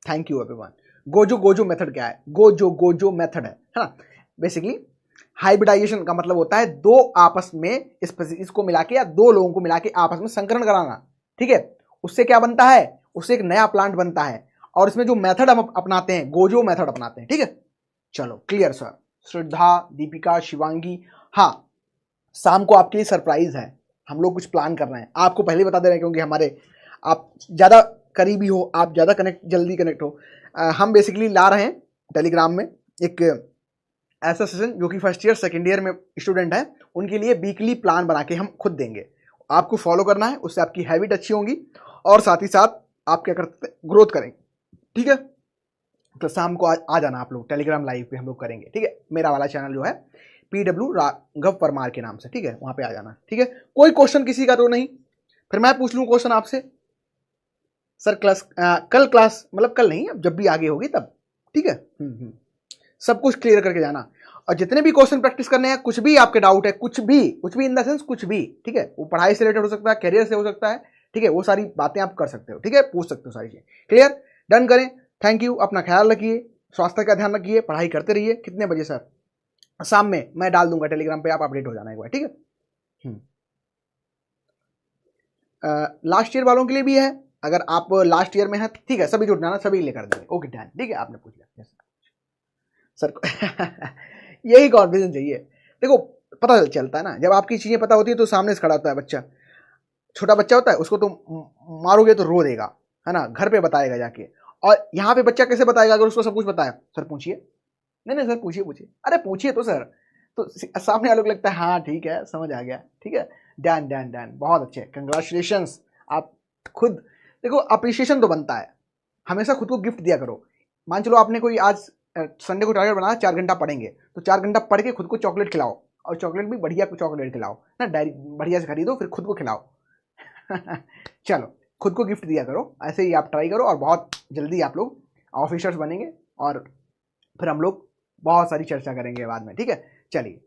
thank you everyone. Gojo method क्या है, गोजो मेथड है ना, बेसिकली हाइब्रिडाइजेशन का मतलब होता है 2 आपस में इसको मिला के या 2 लोगों को मिला के आपस में संकरण कराना, ठीक है। उससे क्या बनता है, उससे एक नया प्लांट बनता है, और इसमें जो मेथड हम अपनाते हैं, गोजो मेथड अपनाते हैं, ठीक है। चलो क्लियर सर। श्रद्धा, दीपिका, शिवांगी, हाँ शाम को आपके लिए सरप्राइज है, हम लोग कुछ प्लान कर रहे हैं, आपको पहले बता दे रहे हैं, क्योंकि हमारे आप ज़्यादा करीबी हो, आप ज़्यादा जल्दी कनेक्ट हो। हम बेसिकली ला रहे हैं टेलीग्राम में एक ऐसा सेशन, जो कि फर्स्ट ईयर सेकेंड ईयर में स्टूडेंट है, उनके लिए वीकली प्लान बना के हम खुद देंगे, आपको फॉलो करना है, उससे आपकी हैबिट अच्छी होंगी, और साथ ही साथ आप क्या करते हैं, ग्रोथ करेंगे, ठीक है। तो शाम को आ जाना आप लोग, टेलीग्राम लाइव पे हम लोग करेंगे, ठीक है। मेरा वाला चैनल जो है PW राघव परमार के नाम से, ठीक है, वहां पे आ जाना, ठीक है। कोई क्वेश्चन किसी का तो नहीं, फिर मैं पूछ लूं क्वेश्चन आपसे, सर कल क्लास मतलब कल नहीं, अब जब भी आगे होगी तब, ठीक है। सब कुछ क्लियर करके जाना, और जितने भी क्वेश्चन प्रैक्टिस करने हैं, कुछ भी आपके डाउट है, कुछ भी इन द सेंस कुछ भी, ठीक है, वो पढ़ाई से रिलेटेड हो सकता है, करियर से हो सकता है, ठीक है, वो सारी बातें आप कर सकते हो, ठीक है, पूछ सकते हो सारी चीजें, क्लियर, डन करें। थैंक यू, अपना ख्याल रखिए, स्वास्थ्य का ध्यान रखिए, पढ़ाई करते रहिए। कितने बजे सर, शाम में मैं डाल दूंगा टेलीग्राम पे, आप अपडेट हो जाना एक बार, ठीक है। लास्ट ईयर वालों के लिए भी है, अगर आप लास्ट ईयर में हैं, ठीक है, सभी जुट जाना, सभी लेकर देंगे, ओके डन, ठीक है, आपने पूछ लिया सर यही कॉन्फिडेंस चाहिए। देखो पता चलता है ना, जब आपकी चीजें पता होती है तो सामने से खड़ा होता है बच्चा, छोटा बच्चा होता है, उसको तो मारोगे तो रो देगा, है ना, घर पे बताएगा जाके। और यहाँ पे बच्चा कैसे बताएगा अगर उसको सब कुछ पता है, सर पूछिए, नहीं सर पूछिए, अरे पूछिए तो सर, तो सामने वालों को लगता है हाँ ठीक है, समझ आ गया, ठीक है, डन, बहुत अच्छे, कंग्रेचुलेशंस। आप खुद देखो, अप्रिशिएशन तो बनता है, हमेशा खुद को गिफ्ट दिया करो। मान चलो आपने कोई आज संडे को टारगेट बनाया, 4 घंटा पढ़ेंगे, तो 4 घंटा पढ़ के खुद को चॉकलेट खिलाओ, और चॉकलेट भी बढ़िया चॉकलेट खिलाओ ना, डायरी बढ़िया से खरीदो, फिर खुद को खिलाओ चलो खुद को गिफ्ट दिया करो, ऐसे ही आप ट्राई करो, और बहुत जल्दी आप लोग ऑफिसर्स बनेंगे, और फिर हम लोग बहुत सारी चर्चा करेंगे बाद में, ठीक है। चलिए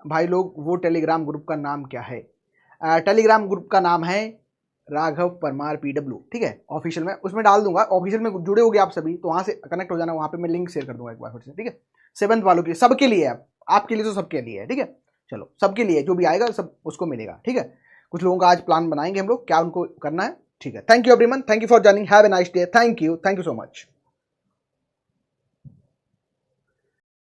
भाई लोग, वो टेलीग्राम ग्रुप का नाम क्या है? टेलीग्राम ग्रुप का नाम है राघव परमार PW, ठीक है। ऑफिशियल में उसमें डाल दूंगा, ऑफिशियल में जुड़े होगे आप सभी तो वहां से कनेक्ट हो जाना, वहां पे मैं लिंक शेयर कर दूंगा एक बार फिर से, ठीक है। 7th वालों के लिए, सबके लिए, आपके लिए तो सबके लिए है, ठीक है। चलो सबके लिए जो भी आएगा सब उसको मिलेगा, ठीक है। कुछ लोगों का आज प्लान बनाएंगे हम लोग, क्या उनको करना है, ठीक है। Thank you everyone, thank you for joining, have a nice day, thank you so much.